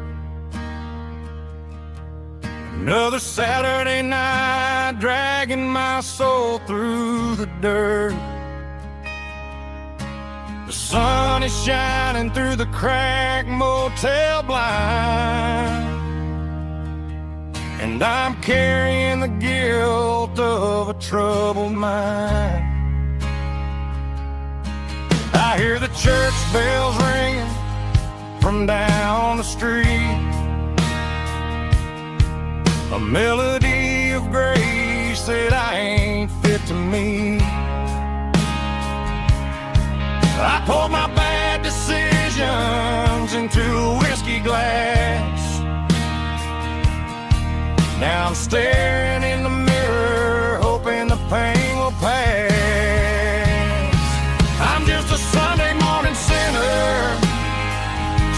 Another Saturday night, dragging my soul through the dirt. The sun is shining through the cracked motel blind, and I'm carrying the guilt of a troubled mind. I hear the church bells ringing from down the street, a melody of grace that I ain't fit to meet. I poured my bad decisions into a whiskey glass. Now I'm staring in the mirror, hoping the pain will pass. I'm just a Sunday morning sinner,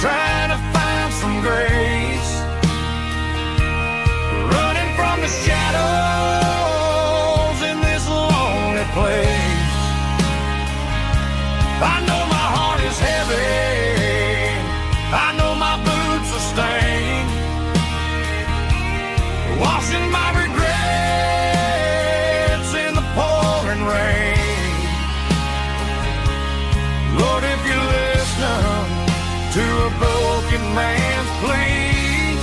trying to find some grace, running from the shadows in this lonely place. I know my heart is heavy, I know my boots are stained, washing my regrets in the pouring rain. Lord, if you listen to a broken man's plea,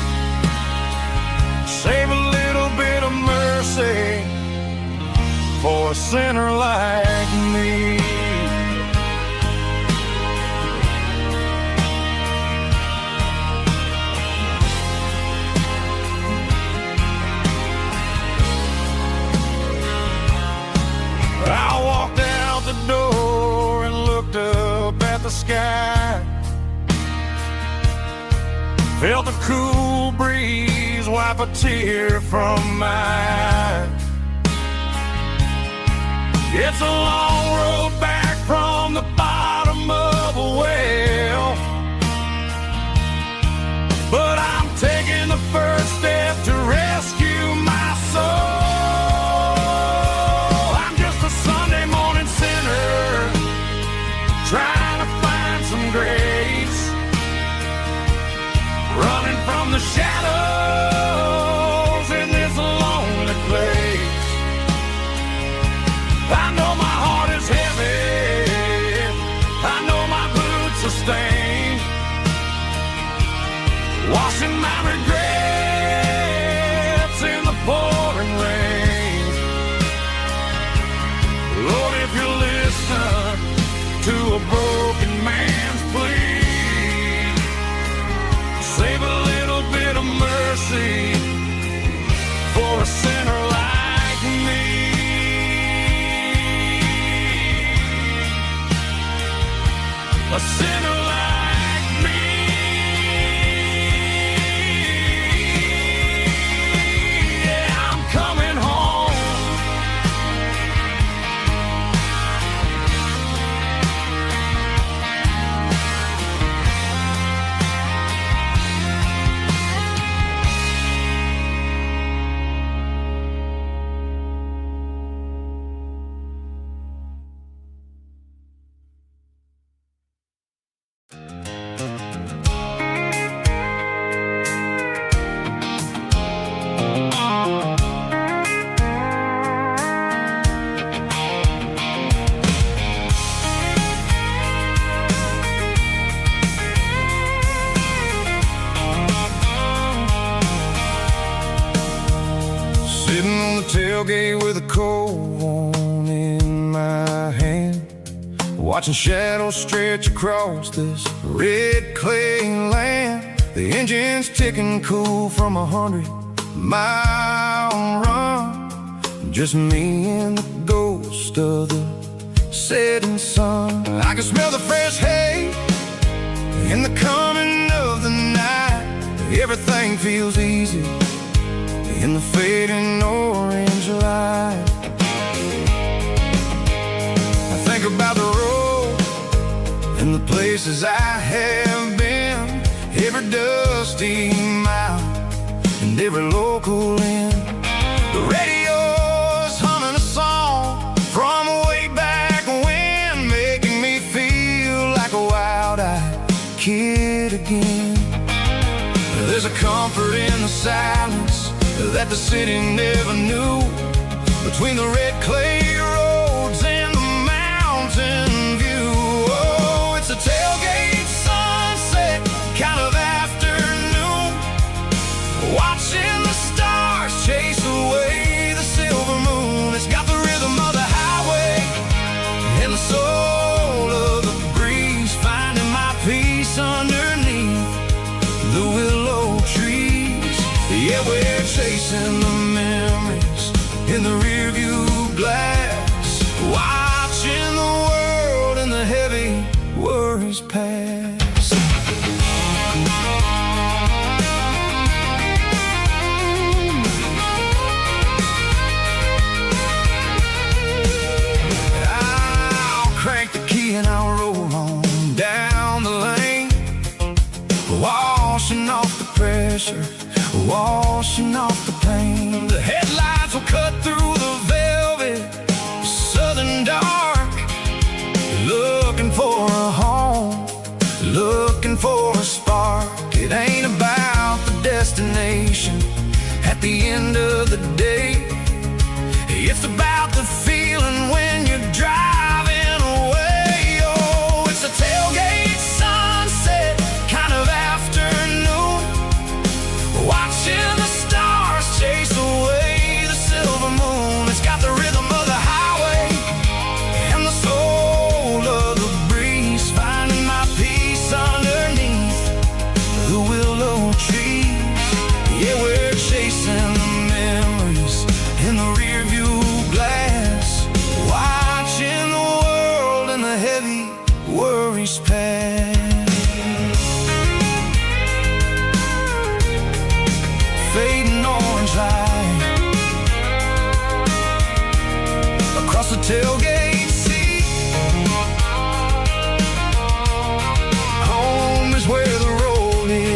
save a little bit of mercy for a sinner like me. I walked out the door and looked up at the sky, felt a cool breeze wipe a tear from my eye. It's a long road back from the bottom of a well, but I'm taking the first step to rescue my soul. Trying to find some grace, running from the shadows in this lonely place. I know my heart is heavy, I know my boots are stained, washing my regrets in the pouring rain. Lord, if you listen to a broken man's plea, save a little bit of mercy for a sinner like me. A sinner like me. Yeah, I'm coming home. Sitting on the tailgate with a cold one in my hand, watching shadows stretch across this red clay land. The engine's ticking cool from 100-mile run, just me and the ghost of the setting sun. I can smell the fresh hay in the coming of the night. Everything feels easy in the fading orange light. I think about the road and the places I have been, every dusty mile and every local inn. The radio's humming a song from way back when, making me feel silence that the city never knew. Between the red clay roads and the mountain view. Oh, it's a tailgate sunset kind of afternoon, watching the stars chase away the silver moon. It's got the rhythm of the highway and the soul of the breeze, finding my peace underneath the willow trees. Yeah, we're chasing the memories in the rearview glass, watching the world and the heavy worries pass. I'll crank the key and I'll roll on down the lane, washing off the pressure, washing off the pain. The headlights will cut through the velvet southern dark, looking for a home, looking for a spark. It ain't about the destination at the end of the day, it's about the feeling when you're driving away. Oh, it's a tailgate sunset kind of afternoon, watching the stars chase away the silver moon. It's got the rhythm of the highway and the soul of the breeze, finding my peace underneath the willow trees. Yeah, we're chasing the memories in the rearview glass, watching the world and the heavy worries pass. Fading orange light across the tailgate seat. Home is where the road is.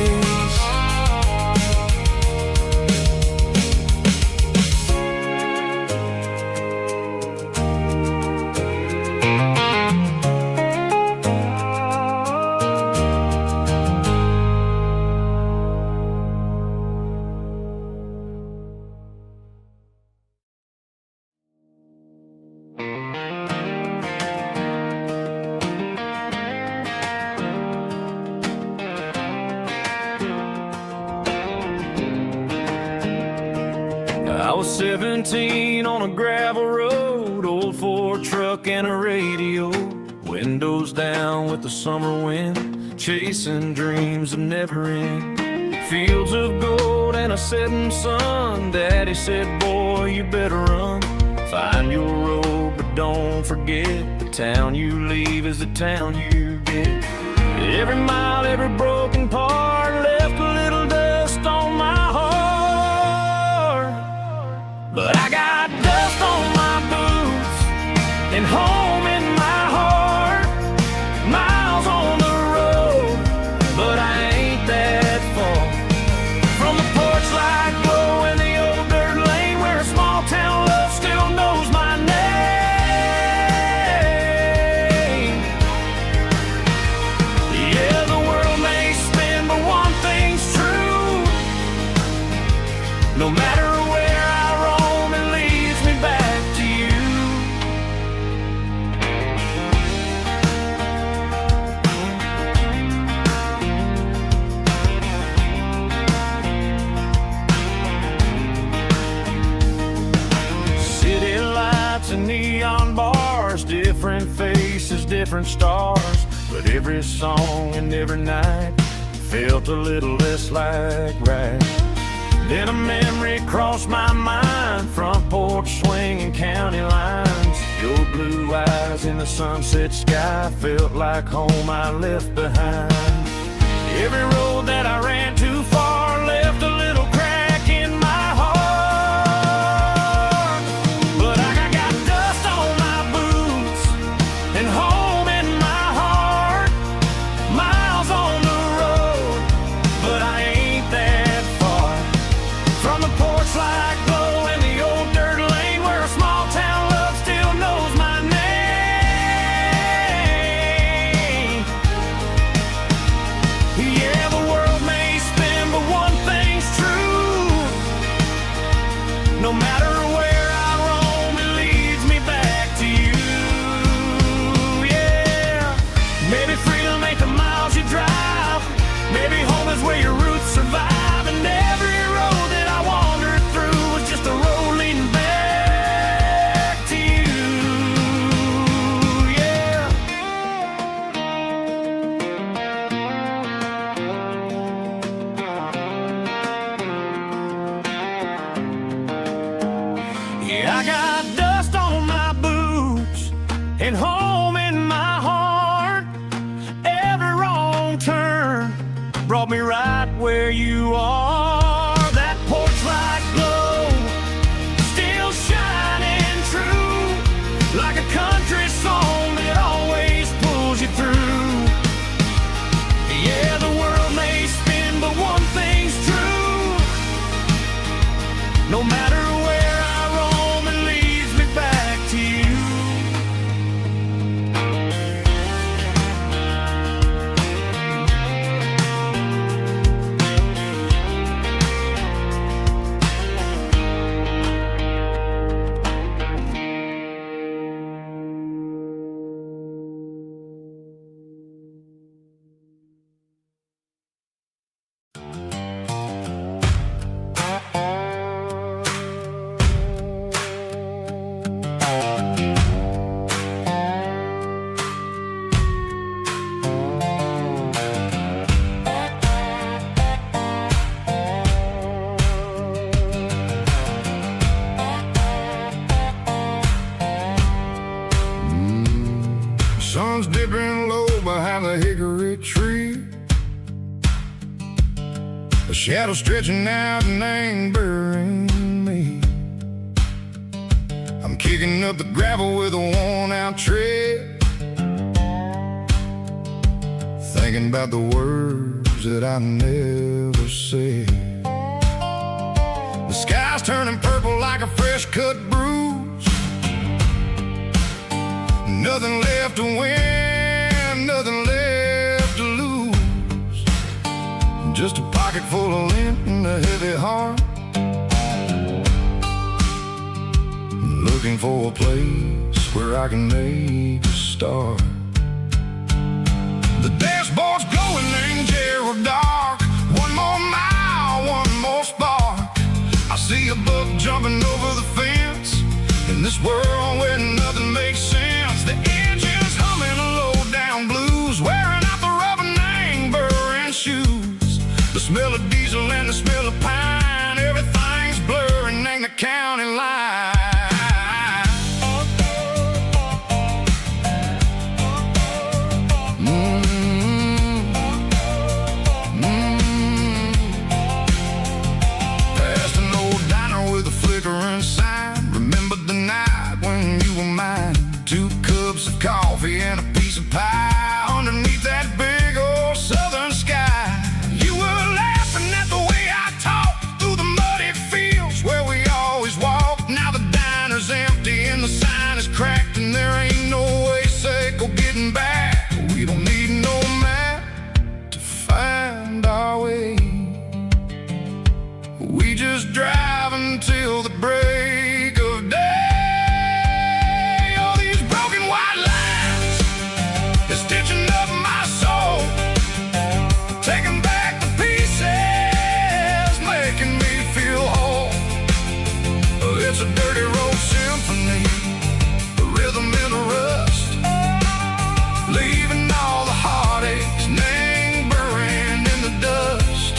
I was 17 on a gravel road, old Ford truck and a radio, windows down with the summer wind, chasing dreams of never end. Fields of gold and a setting sun, Daddy said, boy, you better run. Find your road, but don't forget, the town you leave is the town you get. Every mile, every broken part left a little dust on my heart, but I got dust on my boots and home in my heart. Miles on the road, but I ain't that far from the porch light glow in the old dirt lane where a small town love still knows my name. Yeah, the world may spin, but one thing's true. No matter where I roam, it leads me back to you. City lights and neon bars, different faces, different stars, but every song and every night felt a little less like right. Then a memory crossed my mind, front porch swinging county lines. Your blue eyes in the sunset sky felt like home I left behind. Every road that I ran too far left a little crack in my heart, but I got dust on my boots and home in my heart. Miles on the road, but I ain't that far from the porch light glow in the old dirt lane where a small town love still knows my name. Yeah, the world may spin, but got dust on my boots and home in my heart. Every wrong turn brought me right where you are. That porch light glow, still shining true, like a country song that always pulls you through. Yeah, the world may spin, but one thing's true. No matter where I roam, it leads me back to you. Sun's dipping low behind the hickory tree. A shadow stretching out and ain't burying me. I'm kicking up the gravel with a worn-out tread, thinking about the words that I never said. The sky's turning purple like a fresh-cut bruise. Nothing left to win, nothing left to lose. Just a pocket full of lint and a heavy heart, looking for a place where I can make a start. The dashboard's glowing in Yearwood dark. One more mile, one more spark. I see a buck jumping over the fence in this world where nothing makes sense. The engine's humming a low-down blues, wearing out the rubber name burring shoes. The smell of diesel and the smell of pine, everything's blurring in the county line. Past an old diner with a flickering sign. Remember the night when you were mine. 2 cups of coffee and a piece of pie underneath that big old southern sky. You were laughing at the way I talked through the muddy fields where we always walked. Now the diner's empty and the sign is cracked, and there ain't no way safe or getting back. We don't need no map to find our way. We just drive until the break of day. It's a dirty road symphony, a rhythm in the rust, leaving all the heartaches name burning in the dust.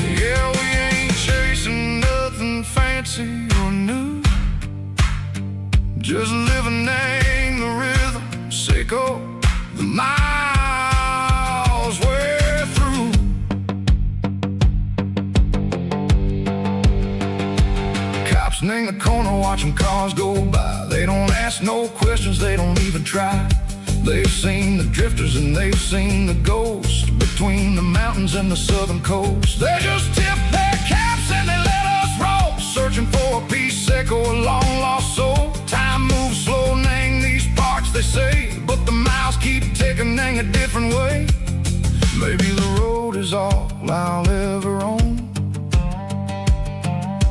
Yeah, we ain't chasing nothing fancy or new, just living in the rhythm, sick of the miles we're through. In the corner watching cars go by. They don't ask no questions, they don't even try. They've seen the drifters and they've seen the ghosts between the mountains and the southern coast. They just tip their caps and they let us roll, searching for a piece sick or a long lost soul. Time moves slow in these parts, they say, but the miles keep ticking in a different way. Maybe the road is all I'll ever own,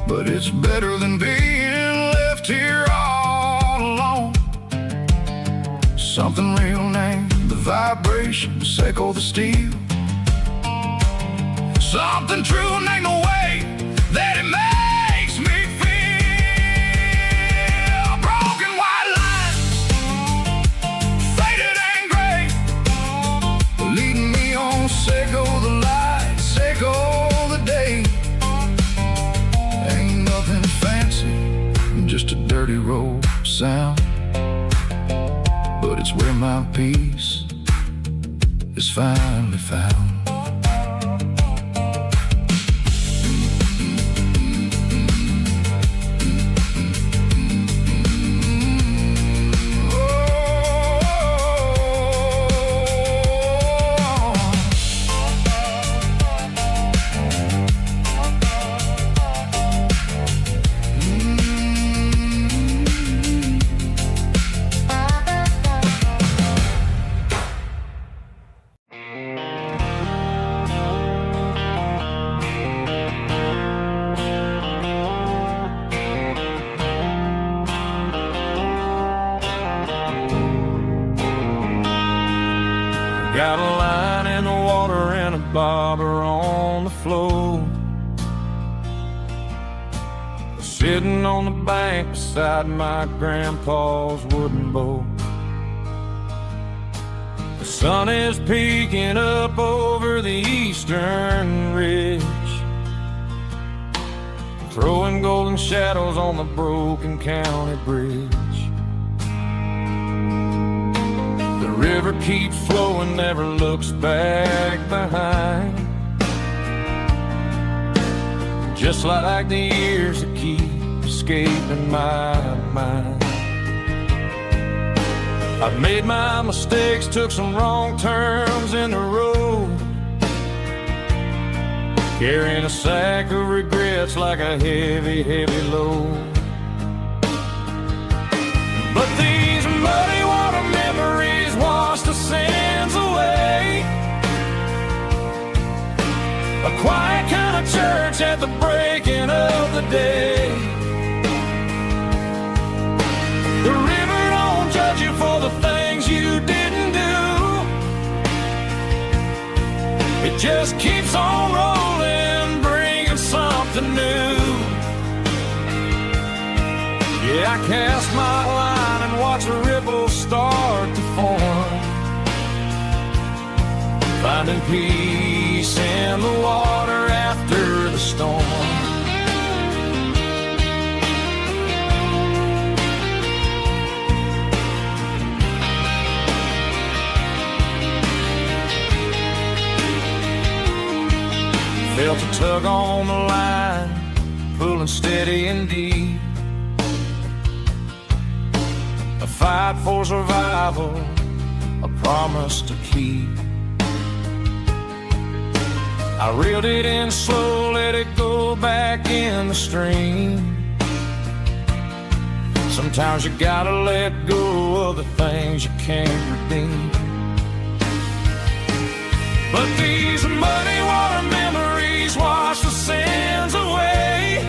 but it's better than being left here all alone. Something real named the vibration, echo the steel. Something true named the way that it makes me feel. Broken white lines, faded and gray, leading me on, echo the lights, echo the day. Ain't nothing fancy, just just a dirty road sound, but it's where my peace is finally found. Got a line in the water and a bobber on the floor, sitting on the bank beside my grandpa's wooden boat. The sun is peeking up over the eastern ridge, throwing golden shadows on the broken county bridge. The river keeps flowing, never looks back behind, just like the years that keep escaping my mind. I've made my mistakes, took some wrong turns in the road, carrying a sack of regrets like a heavy, heavy load. But these muddy water memories wash the sins away. A quiet kind of church at the breaking of the day. The river don't judge you for the things you didn't do. It just keeps on rolling, bringing something new. Yeah, I cast my line and watch the ripples start to form, finding peace in the water after the storm. Felt a tug on the line, pulling steady and deep. A fight for survival, a promise to keep. I reeled it in slow, let it go back in the stream. Sometimes you gotta let go of the things you can't redeem. But these muddy water memories wash the sins away.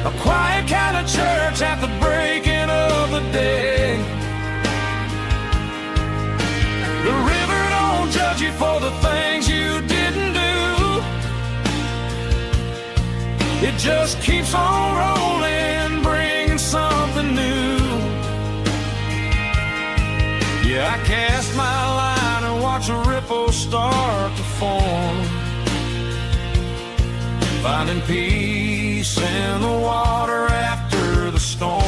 A quiet kind of church at the breaking of the day. The river don't judge you for the things you didn't do. It just keeps on rolling, bringing something new. Yeah, I cast my line and watch a ripple start to form, finding peace in the water after the storm.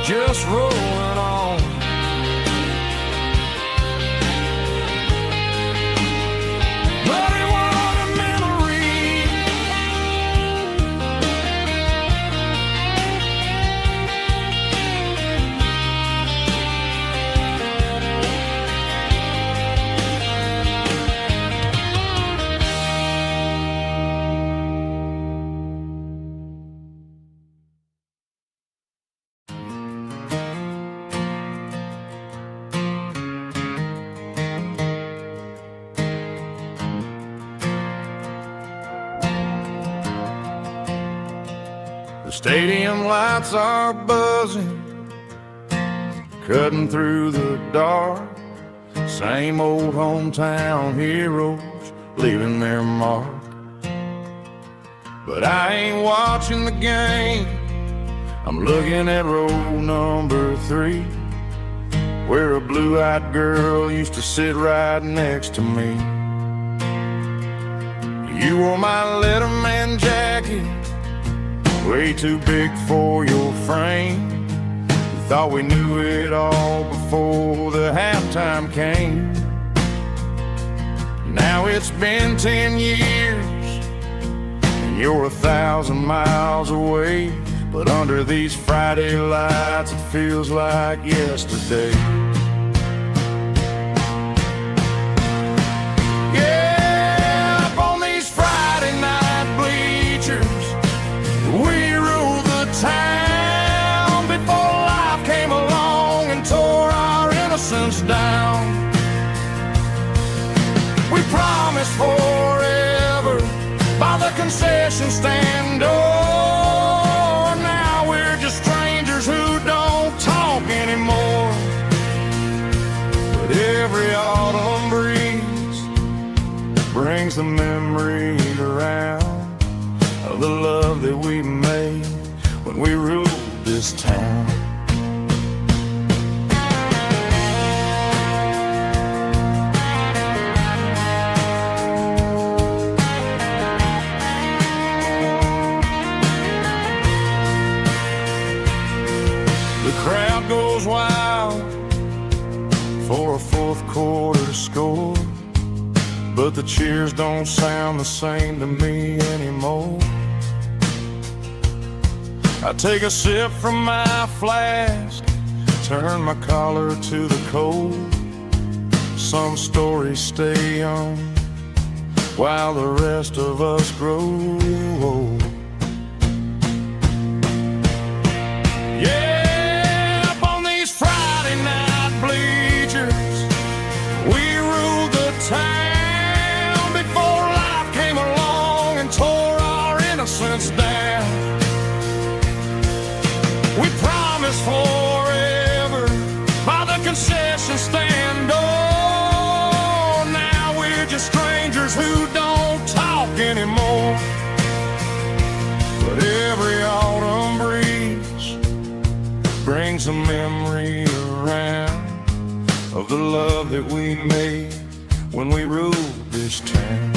Just rolling on. Muddy water memory. The stadium lights are buzzing, cutting through the dark. Same old hometown heroes leaving their mark. But I ain't watching the game, I'm looking at row number 3, where a blue-eyed girl used to sit right next to me. wore my Letterman jacket, way too big for your frame. We thought we knew it all before the halftime came. Now it's been 10 years and you're 1,000 miles away, but under these Friday lights it feels like yesterday. Yeah, up on these Friday night bleachers, we ruled the town before life came along and tore our innocence down. We promised forever by the concession stand door. Now we're just strangers who don't talk anymore. But every autumn breeze brings the memories around of the love that we made when we ruled this town. The crowd goes wild for a fourth quarter score, but the cheers don't sound the same to me anymore. I take a sip from my flask, turn my collar to the cold. Some stories stay young while the rest of us grow old. Yeah, up on these Friday night bleachers, we ruled the town before life came along and tore our innocence down. We promised forever by the concession stand door. Now we're just strangers who don't talk anymore. But every autumn breeze brings a memory around of the love that we made when we ruled this town.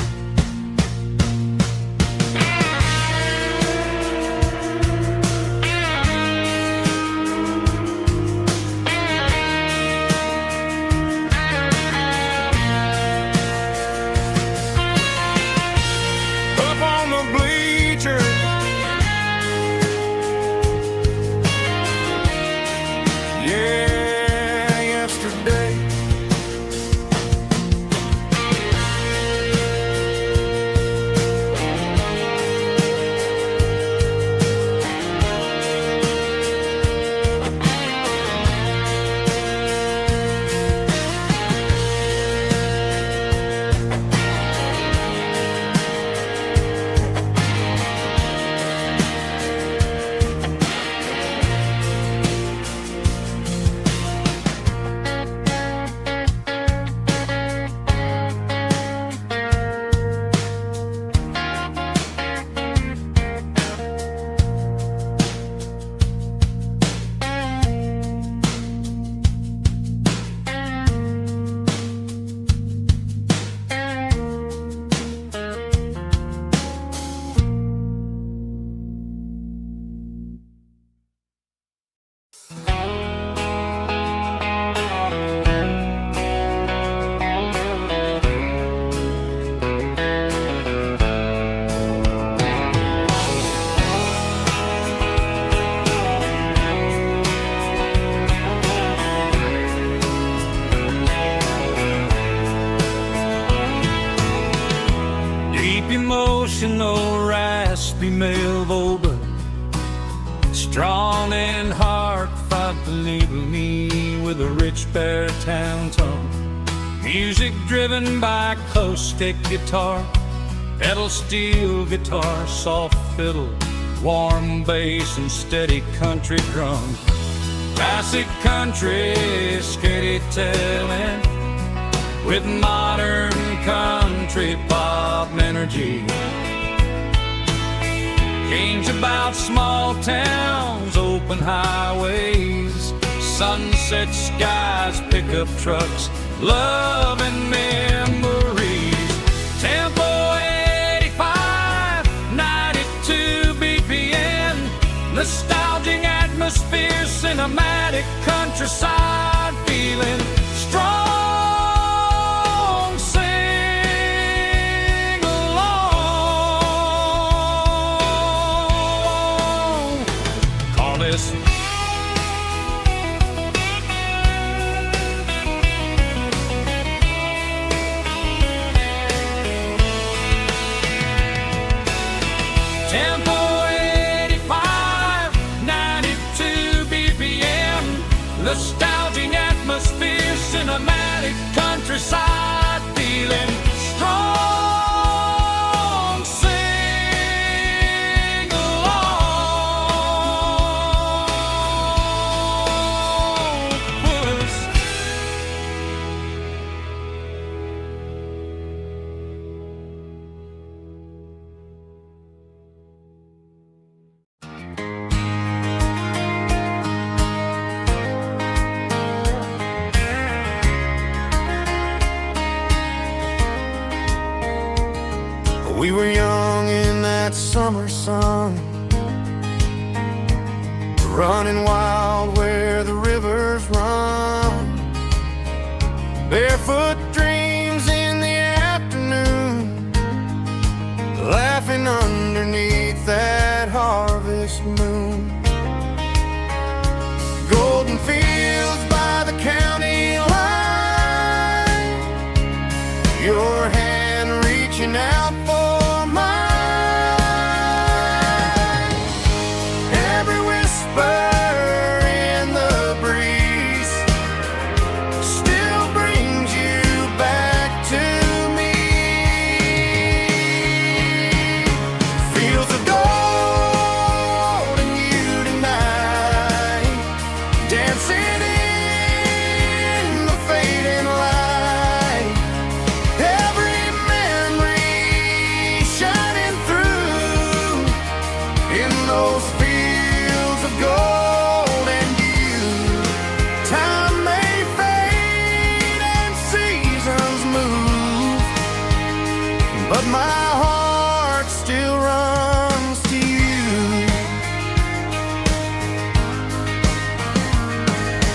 Emotional, raspy male vocal, strong and heartfelt, believe me, with a rich baritone tone. Music driven by acoustic guitar, pedal steel guitar, soft fiddle, warm bass and steady country drums. Classic country, skitty telling, with modern country pop energy. Games about small towns, open highways, sunset skies, pickup trucks, love and memories. Tempo 85 cinematic countryside, feeling strong. Sing along. Call this tempo 85, 92 BPM, nostalgic atmosphere, cinematic countryside, feeling strong. Sing along with us. We were young in that summer sun, running wild where the rivers run, barefoot dreams in the afternoon, laughing underneath that harvest moon. Golden fields by the county line, your hand reaching out for mine. Every whisper in the breeze still brings you back to me. Fields of gold and you tonight, dancing in the fading light. Every memory shining through in those fields of gold and you. Time may fade and seasons move, but my heart still runs to you.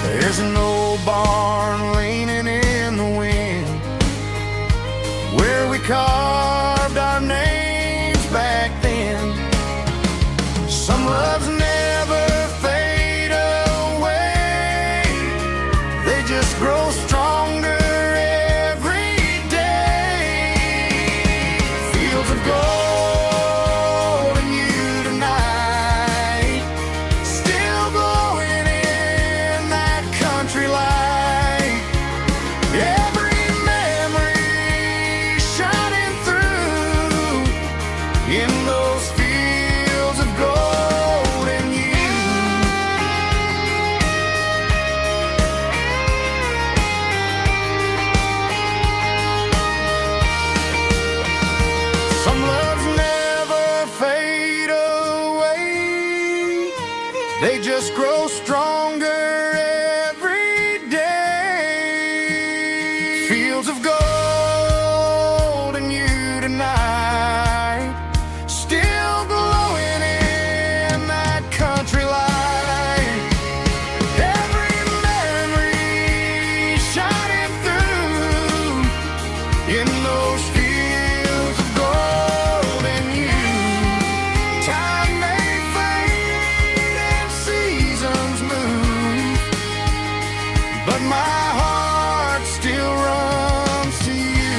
There's an old barn leaning in the wind where we carved our names back then. Some loves never fade away, they just grow stronger every day. Fields of gold and you tonight, still glowing in that country light. Every memory shining through in those fields of gold and you. Some loves never fade away, they just grow stronger every day. Fields of gold and you tonight, still glowing in that country light. Every memory shining through in those fields of gold and you. Time may fade and seasons move, but my heart still runs to you.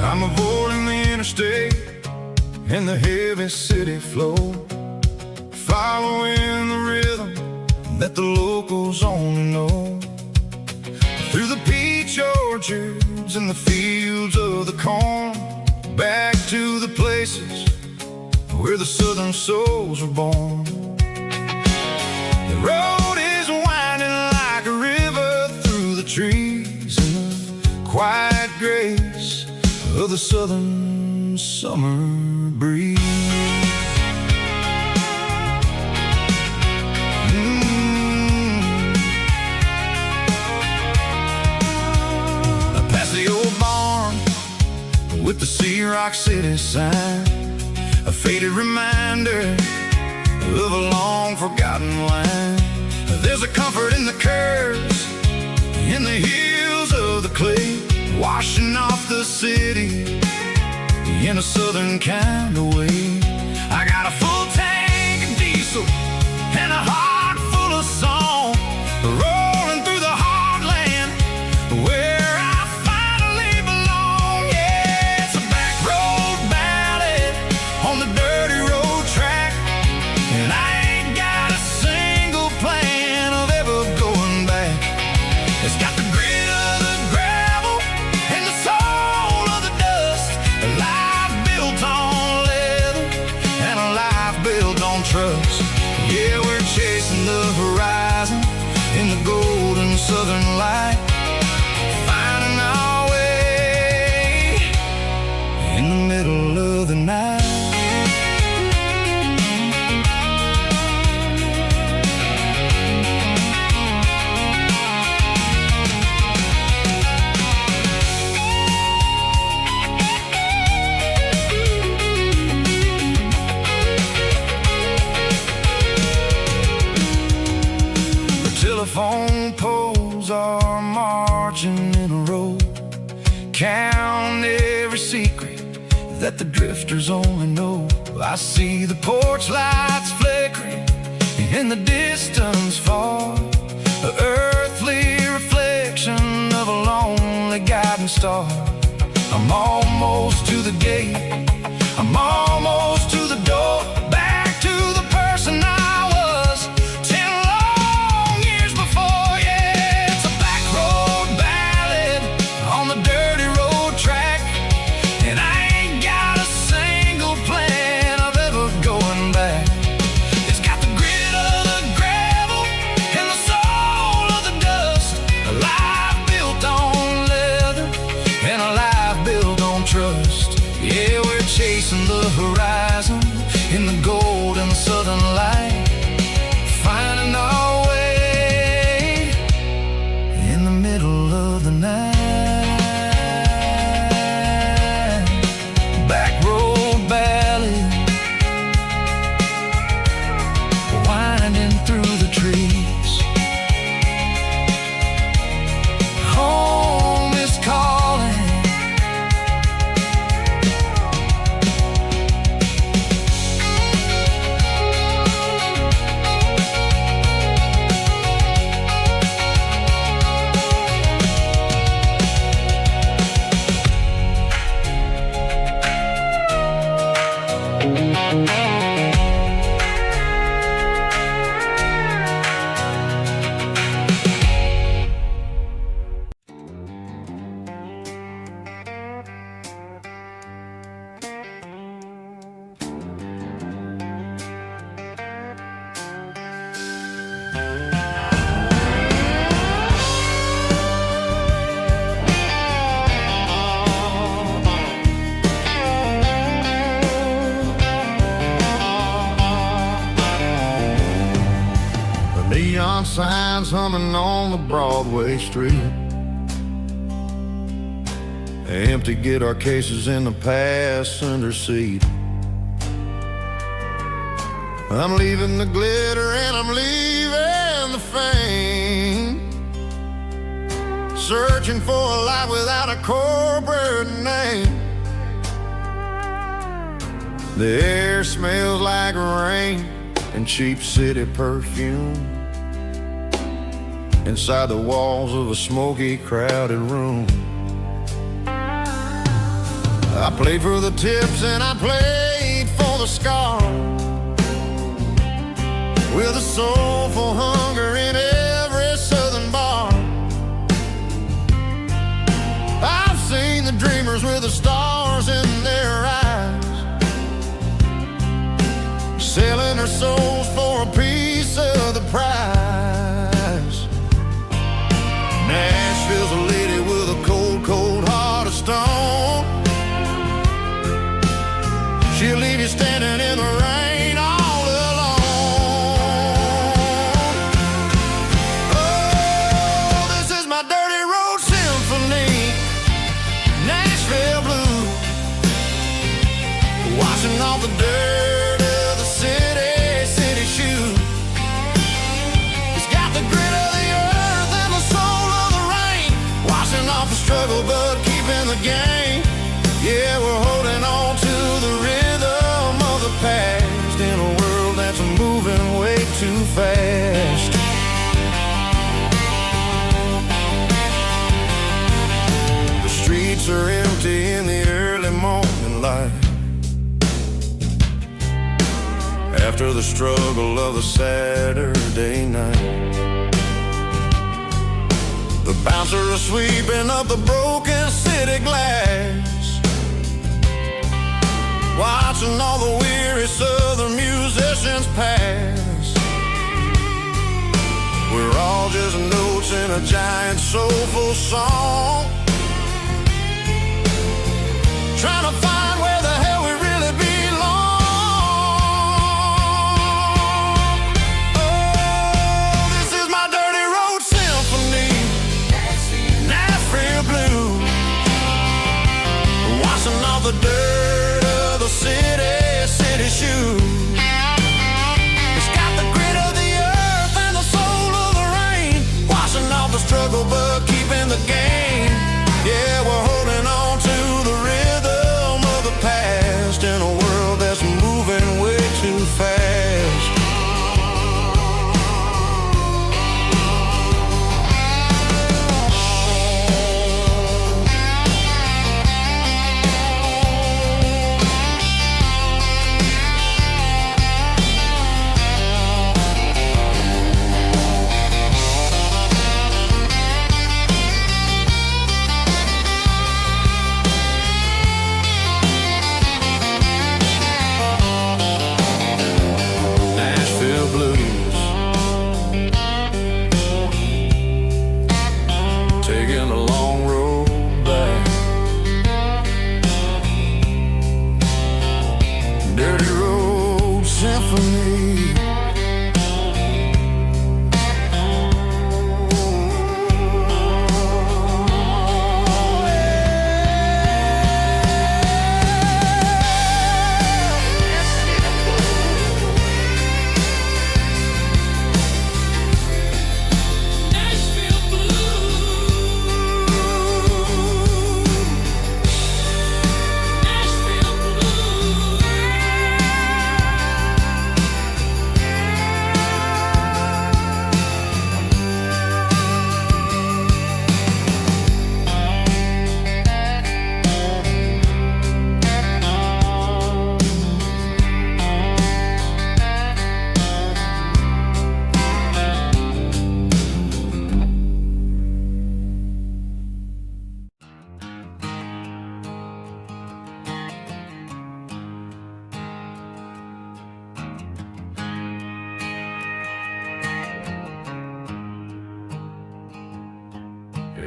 I'm avoiding the interstate and the heavy city flow, following the rhythm that the locals only know. Through the peach orchards roads and the fields of the corn, back to the places where the southern souls were born. The road is winding like a river through the trees in the quiet grace of the southern summer breeze. Past the old barn with the Sea Rock City sign, a faded reminder of a long forgotten line. There's a comfort in the curves, in the hills of the clay, washing off the city in a southern kind of way. I got a full tank of diesel and a heart full of song, rolling through the heartland where I finally belong. Yeah, it's a back road ballad on the dirty road track, and I ain't got a single plan of ever going back. It's got the grit of the gravel and the soul of the dust, a life built on leather and a life built on trust. Yeah, we're chasing the horizon in the golden southern light, finding our way in the middle of the night. Telephone poles are marching in a row, count every secret that the drifters only know. I see the porch lights flickering in the distance far, an earthly reflection of a lonely guiding star. I'm almost to the gate, I'm almost to the door, back to the person I was 10 long years before. Yeah, it's a back road ballad on the dirty road track, and I ain't got a single plan of ever going back. It's got the grit of the gravel and the soul of the dust, a life built on leather and a life built on trust. Yeah, we're chasing the horizon in the golden southern light, finding our way in the middle of the night. Back road ballad, winding through the trees. Home is calling. Neon signs humming on the Broadway street, empty guitar cases in the passenger seat. I'm leaving the glitter and I'm leaving the fame, searching for a life without a corporate name. The air smells like rain and cheap city perfume inside the walls of a smoky, crowded room. I played for the tips and I played for the scars, with a soulful hunger in every southern bar. I've game. Yeah, we're holding on to the rhythm of the past in a world that's moving way too fast. The streets are empty in the early morning light, after the struggle of the Saturday night. The bouncer is sweeping up the broken city glass, watching all the weary southern musicians pass. We're all just notes in a giant soulful song, trying to find where the hell we really belong. Oh, this is my dirty road symphony, Nashville blues, washing off the dirt of the city shoes. It's got the grit of the earth and the soul of the rain, washing off the struggle but keeping the game. Yeah, we're holding on to the rhythm of the past in a world that's moving way too fast.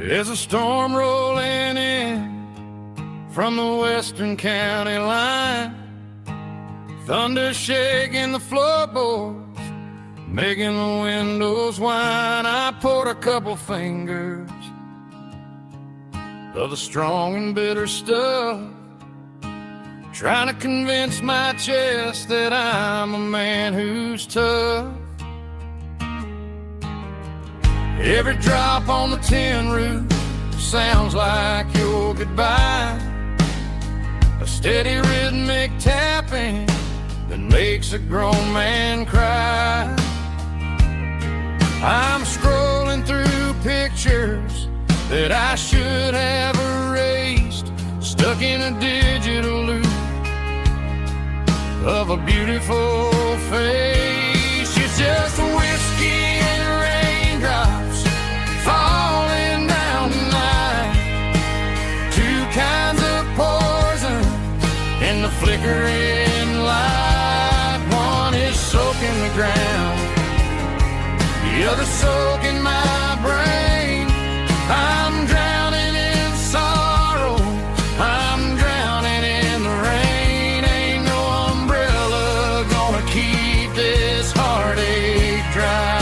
There's a storm rolling in from the western county line, thunder shaking the floorboards, making the windows whine. I poured a couple fingers of the strong and bitter stuff, trying to convince my chest that I'm a man who's tough. Every drop on the tin roof sounds like your goodbye, a steady rhythmic tapping that makes a grown man cry. I'm scrolling through pictures that I should have erased, stuck in a digital loop of a beautiful face. It's just whiskey and raindrops falling down tonight, two kinds of poison in the flickering light. One is soaking the ground, the other soaking my brain. I'm drowning in sorrow, I'm drowning in the rain. Ain't no umbrella gonna keep this heartache dry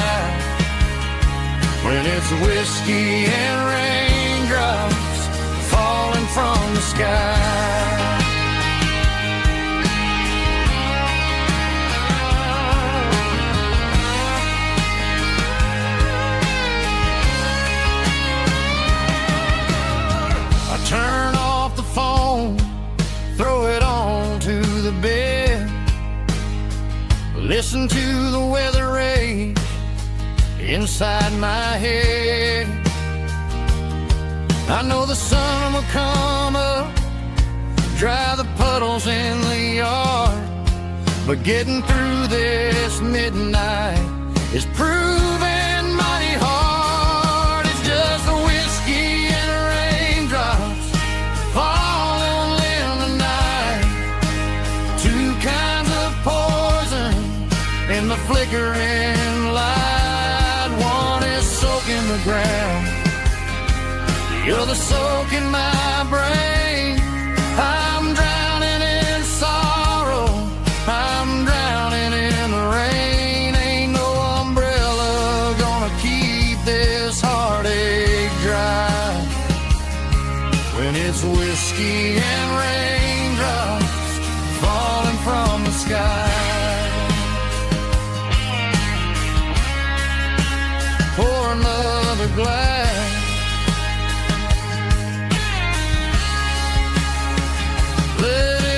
when it's whiskey and raindrops falling from the sky. Turn off listen to the weather rage inside my head. I know the sun will come up, dry the puddles in the yard, but getting through this midnight is proving mighty hard. It's just the whiskey and raindrops falling in the night, two kinds of poison in the flickering light. One is soaking the ground, the other soaking my brain. I'm drowning in sorrow, I'm drowning in the rain. Ain't no umbrella gonna keep this heartache dry when it's whiskey and raindrops falling from the sky. Pour another glass, let it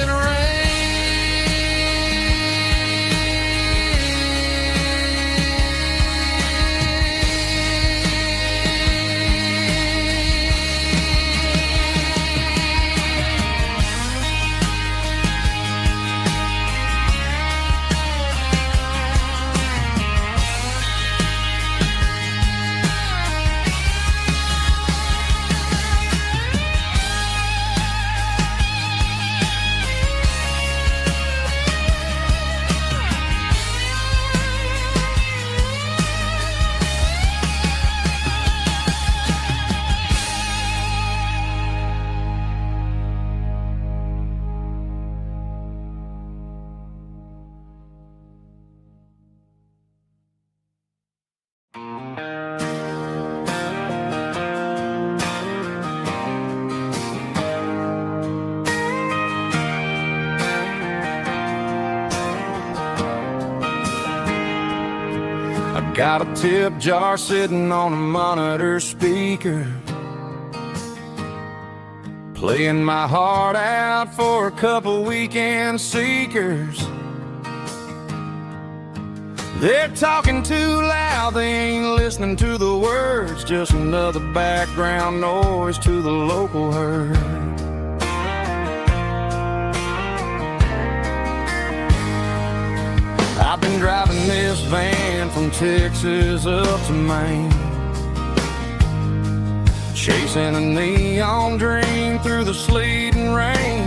got a tip jar sitting on a monitor speaker, playing my heart out for a couple weekend seekers. They're talking too loud, they ain't listening to the words, just another background noise to the local herd. I've been driving this van from Texas up to Maine, chasing a neon dream through the sleet and rain.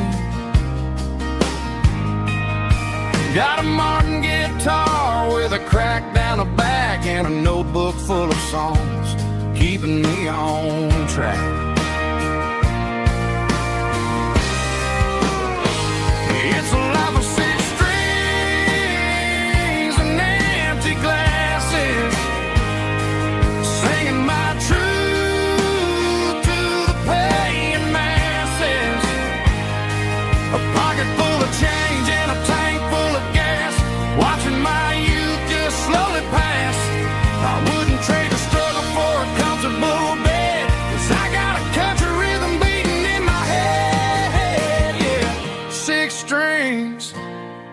Got a Martin guitar with a crack down the back and a notebook full of songs, keeping me on track. It's a life of six strings and empty glasses, singing my truth to the paying masses. A pocket full of change and a tank full of gas, watching my youth just slowly pass. I wouldn't trade the struggle for a comfortable bed, 'cause I got a country rhythm beating in my head, yeah. Six strings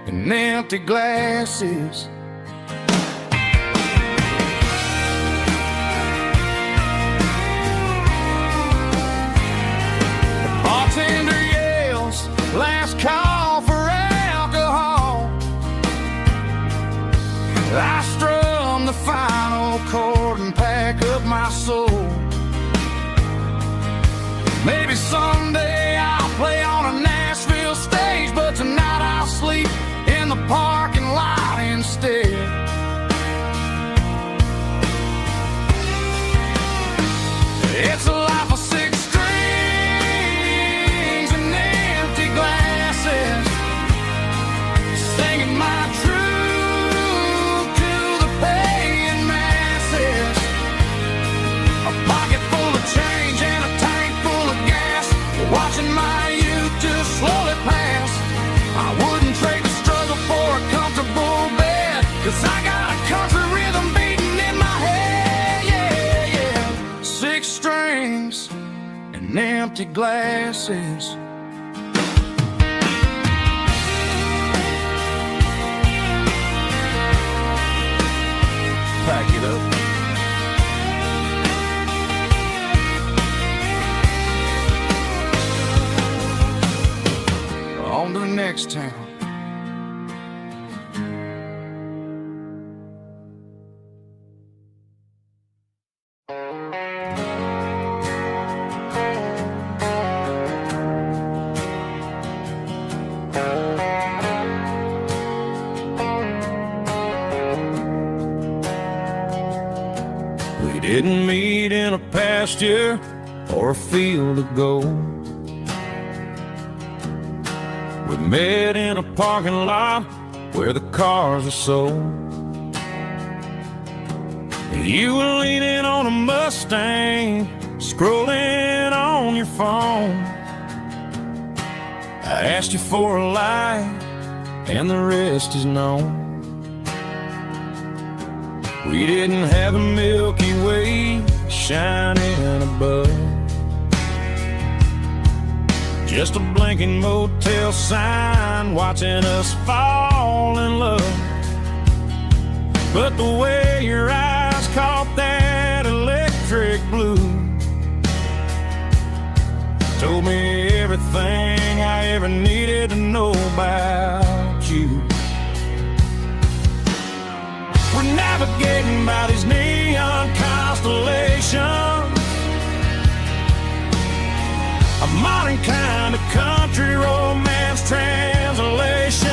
and empty glasses. The bartender yells, last call for alcohol. I strum the final chord and pack up my soul. Maybe someday I'll play on a Nashville stage, but tonight I'll sleep in the parking lot instead. It's a life of six strings and empty glasses, singing my truth to the paying masses. A pocket full of change and a tank full of gas, watching my youth just slowly pass. I wouldn't trade the struggle for a comfortable bed, 'cause I got a country rhythm beating in my head, yeah, yeah. Six strings and empty glasses. back it up. On to the next town. We didn't meet in a pasture or a field of gold. We met in a parking lot where the cars are sold. You were leaning on a Mustang, scrolling on your phone. I asked you for a light, and the rest is known. We didn't have a Milky Way shining above, just a blinking motel sign watching us fall in love. But the way your eyes caught that electric blue told me everything I ever needed to know about you. We're navigating by these neon constellations, a modern kind of country romance translation.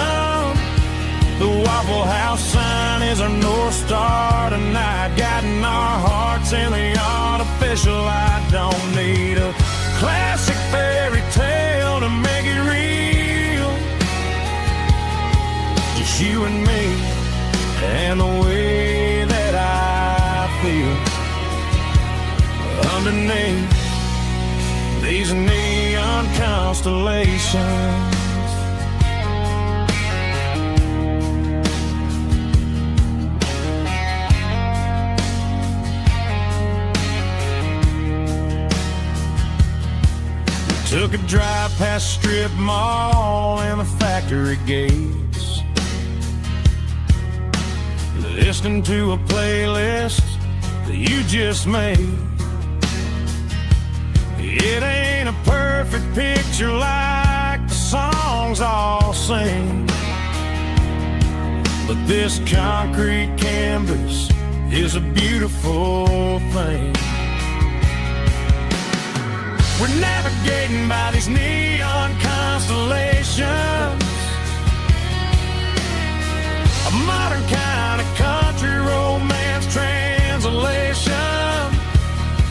The Waffle House sign is our North Star tonight, guiding our hearts in the artificial light. Don't need a classic fairy tale to make it real, just you and me and the way that I feel underneath these neon constellations. We took a drive past strip mall and the factory gates, listening to a playlist that you just made. It ain't a perfect picture like the songs all sing, but this concrete canvas is a beautiful thing. We're navigating by these neon constellations, a modern kind of country romance translation.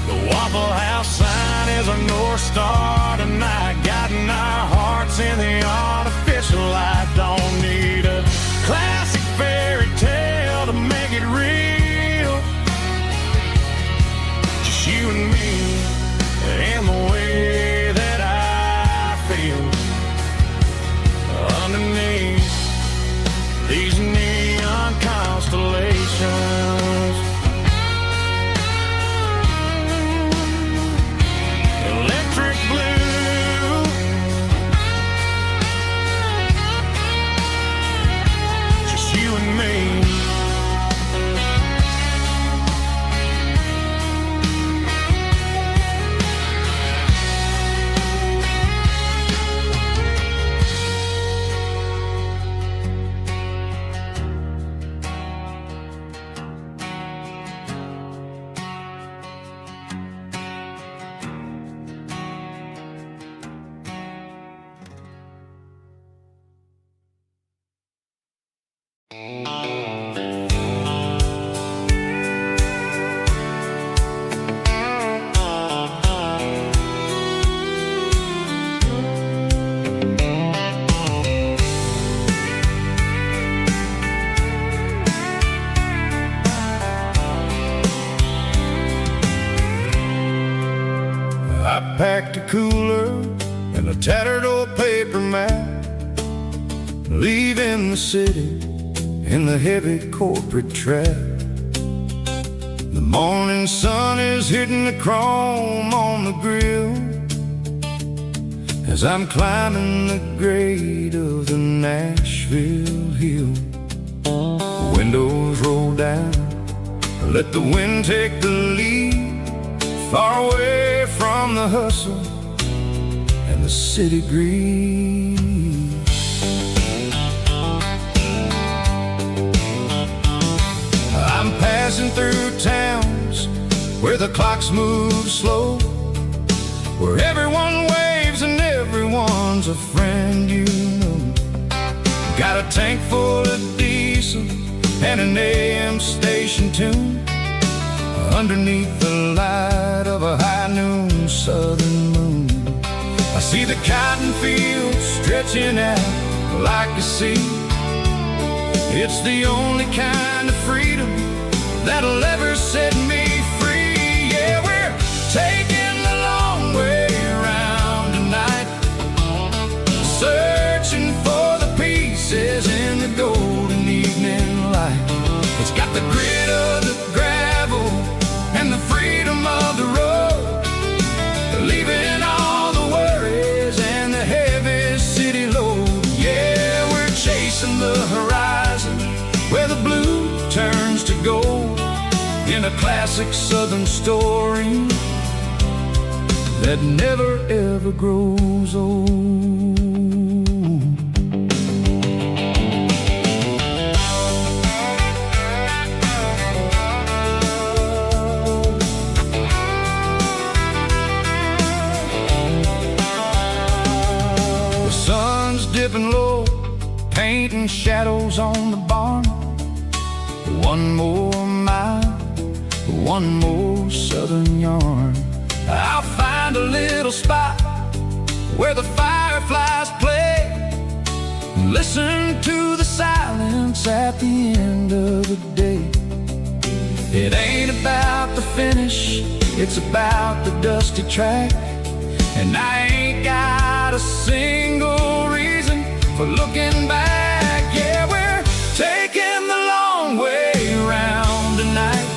The Waffle House sign is our North Star tonight, guiding our hearts in the artificial light. Don't need a classic fairy tale to make it real, just you and me and the way that I feel underneath these neon constellations. Electric blue, just you and me. I packed a cooler and a tattered old paper map, leaving the city in the heavy corporate trap. The morning sun is hitting the chrome on the grill as I'm climbing the grade of the Nashville hill. The windows roll down, Let the wind take the lead, far away from the hustle and the city greed. I'm passing through towns where the clocks move slow, where everyone waves and everyone's a friend you know. Got a tank full of diesel and an AM station tune, underneath the light of a high noon southern moon. I see the cotton fields stretching out like a sea. It's the only kind of freedom that'll ever set me free. Yeah, we're taking the long way around tonight, searching for the pieces in the golden evening light. It's got the grit of the gravel and the freedom of the road, leaving all the worries and the heavy city load. Yeah, we're chasing the horizon where the blue turns to gold, in a classic southern story that never ever grows old. The sun's dipping low, painting shadows on the barn. One more mile, one more southern yarn. I'll find a little spot where the fireflies play, listen to the silence at the end of the day. It ain't about the finish, it's about the dusty track. And I ain't got a single reason for looking back. Yeah, we're taking the long way around tonight,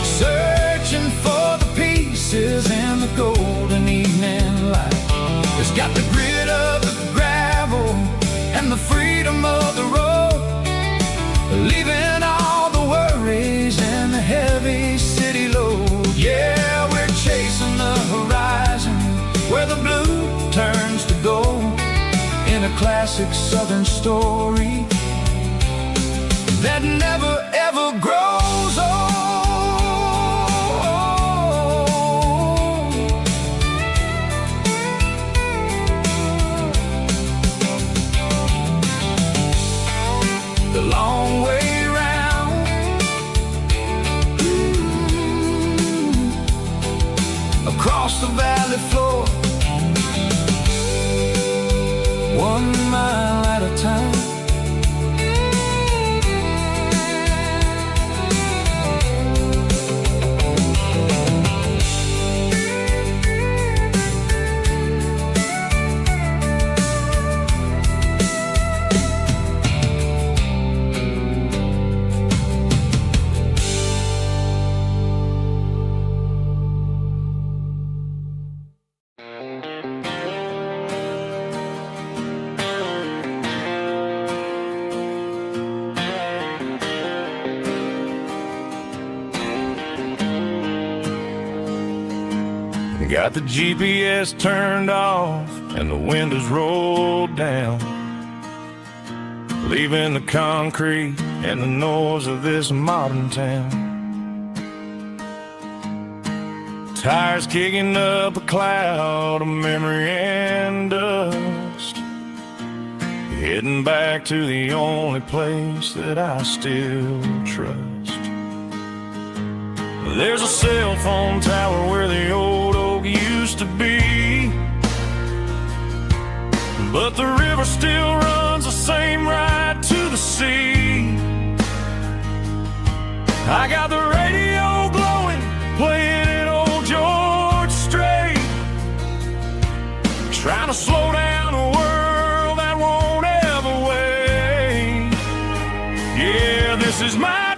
searching for the pieces in the golden evening light. It's got the grit of the gravel and the freedom of the road, leaving all the worries and the heavy city load. Yeah, we're chasing the horizon where the blue turns to gold, in a classic southern story that never ever grows old. The long way round, across the valley floor, 1 mile at a time. Got the GPS turned off and the windows rolled down, leaving the concrete and the noise of this modern town. Tires kicking up a cloud of memory and dust, heading back to the only place that I still trust. There's a cell phone tower where the old oak used to be, but the river still runs the same right to the sea. I got the radio glowing, playing an old George Strait, trying to slow down a world that won't ever wait. Yeah, this is my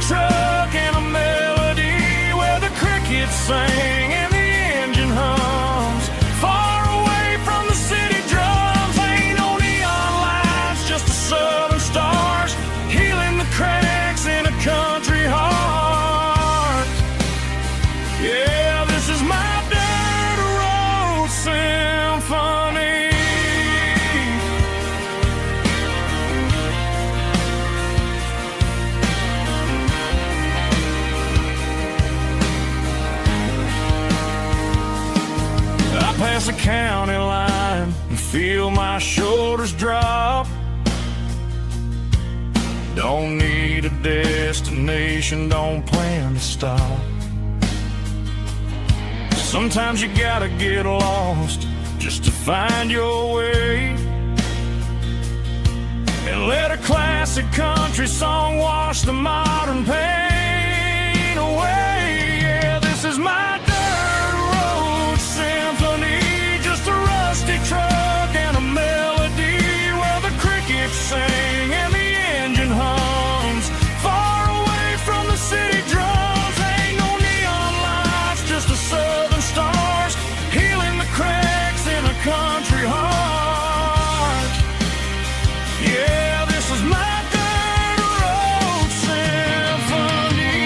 truck and a melody where the crickets sing and the engine hums, far away from the city drums. Ain't no neon lights, just a southern star past the county line and feel my shoulders drop. Don't need a destination, don't plan to stop. Sometimes you gotta get lost just to find your way, and let a classic country song wash the modern pain away. Yeah, this is my dirt road symphony, just a rusty truck and a melody where the crickets sing and the engine hums far away from the city drums. Ain't no neon lights, just the southern stars healing the cracks in a country heart. Yeah, this is my dirt road symphony.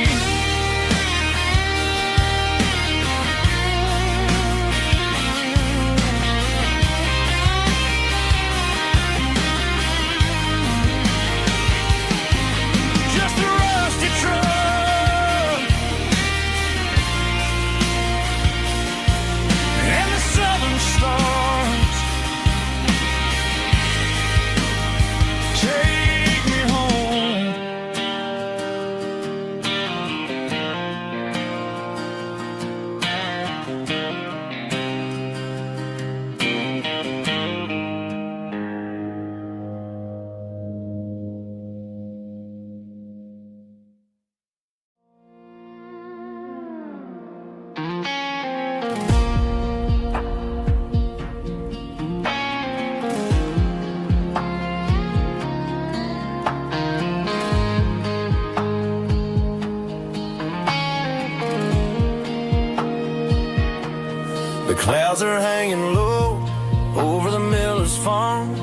Just a rusty truck and the southern stars take me home. The clouds are hanging low over the miller's farm,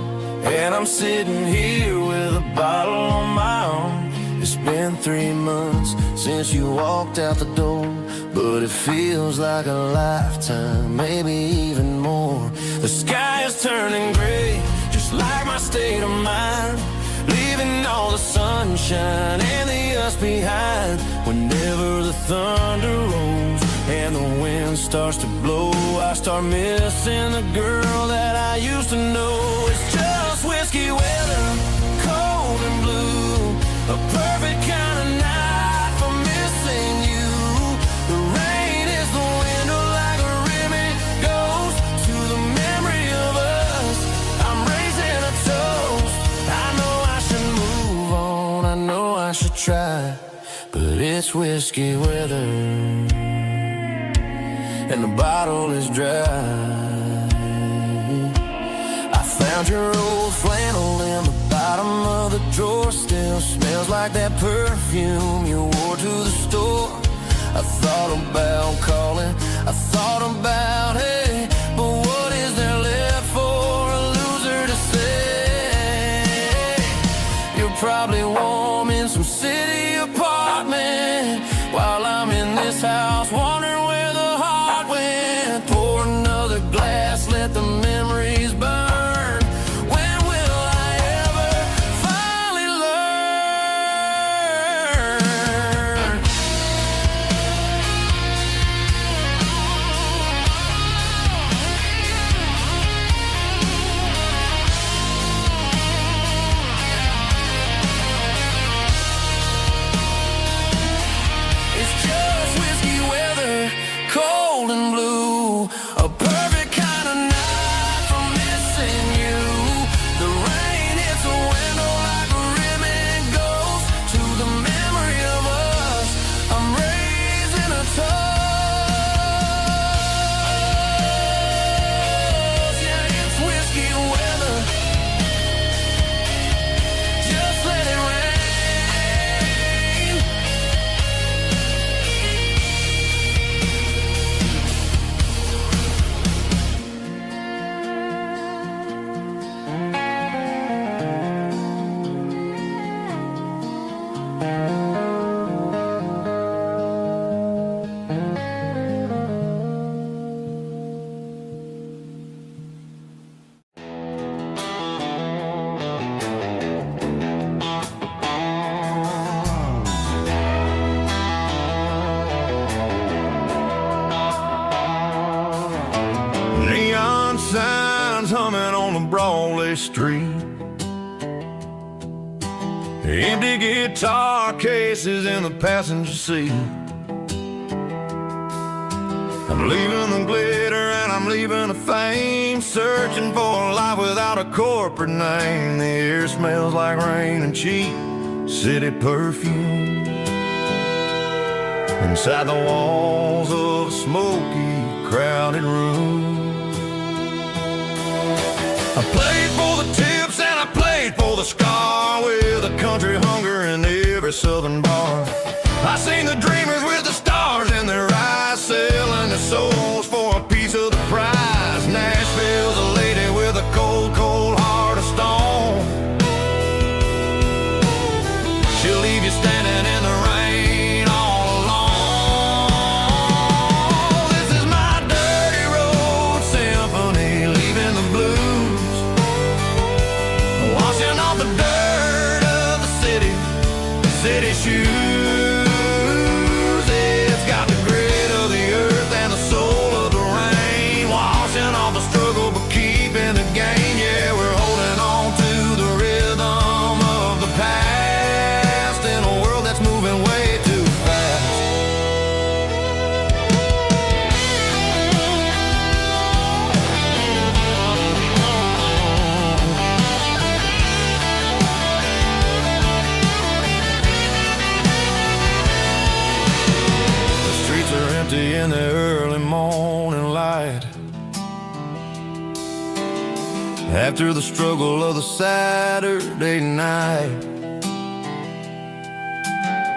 and I'm sitting here with a bottle on my arm. It's been 3 months since you walked out the door, but it feels like a lifetime, maybe even more. The sky is turning gray, just like my state of mind, leaving all the sunshine and the us behind. Whenever the thunder rolls and the wind starts to blow, I start missing the girl that I used to know. It's just whiskey weather, cold and blue, a perfect kind of night for missing you. The rain is the window like a ribbon goes to the memory of us. I'm raising a toast. I know I should move on, I know I should try, but it's whiskey weather and the bottle is dry. I found your old flannel in the bottom of the drawer, still smells like that perfume you wore to the store. I thought about calling, I thought about, hey, but what is there left for a loser to say? You're probably warm in some city apartment while I'm in this house wondering where the heart went. Pour another glass, let the memories burn. When will I ever finally learn? It's just whiskey weather, street. Empty guitar cases in the passenger seat. I'm leaving the glitter and I'm leaving the fame, searching for a life without a corporate name. The air smells like rain and cheap city perfume. Inside the walls of a smoky, crowded room. I played for the tips and I played for the scar, with a country hunger in every southern bar. I seen the dreamers with the stars in their eyes, selling their souls for a piece of the prize. Nashville's a lady with a cold, cold heart of stone. She'll leave you standing in the rain all alone. This is my dirty road symphony, leaving the blues, washing off the dirt of the city shoes. It's got the grit of the earth and the soul of the rain, washing off the struggle but keeping the gain. Yeah, we're holding on to the rhythm of the past in a world that's moving way too fast. The streets are empty in the early morning light, after the struggle of the Saturday night.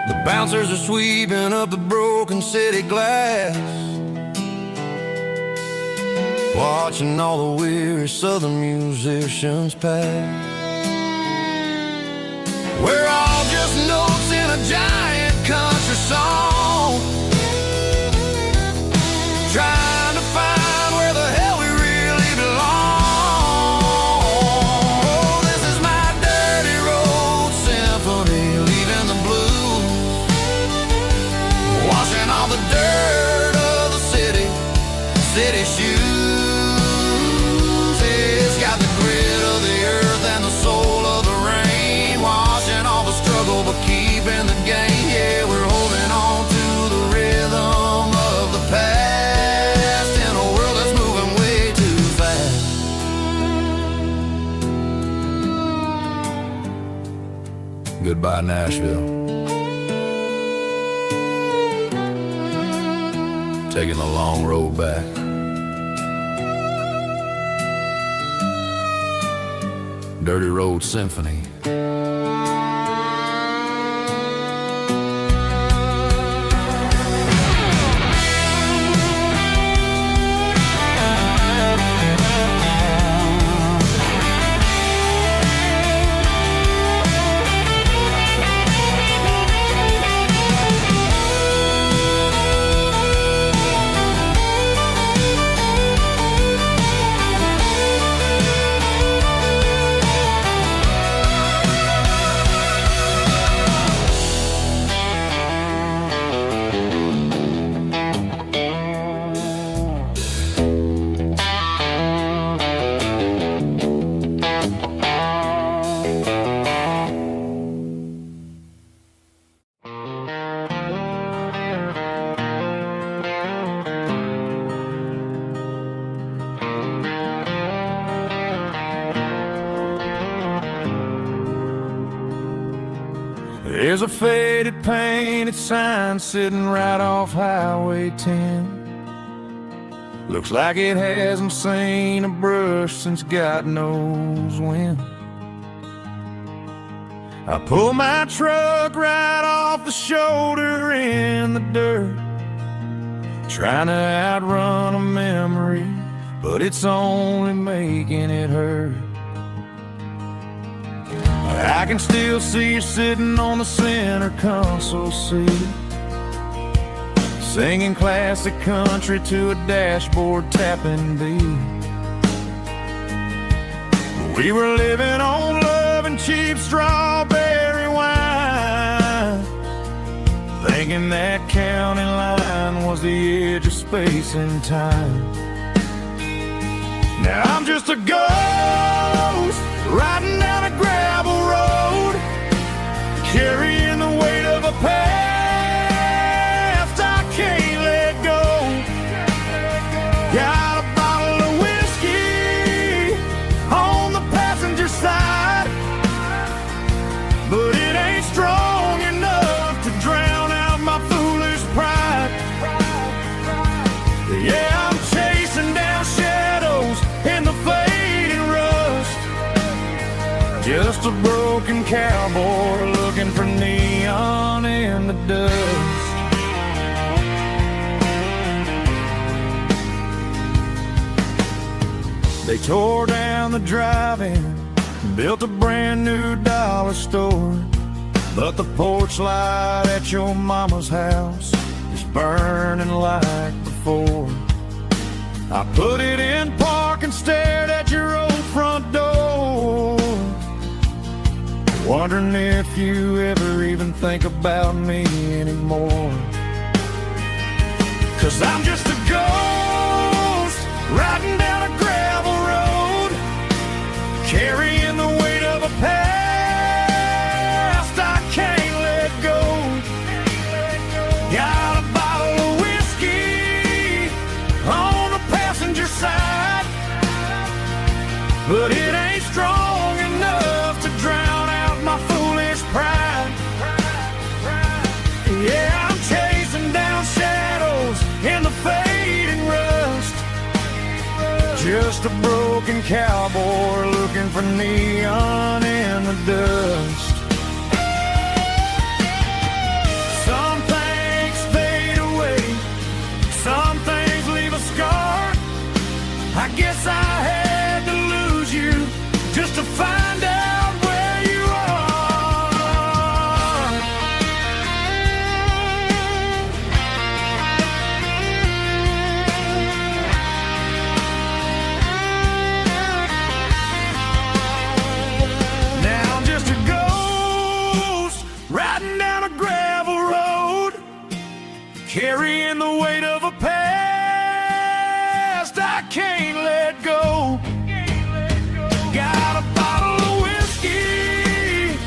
The bouncers are sweeping up the broken city glass, watching all the weary southern musicians pass. We're all just notes in a giant country song, trying to find where the hell we really belong. Oh, this is my dirty road symphony, leaving the blues, washing all the dirt of the city shoes. It's got the grit of the earth and the soul of the rain, washing all the struggle but keeping the gain. Yeah, we're holding on to the rhythm of the past in a world that's moving way too fast. Goodbye, Nashville. Taking the long road back. Dirty Road Symphony. There's a faded painted sign sitting right off Highway 10. Looks like it hasn't seen a brush since God knows when. I pull my truck right off the shoulder in the dirt, trying to outrun a memory, but it's only making it hurt. I can still see you sitting on the center console seat, singing classic country to a dashboard tapping beat. We were living on love and cheap strawberry wine, thinking that county line was the edge of space and time. Now I'm just a ghost riding down a gravel road, carrying the weight of a past I can't let go. Got a bottle of whiskey on the passenger side, but it ain't strong enough to drown out my foolish pride. Yeah, I'm chasing down shadows in the fading rust, just a broken cowboy looking for neon in the dust. They tore down the drive-in, built a brand new dollar store, but the porch light at your mama's house is burning like before. I put it in park and stared at your old front door, wondering if you ever even think about me anymore. 'Cause I'm just a ghost riding down a gravel road, carrying the weight of a past I can't let go. Got a bottle of whiskey on the passenger side, but it ain't strong enough to drown out my foolish pride. Yeah, I'm chasing down shadows in the fading rust, just a broken cowboy looking for neon in the dust. Some things fade away, some things leave a scar. I guess I had to lose you just to find out where you are. Now I'm just a ghost riding down a gravel road, carrying the weight of a past I can't let go. Got a bottle of whiskey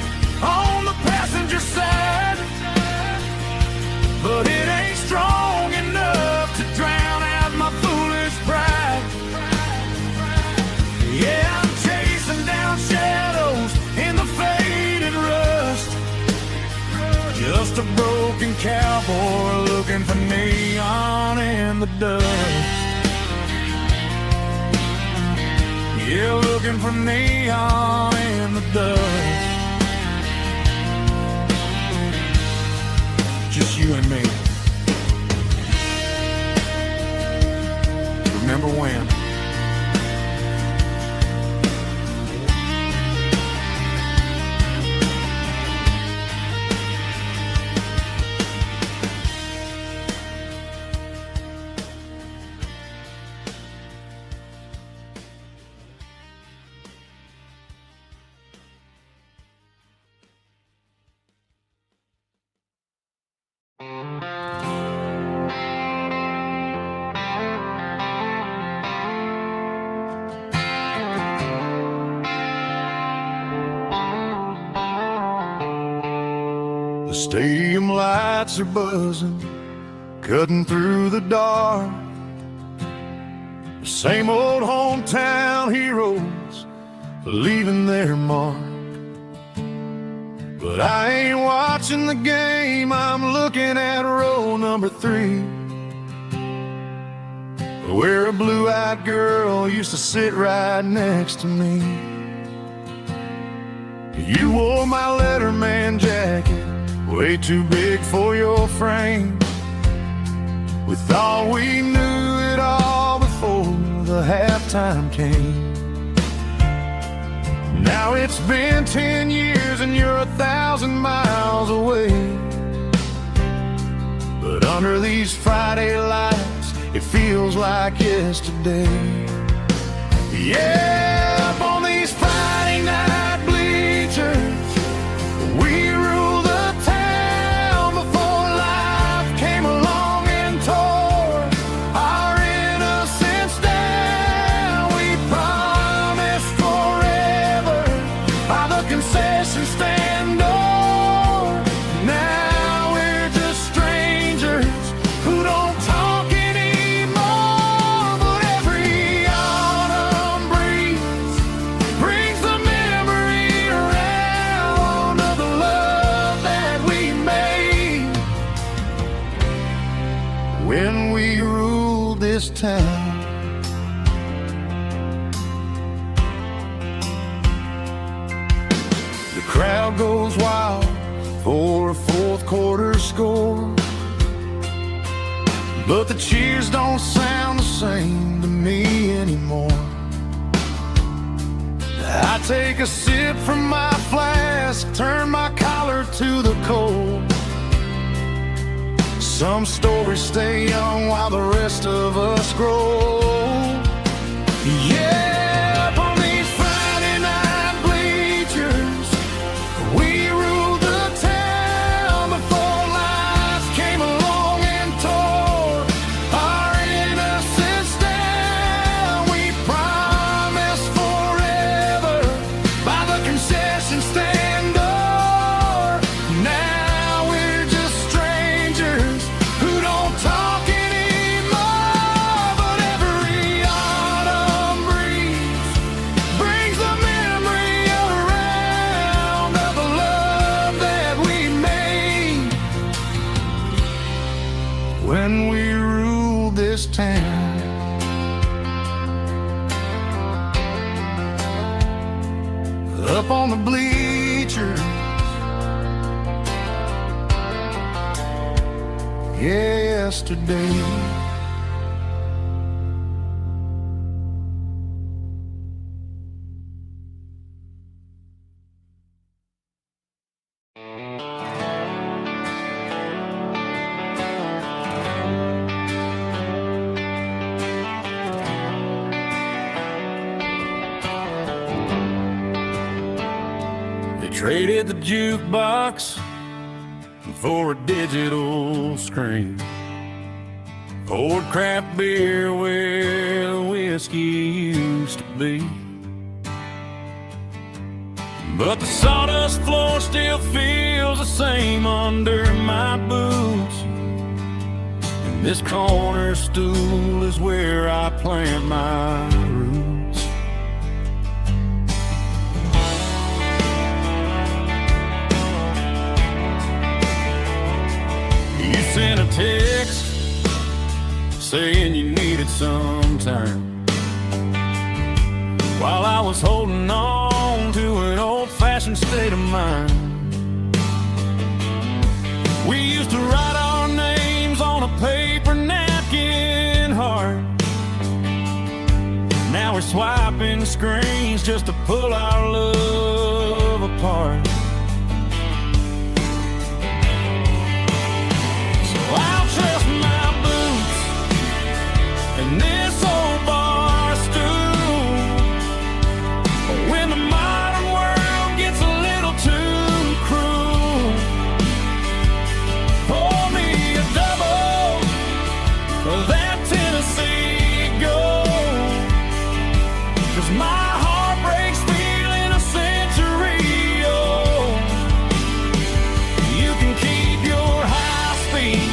on the passenger side, but it ain't strong enough to drown out my foolish pride. Yeah, I'm chasing down shadows in the faded rust, just a broken cowboy looking for neon in the dust. Yeah, looking for neon in the dust. Just you and me. Remember when? The stadium lights are buzzing, cutting through the dark. The same old hometown heroes leaving their mark. But I ain't watching the game, I'm looking at row number 3, where a blue-eyed girl used to sit right next to me. You wore my Letterman jacket, way too big for your frame. We thought we knew it all before the halftime came. Now it's been 10 years and you're 1,000 miles away. But under these Friday lights, it feels like yesterday. Yeah, up on these Friday night bleachers, we rule the town before life came along and tore our innocence down. We promised forever this town. The crowd goes wild for a fourth quarter score, but the cheers don't sound the same to me anymore. I take a sip from my flask, turn my collar to the cold. Some stories stay young while the rest of us grow. Yeah, up on these Friday night bleachers, we ruled the town before life came along and tore our innocence down. We promised forever by the concession stand door. Now we're just strangers who don't talk anymore. But every autumn breeze brings the memory around of the love that we made when we ruled this town. Up on the bleachers, yesterday. They traded the jukebox for a digital screen, poured craft beer where the whiskey used to be. But the sawdust floor still feels the same under my boots, and this corner stool is where I plant my roots. You sent a text saying you needed some time, while I was holding on to an old-fashioned state of mind. We used to write our names on a paper napkin heart. Now we're swiping screens just to pull our love apart. So I'll trust my boots and this old bar stool. When the modern world gets a little too cruel, pour me a double of that Tennessee Gold, 'cause my heart breaks feeling a century old. You can keep your high-speed,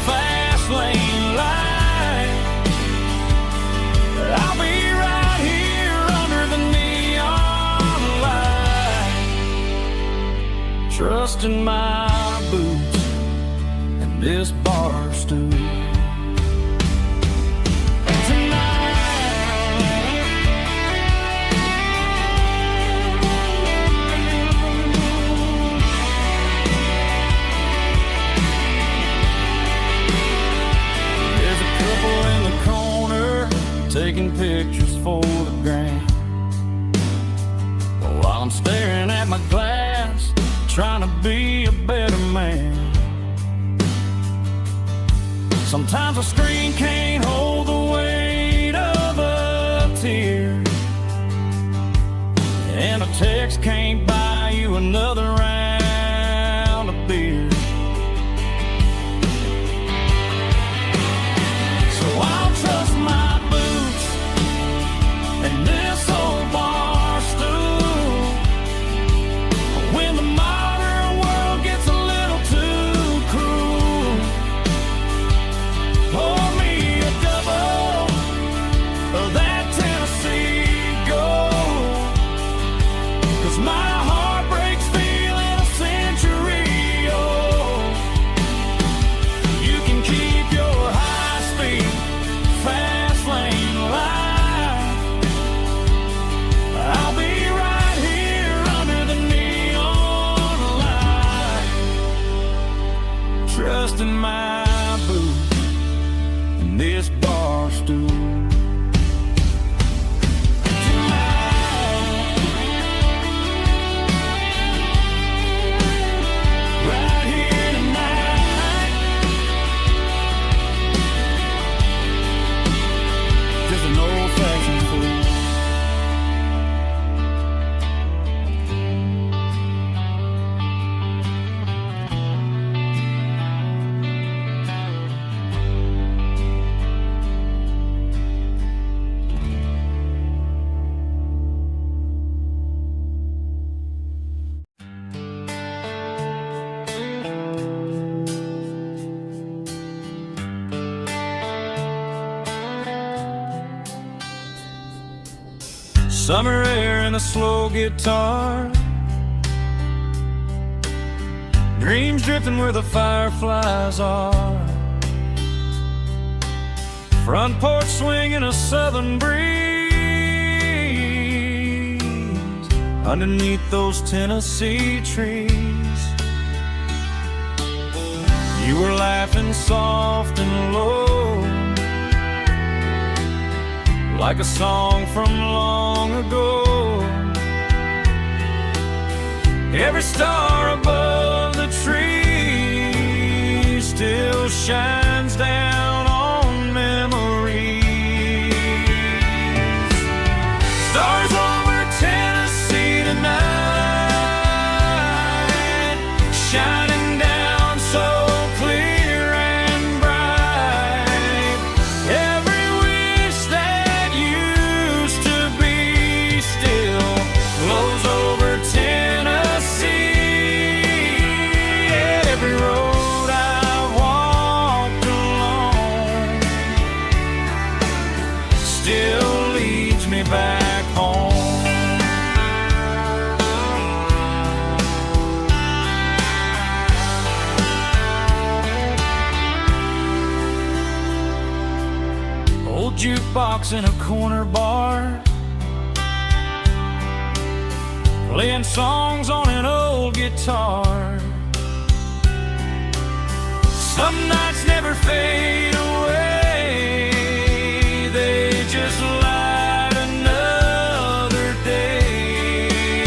fast lane light. I'll be right here under the neon light, trusting my boots and this bar stool. There's a couple in the corner taking pictures for the gram, while I'm staring at my glass, trying to be a better man. Sometimes a screen can't hold the weight of a tear, and a text can't buy you another round of beer. So I'll trust my boots and this old bar stool. When the modern world gets a little too cruel, pour me trust in my boots and this bar stool. Right here tonight, just an old-fashioned fool. Summer air and a slow guitar, dreams drifting where the fireflies are, front porch swinging a southern breeze underneath those Tennessee trees. You were laughing soft and low, like a song from long ago. Every star above the tree still shines down on memories. Stars over Tennessee tonight, shining down so clear and bright. Every wish that used to be still glows over Tennessee. Every road I walked along still leads me back home. Old jukebox in a corner bar, playing songs on an old guitar. Some nights never fade away, they just light another day.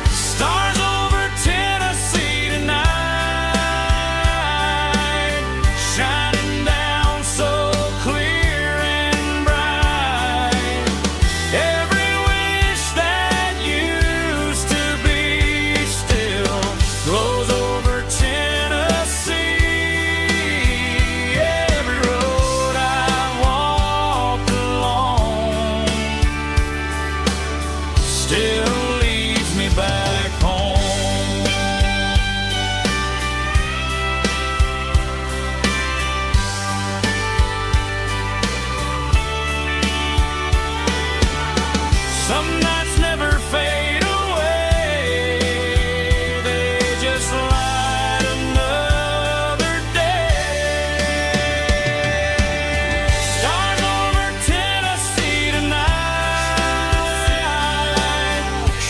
Stars over Tennessee tonight, shining down so clear and bright. Every wish that used to be still glows over Tennessee. Every road I walked along still leads me back home. Some nights never fade away, they just light another day. Stars over Tennessee tonight,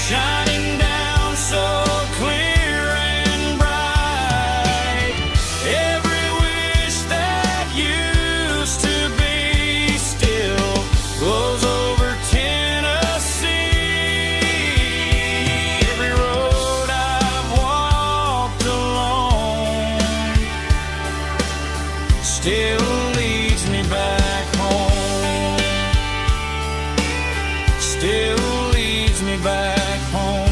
shining down so clear and bright. Every wish that used to be still glows over Tennessee. Every road I've walked along still leads me back home. Still leads me back home.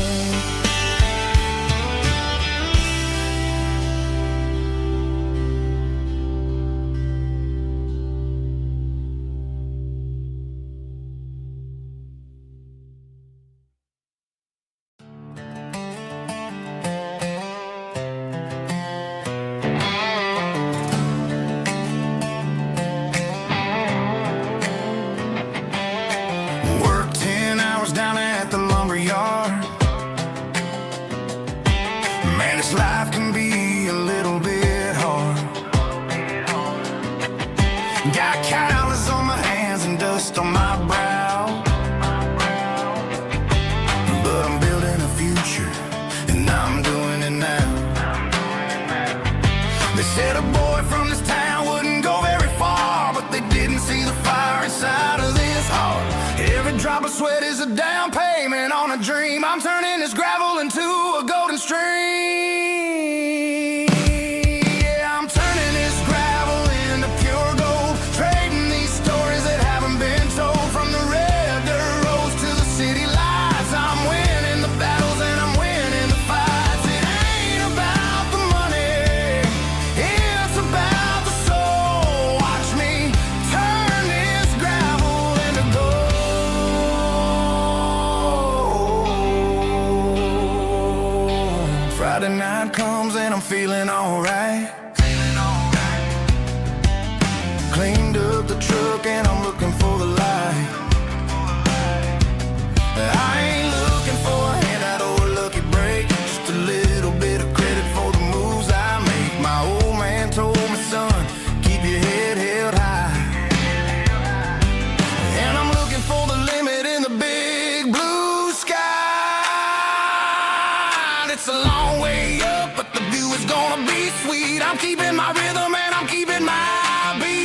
Work 10 hours down at the lumber yard. Man, this life can be a little bit hard. Got calluses on my hands and dust on my brow, but I'm building a future and I'm doing it now. said a boy from this town wouldn't go very far, but they didn't see the fire inside of this heart. Every drop of sweat is a down payment on a dream. I'm turning this gravel into a golden stream. Yeah, I'm turning this gravel into pure gold, trading these stories that haven't been told. From the red dirt roads to the city lights, I'm winning the battles and I'm winning the fights. It ain't about the money, it's about the soul. Watch me turn this gravel into gold. Friday night comes and I'm feeling alright. Cleaned up the truck and I'm looking for the light. I ain't looking for a handout or a lucky break, just a little bit of credit for the moves I make. My old man told me, son, keep your head held high. And I'm looking for the limit in the big blue sky. It's a long way up, but the view is gonna be sweet. I'm keeping my rhythm and I'm keeping my beat.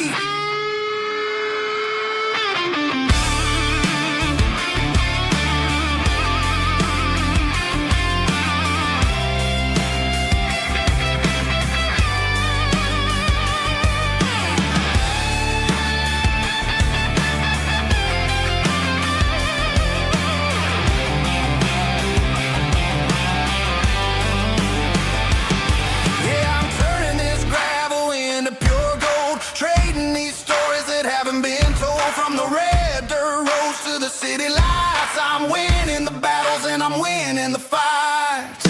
Yeah, I'm turning this gravel into pure gold, trading these stories that haven't been told. From the red dirt roads to the city lights, I'm winning the battles and I'm winning the fights.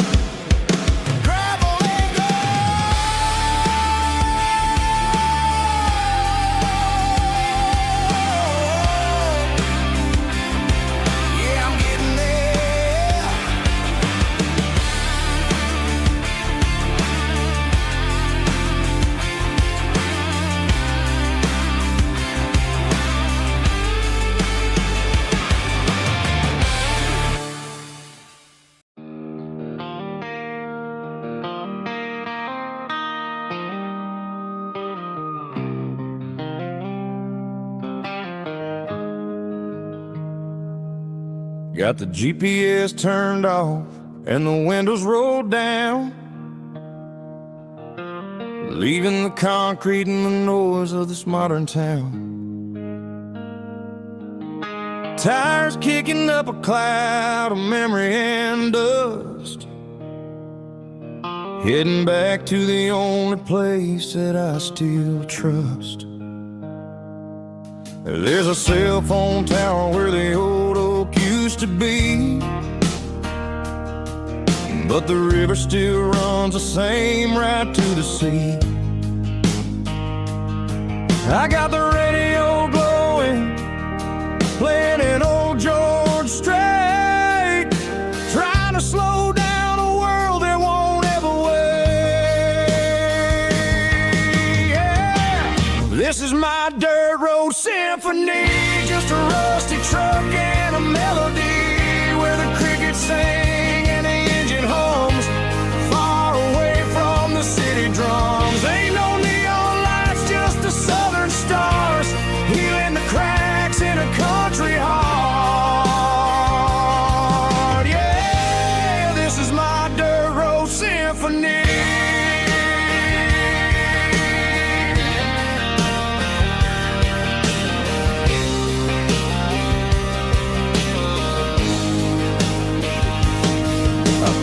Gravel and gold. Yeah, I'm getting there. Got the GPS turned off and the windows rolled down, leaving the concrete and the noise of this modern town. Tires kicking up a cloud of memory and dust, heading back to the only place that I still trust. There's a cell phone tower where the old oak used to be, but the river still runs the same right to the sea. I got the radio glowing, playing an old George Strait, trying to slow down a world that won't ever wait. Yeah. This is my dirt road symphony, just a rusty truck and a melody where the crickets sing and the engine hums, far away from the city drums. Ain't no neon lights, just the southern stars, healing the cracks in a country heart. Yeah, this is my dirt road symphony.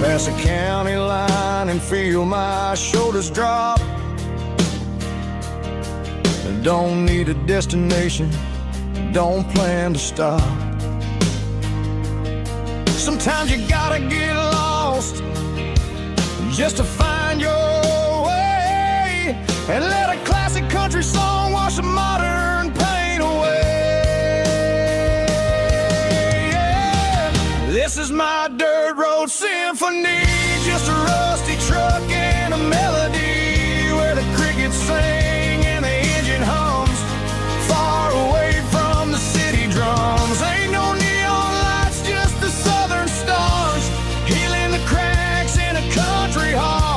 Pass a county line and feel my shoulders drop. Don't need a destination, don't plan to stop. Sometimes you gotta get lost just to find your way, and let a classic country song wash a modern pain away. Yeah. This is my dirt road symphony, just a rusty truck and a melody where the crickets sing and the engine hums, far away from the city drums. Ain't no neon lights, just the southern stars, healing the cracks in a country heart.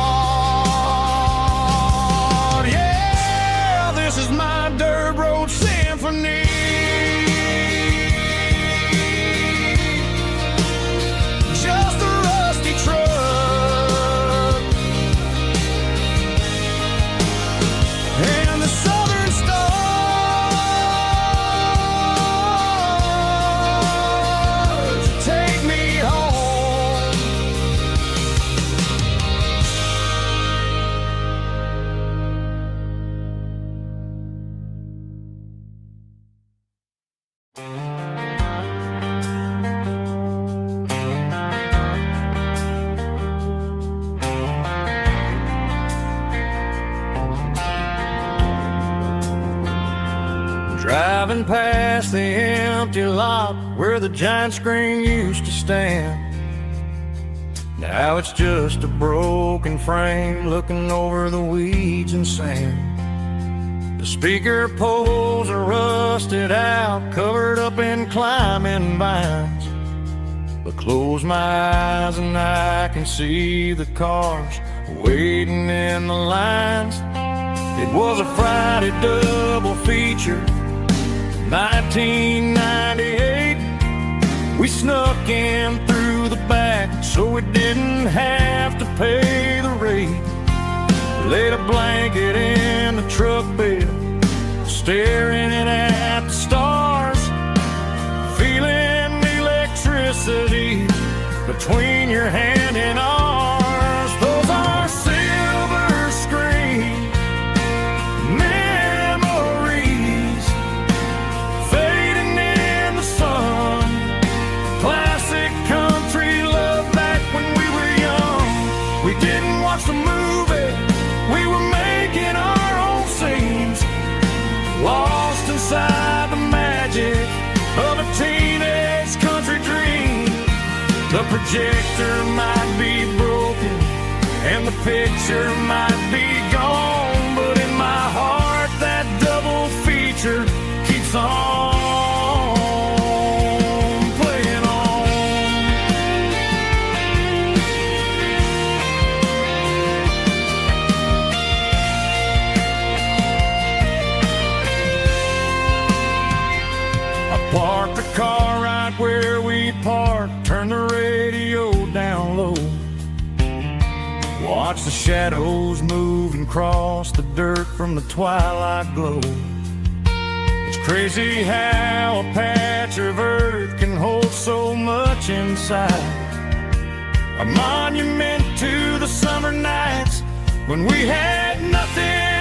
Driving past the empty lot where the giant screen used to stand. Now it's just a broken frame looking over the weeds and sand. The speaker poles are rusted out, covered up in climbing vines. But close my eyes and I can see the cars waiting in the lines. It was a Friday double feature, 1998. We snuck in through the back so we didn't have to pay the rate. Laid a blanket in the truck bed, staring at the stars, feeling the electricity between your hand and ours. Those are silver screen memories fading in the sun. Classic country love back when we were young. We didn't watch the movie, we were making our own scenes, lost inside the magic of a teenage country dream. The projector might be broken and the picture might be gone, but in my heart that double feature keeps on playing on. I parked the car right where we parked, turned the radio down low, watch the shadows move and cross the dirt from the twilight glow. It's crazy how a patch of earth can hold so much inside. A monument to the summer nights when we had nothing